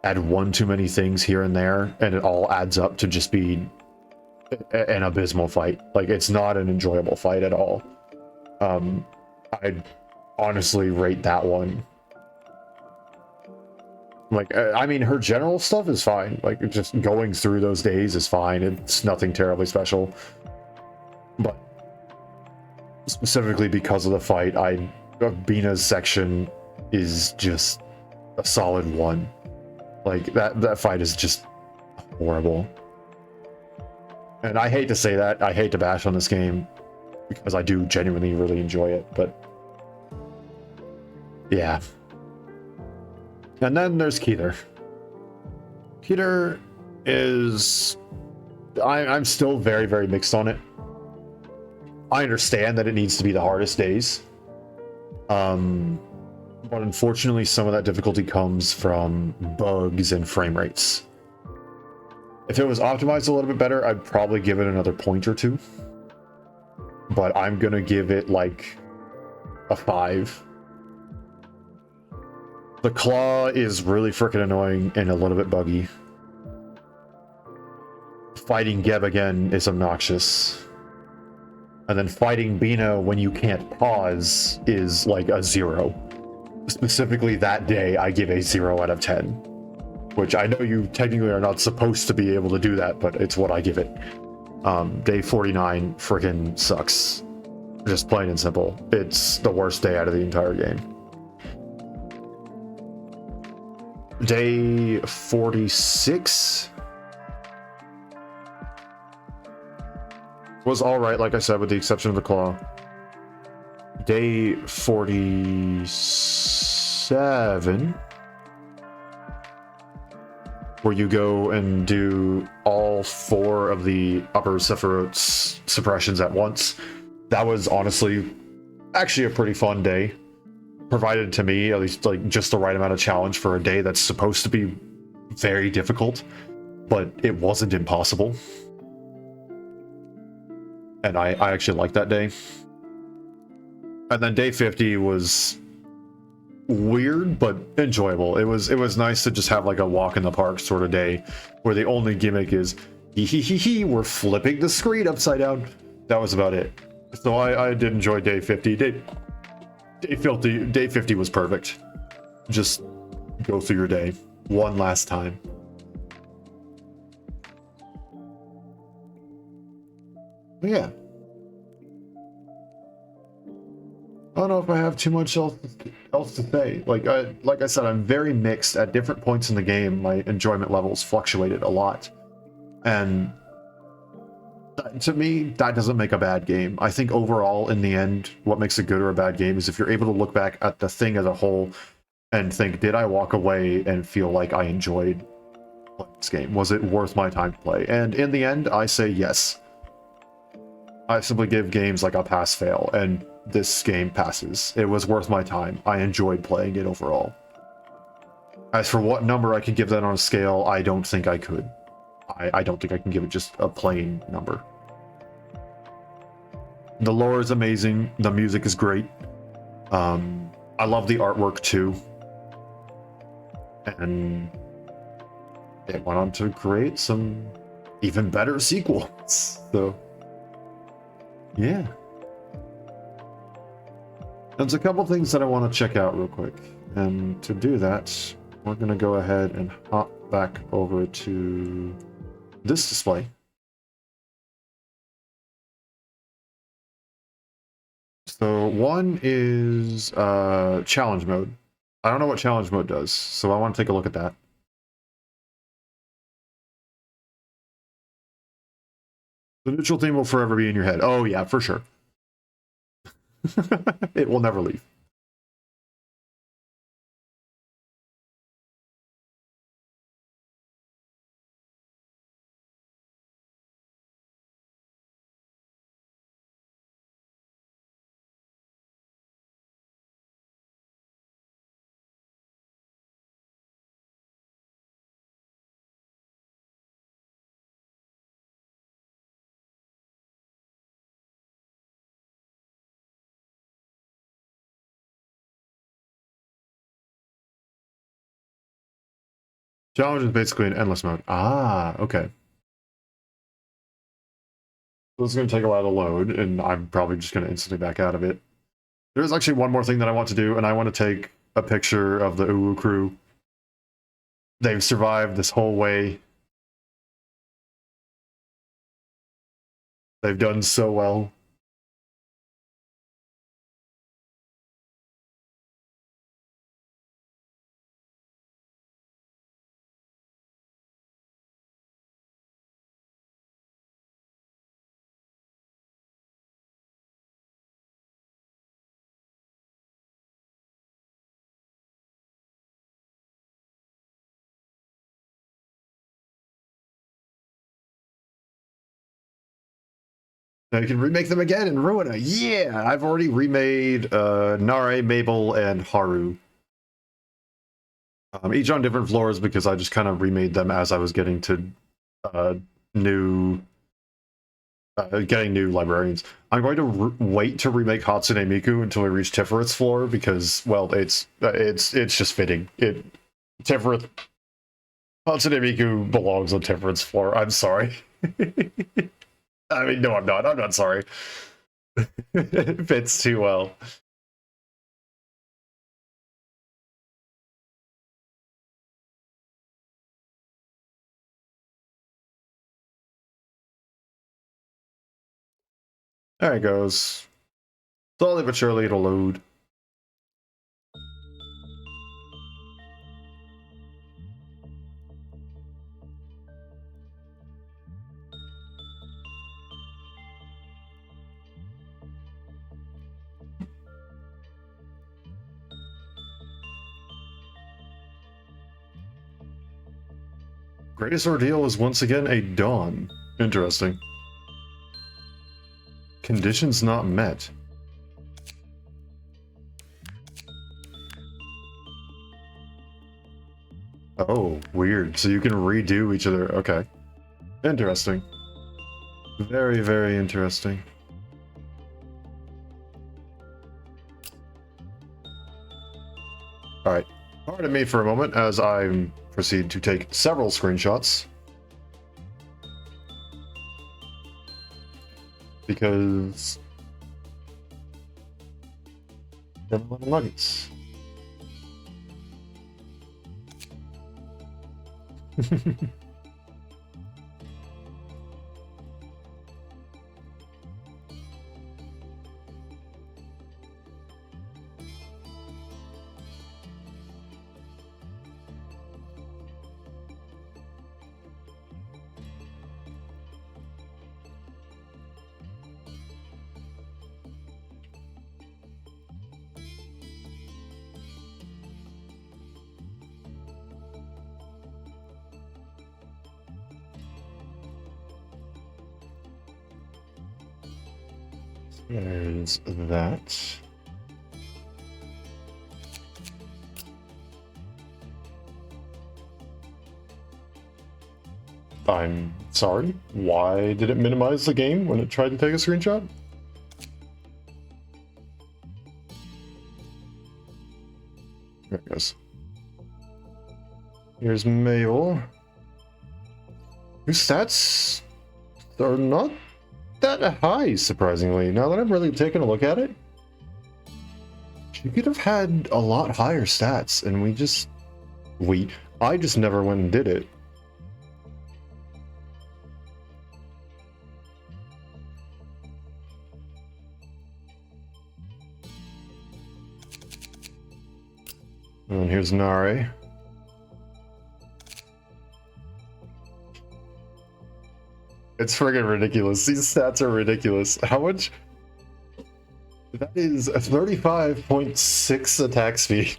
Add one too many things here and there, and it all adds up to just be an abysmal fight. Like, it's not an enjoyable fight at all. I'd honestly rate that one. Like, I mean, her general stuff is fine. Like, just going through those days is fine. It's nothing terribly special. But specifically because of the fight, Bina's section is just a solid 1. Like, that fight is just horrible. And I hate to say that. I hate to bash on this game because I do genuinely really enjoy it, but yeah. And then there's Keter. Keter is... I'm still very, very mixed on it. I understand that it needs to be the hardest days. But unfortunately, some of that difficulty comes from bugs and frame rates. If it was optimized a little bit better, I'd probably give it another point or 2. But I'm gonna give it like a 5. The claw is really freaking annoying and a little bit buggy. Fighting Geb again is obnoxious. And then fighting Bina when you can't pause is like a 0. Specifically that day, I give a 0 out of 10. Which I know you technically are not supposed to be able to do that, but it's what I give it. Day 49 freaking sucks. Just plain and simple. It's the worst day out of the entire game. Day 46 was alright, like I said, with the exception of the claw. Day 47, where you go and do all all 4 of the upper Sephiroth's suppressions at once. That was honestly actually a pretty fun day. Provided to me, at least like just the right amount of challenge for a day that's supposed to be very difficult, but it wasn't impossible. And I actually liked that day. And then day 50 was weird but enjoyable. It was nice to just have like a walk in the park sort of day where the only gimmick is we're flipping the screen upside down. That was about it. So I did enjoy day 50. Day 50 was perfect. Just go through your day one last time. But yeah. I don't know if I have too much else to say. Like I said, I'm very mixed. At different points in the game, my enjoyment levels fluctuated a lot. And to me, that doesn't make a bad game. I think overall, in the end, what makes a good or a bad game is if you're able to look back at the thing as a whole and think, did I walk away and feel like I enjoyed playing this game? Was it worth my time to play? And in the end, I say yes. I simply give games like a pass-fail, and this game passes. It was worth my time. I enjoyed playing it overall. As for what number I could give that on a scale, I don't think I could. I don't think I can give it just a plain number. The lore is amazing. The music is great. I love the artwork too. And it went on to create some even better sequels. So, yeah. There's a couple things that I want to check out real quick. And to do that, we're going to go ahead and hop back over to this display. So one is challenge mode. I don't know what challenge mode does, so I want to take a look at that. The neutral theme will forever be in your head. Oh yeah, for sure. It will never leave. Challenge is basically an endless mode. Ah, okay. So this is going to take a while to load, and I'm probably just going to instantly back out of it. There's actually one more thing that I want to do, and I want to take a picture of the Uwu crew. They've survived this whole way. They've done so well. Now you can remake them again and ruin it. Yeah, I've already remade Nare, Mabel, and Haru. Each on different floors because I just kind of remade them as I was getting to getting new librarians. I'm going to wait to remake Hatsune Miku until we reach Tiferet floor because, well, it's just fitting. Tiferet Hatsune Miku belongs on Tiferet's floor. I'm sorry. I mean, no, I'm not. I'm not sorry. It fits too well. There it goes. Slowly but surely it'll load. Greatest ordeal is once again a dawn. Interesting. Conditions not met. Oh, weird. So you can redo each other. Okay. Interesting. Very, very interesting. Alright. Pardon me for a moment as I proceed to take several screenshots. Because... there are a lot of nuggets. There's that. I'm sorry. Why did it minimize the game when it tried to take a screenshot? There it goes. Here's Mabel. Whose stats are not that high, surprisingly. Now that I've really taken a look at it, she could have had a lot higher stats, and I just never went and did it. And here's Nare. It's friggin' ridiculous. These stats are ridiculous. How much? That is a 35.6 attack speed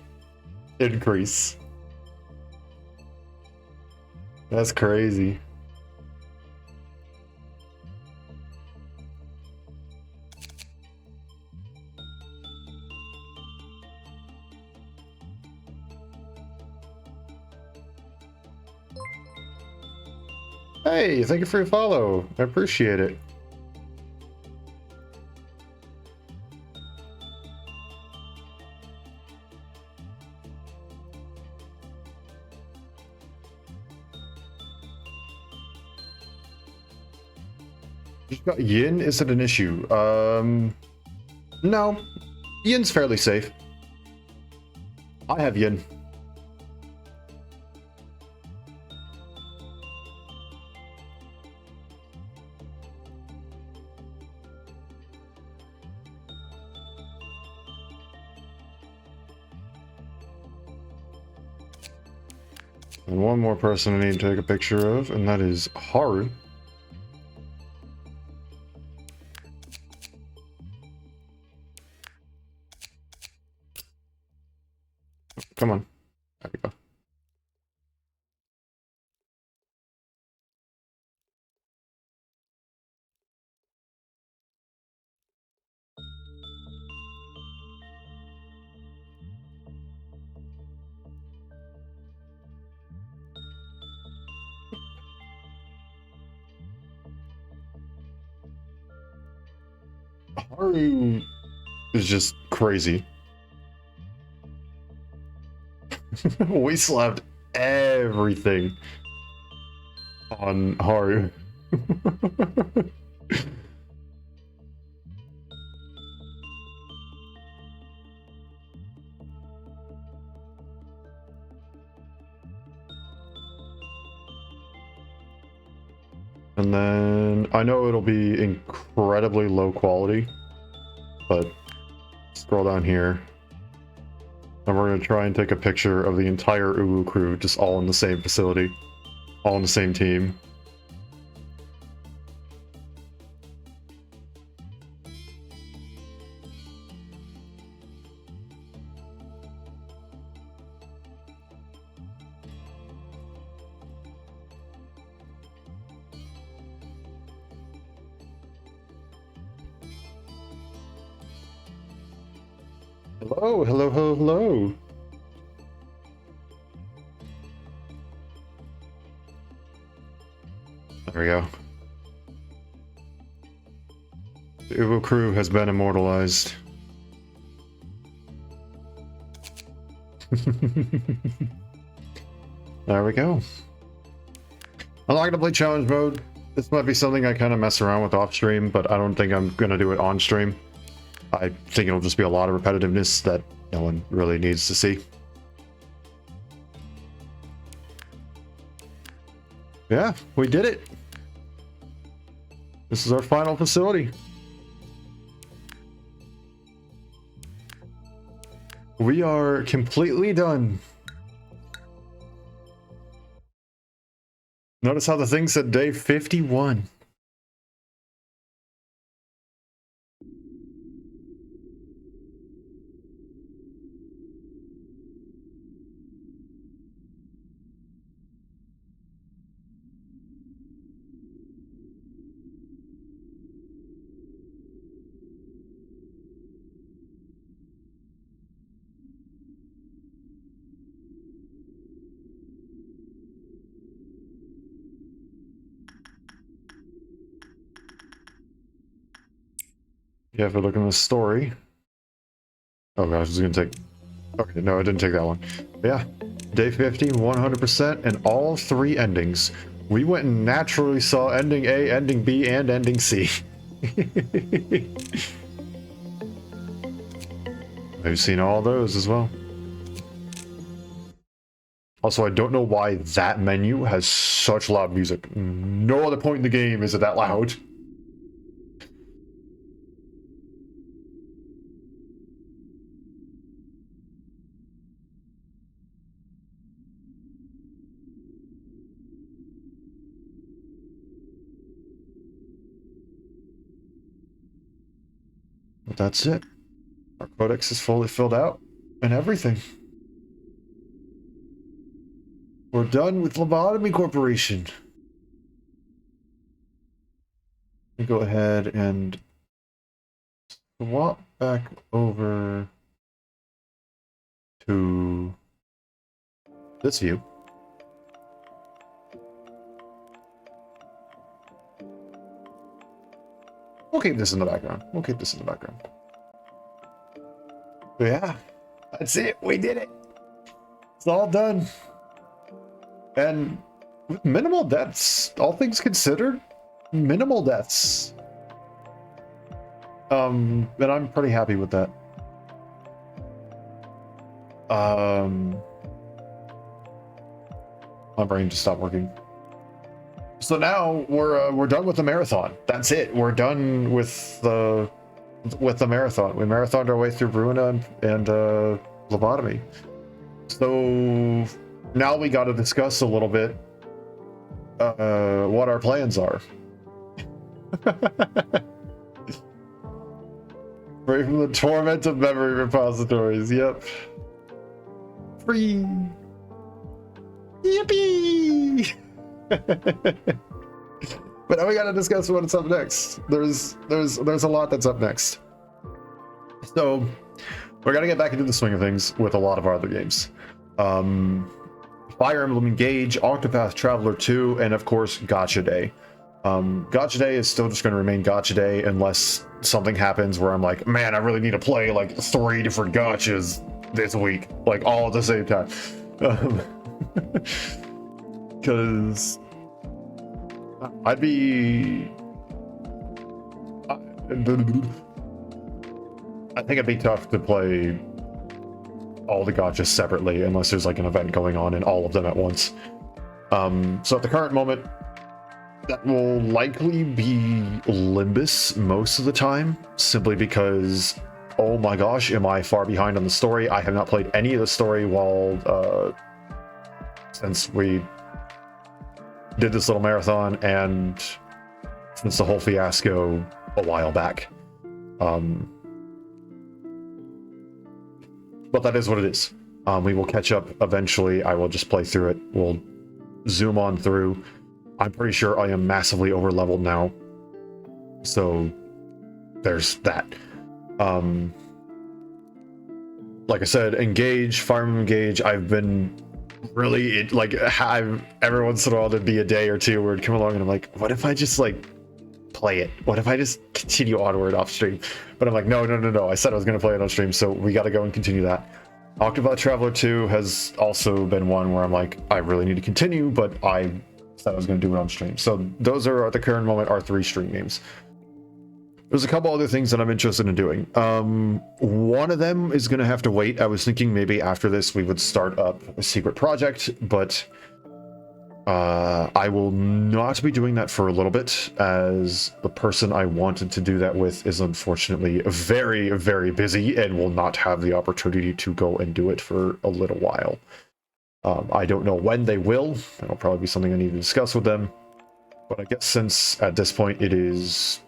increase. That's crazy. Hey, thank you for your follow. I appreciate it. You've got Yin? Is it an issue? No. Yin's fairly safe. I have Yin. And one more person I need to take a picture of, and that is Haru. Come on. There we go. Haru is just crazy. We slapped everything on Haru. And then I know it'll be incredibly low quality, but scroll down here. And we're going to try and take a picture of the entire Uwu crew, just all in the same facility, all in the same team. Hello, hello, hello, hello. There we go. The Uvo crew has been immortalized. There we go. I'm not gonna play challenge mode. This might be something I kind of mess around with off stream, but I don't think I'm gonna do it on stream. I think it'll just be a lot of repetitiveness that no one really needs to see. Yeah, we did it. This is our final facility. We are completely done. Notice how the thing said day 51. Yeah, if we look in the story. Oh gosh, it's gonna take. Okay, no, it didn't take that long. But yeah, day 50, 100%, and all 3 endings. We went and naturally saw ending A, ending B, and ending C. I've seen all those as well. Also, I don't know why that menu has such loud music. No other point in the game is it that loud. But that's it. Our codex is fully filled out and everything. We're done with Lobotomy Corporation. We go ahead and swap back over to this view. We'll keep this in the background. We'll keep this in the background. But yeah, that's it. We did it. It's all done. And with minimal deaths, all things considered, minimal deaths. And I'm pretty happy with that. My brain just stopped working. So now we're done with the marathon. That's it. We're done with the marathon. We marathoned our way through Bruina and Lobotomy. So now we got to discuss a little bit what our plans are. Free from the torment of memory repositories. Yep. Free. Yippee! But now we gotta discuss what's up next. There's a lot that's up next. So we're gonna get back into the swing of things with a lot of our other games. Fire Emblem Engage, Octopath Traveler 2, and of course Gacha Day. Gacha Day is still just going to remain Gacha Day unless something happens where I'm like, man, I really need to play like 3 different gachas this week, like all at the same time. Because I'd be... I think it'd be tough to play all the gachas separately unless there's like an event going on in all of them at once. So at the current moment, that will likely be Limbus most of the time, simply because, oh my gosh, am I far behind on the story. I have not played any of the story since we did this little marathon and since the whole fiasco a while back. But that is what it is. We will catch up eventually. I will just play through it. We'll zoom on through. I'm pretty sure I am massively over leveled now. So there's that. like I said, Engage, Fire Emblem Engage, I've been really, every once in a while there'd be a day or two where it'd come along and I'm like, what if I just like play it? What if I just continue onward off stream? But I'm like, no. I said I was going to play it on stream, so we got to go and continue that. Octopath Traveler 2 has also been one where I'm like, I really need to continue, but I said I was going to do it on stream. So those are, at the current moment, our 3 stream games. There's a couple other things that I'm interested in doing. One of them is going to have to wait. I was thinking maybe after this we would start up a secret project, but I will not be doing that for a little bit, as the person I wanted to do that with is unfortunately very, very busy and will not have the opportunity to go and do it for a little while. I don't know when they will. That'll probably be something I need to discuss with them. But I guess since at this point it is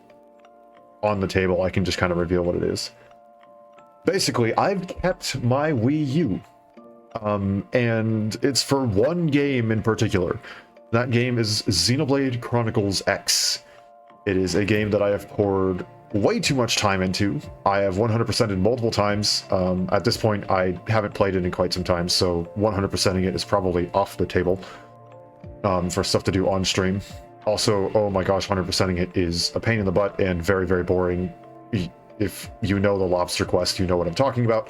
on the table, I can just kind of reveal what it is. Basically, I've kept my Wii U. And it's for one game in particular. That game is Xenoblade Chronicles X. It is a game that I have poured way too much time into. I have 100%ed multiple times. At this point, I haven't played it in quite some time, so 100%ing it is probably off the table for stuff to do on stream. Also, oh my gosh, 100%ing it is a pain in the butt and very, very boring. If you know the Lobster Quest, you know what I'm talking about.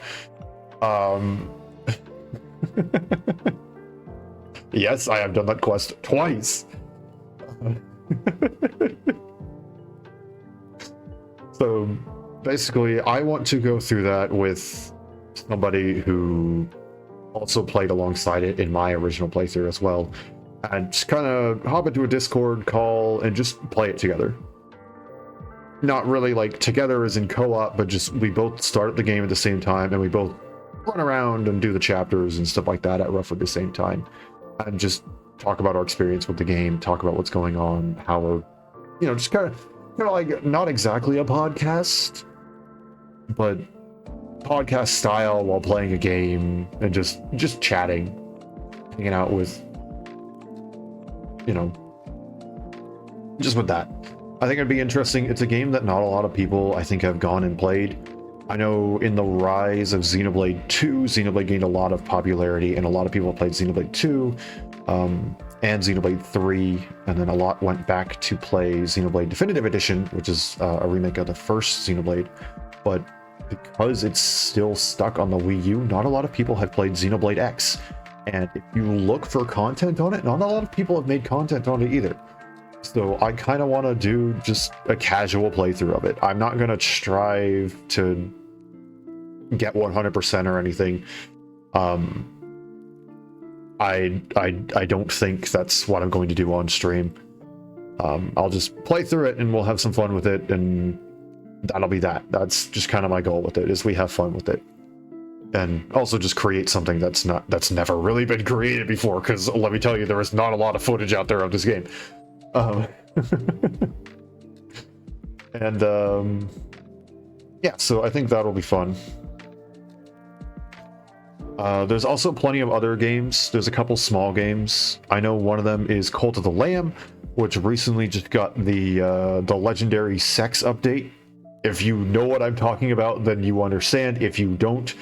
Yes, I have done that quest twice. So basically, I want to go through that with somebody who also played alongside it in my original playthrough as well, and just kind of hop into a Discord call and just play it together. Not really like together as in co-op, but just we both start the game at the same time and we both run around and do the chapters and stuff like that at roughly the same time, and just talk about our experience with the game, talk about what's going on, how we're, just kind of like not exactly a podcast, but podcast style while playing a game and just chatting, hanging out with, just with that. I think it'd be interesting. It's a game that not a lot of people, I think, have gone and played. I know in the rise of Xenoblade 2, Xenoblade gained a lot of popularity, and a lot of people played Xenoblade 2 and Xenoblade 3, and then a lot went back to play Xenoblade Definitive Edition, which is a remake of the first Xenoblade. But because it's still stuck on the Wii U, not a lot of people have played Xenoblade X. And if you look for content on it, not a lot of people have made content on it either. So I kind of want to do just a casual playthrough of it. I'm not going to strive to get 100% or anything. I don't think that's what I'm going to do on stream. I'll just play through it and we'll have some fun with it, and that'll be that. That's just kind of my goal with it, is we have fun with it. And also just create something that's never really been created before, because let me tell you, there is not a lot of footage out there of this game. Yeah, so I think that'll be fun. There's also plenty of other games. There's a couple small games. I know one of them is Cult of the Lamb, which recently just got the legendary sex update. If you know what I'm talking about, then you understand. If you don't,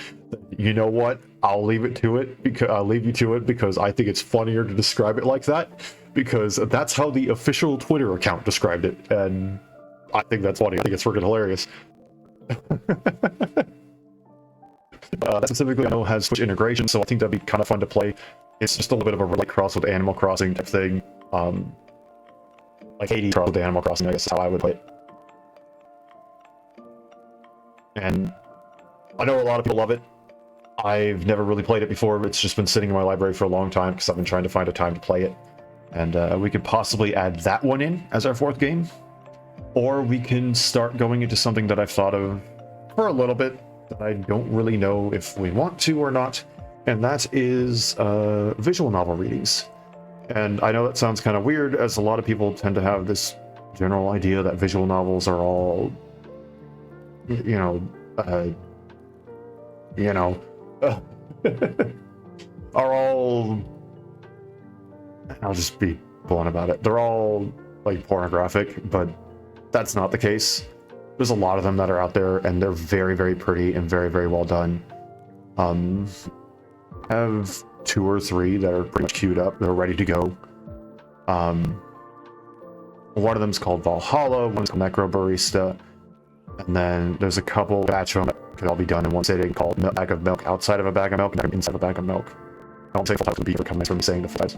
you know what? I'll leave you to it because I think it's funnier to describe it like that, because that's how the official Twitter account described it, and I think that's funny. I think it's freaking hilarious. Specifically, I know it has Switch integration, so I think that'd be kind of fun to play. It's just a little bit of a like cross with Animal Crossing type thing, like 80 cross with Animal Crossing, I guess is how I would play it. And I know a lot of people love it. I've never really played it before, but it's just been sitting in my library for a long time because I've been trying to find a time to play it. And we could possibly add that one in as our fourth game. Or we can start going into something that I've thought of for a little bit that I don't really know if we want to or not. And that is visual novel readings. And I know that sounds kind of weird, as a lot of people tend to have this general idea that visual novels are all, are all, I'll just be blunt about it, they're all like pornographic, but that's not the case. There's a lot of them that are out there, and they're very, very pretty and very, very well done. Um, I have 2 or 3 that are pretty much queued up. They're ready to go. One of them's called Valhalla, one's called Necro Barista, and then there's a couple batch of them that could all be done in one sitting called Bag of Milk outside of a bag of milk and inside of a bag of milk. I don't say full types would be coming from me saying the full types.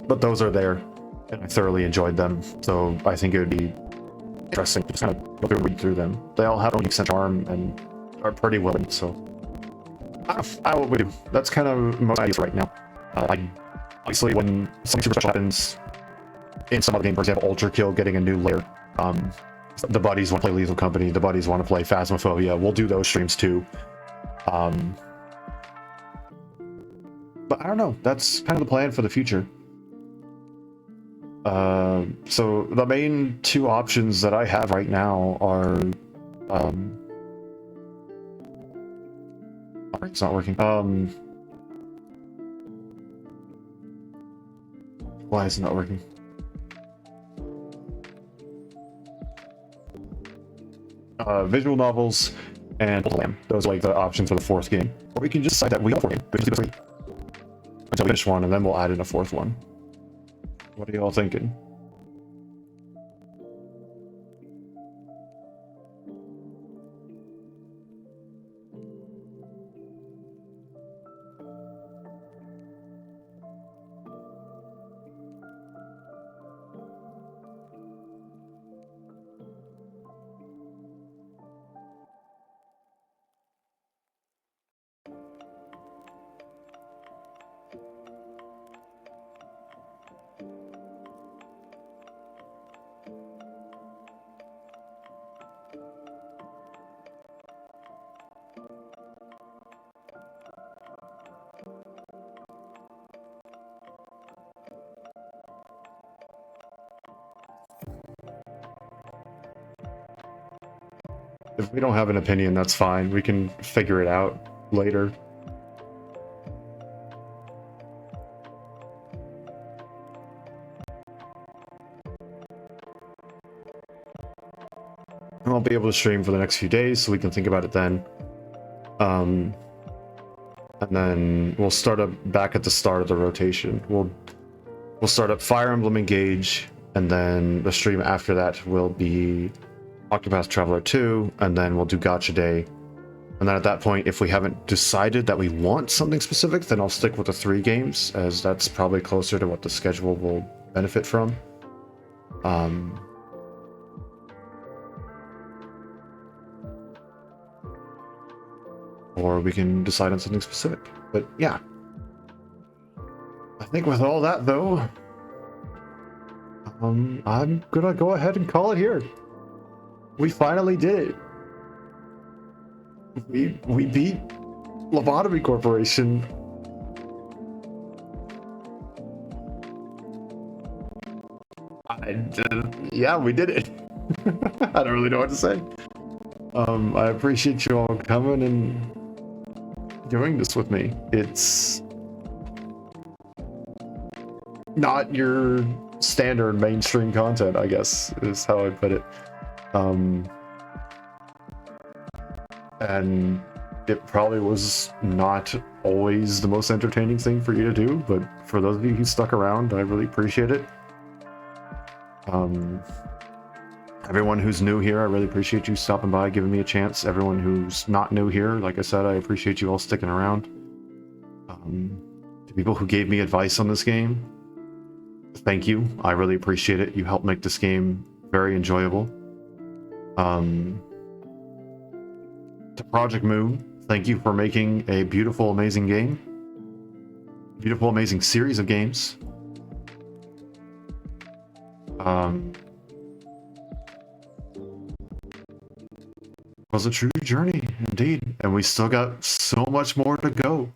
But those are there, and I thoroughly enjoyed them, so I think it would be interesting to just kind of go through and read through them. They all have a unique charm and are pretty willing, so I will do. That's kind of most ideas right now. Obviously, when something super special happens in some other game, for example, Ultra Kill getting a new lair, the buddies want to play Lethal Company, the buddies want to play Phasmophobia, we'll do those streams too. But I don't know, that's kind of the plan for the future. So the main 2 options that I have right now are it's not working. Why is it not working? Visual novels and Lamb. Those are like the options for the 4th game. Or we can just decide that we have 4 games. We just do 3 until we finish one, and then we'll add in a 4th one. What are y'all thinking? If we don't have an opinion, that's fine. We can figure it out later. I won't be able to stream for the next few days, so we can think about it then. And then we'll start up back at the start of the rotation. We'll start up Fire Emblem Engage, and then the stream after that will be Octopath Traveler 2, and then we'll do Gacha Day. And then at that point, if we haven't decided that we want something specific, then I'll stick with the 3 games, as that's probably closer to what the schedule will benefit from. Or we can decide on something specific. But yeah. I think with all that, though, I'm gonna go ahead and call it here. We finally did it. We beat Lobotomy Corporation. Yeah, we did it. I don't really know what to say. I appreciate you all coming and doing this with me. It's not your standard mainstream content, I guess, is how I put it. And it probably was not always the most entertaining thing for you to do, but for those of you who stuck around, I really appreciate it. Everyone who's new here, I really appreciate you stopping by, giving me a chance. Everyone who's not new here, like I said, I appreciate you all sticking around. The people who gave me advice on this game, thank you. I really appreciate it. You helped make this game very enjoyable. To Project Moon, thank you for making a beautiful, amazing game. Beautiful, amazing series of games. It was a true journey, indeed. And we still got so much more to go.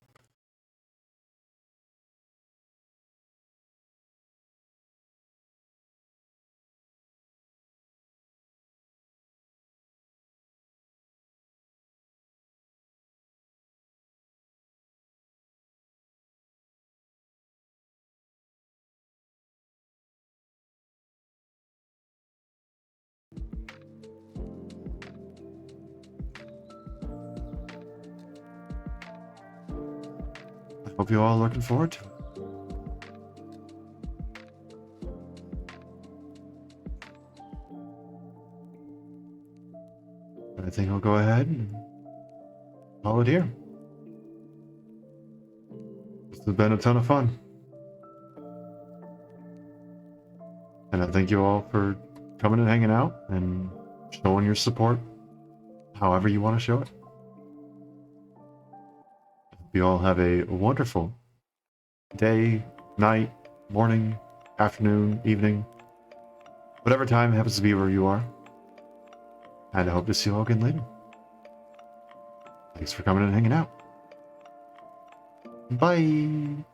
Hope you all are looking forward to it. I think I'll go ahead and call it here. This has been a ton of fun. And I thank you all for coming and hanging out and showing your support however you want to show it. Hope you all have a wonderful day, night, morning, afternoon, evening, whatever time happens to be where you are. And I hope to see you all again later. Thanks for coming and hanging out. Bye.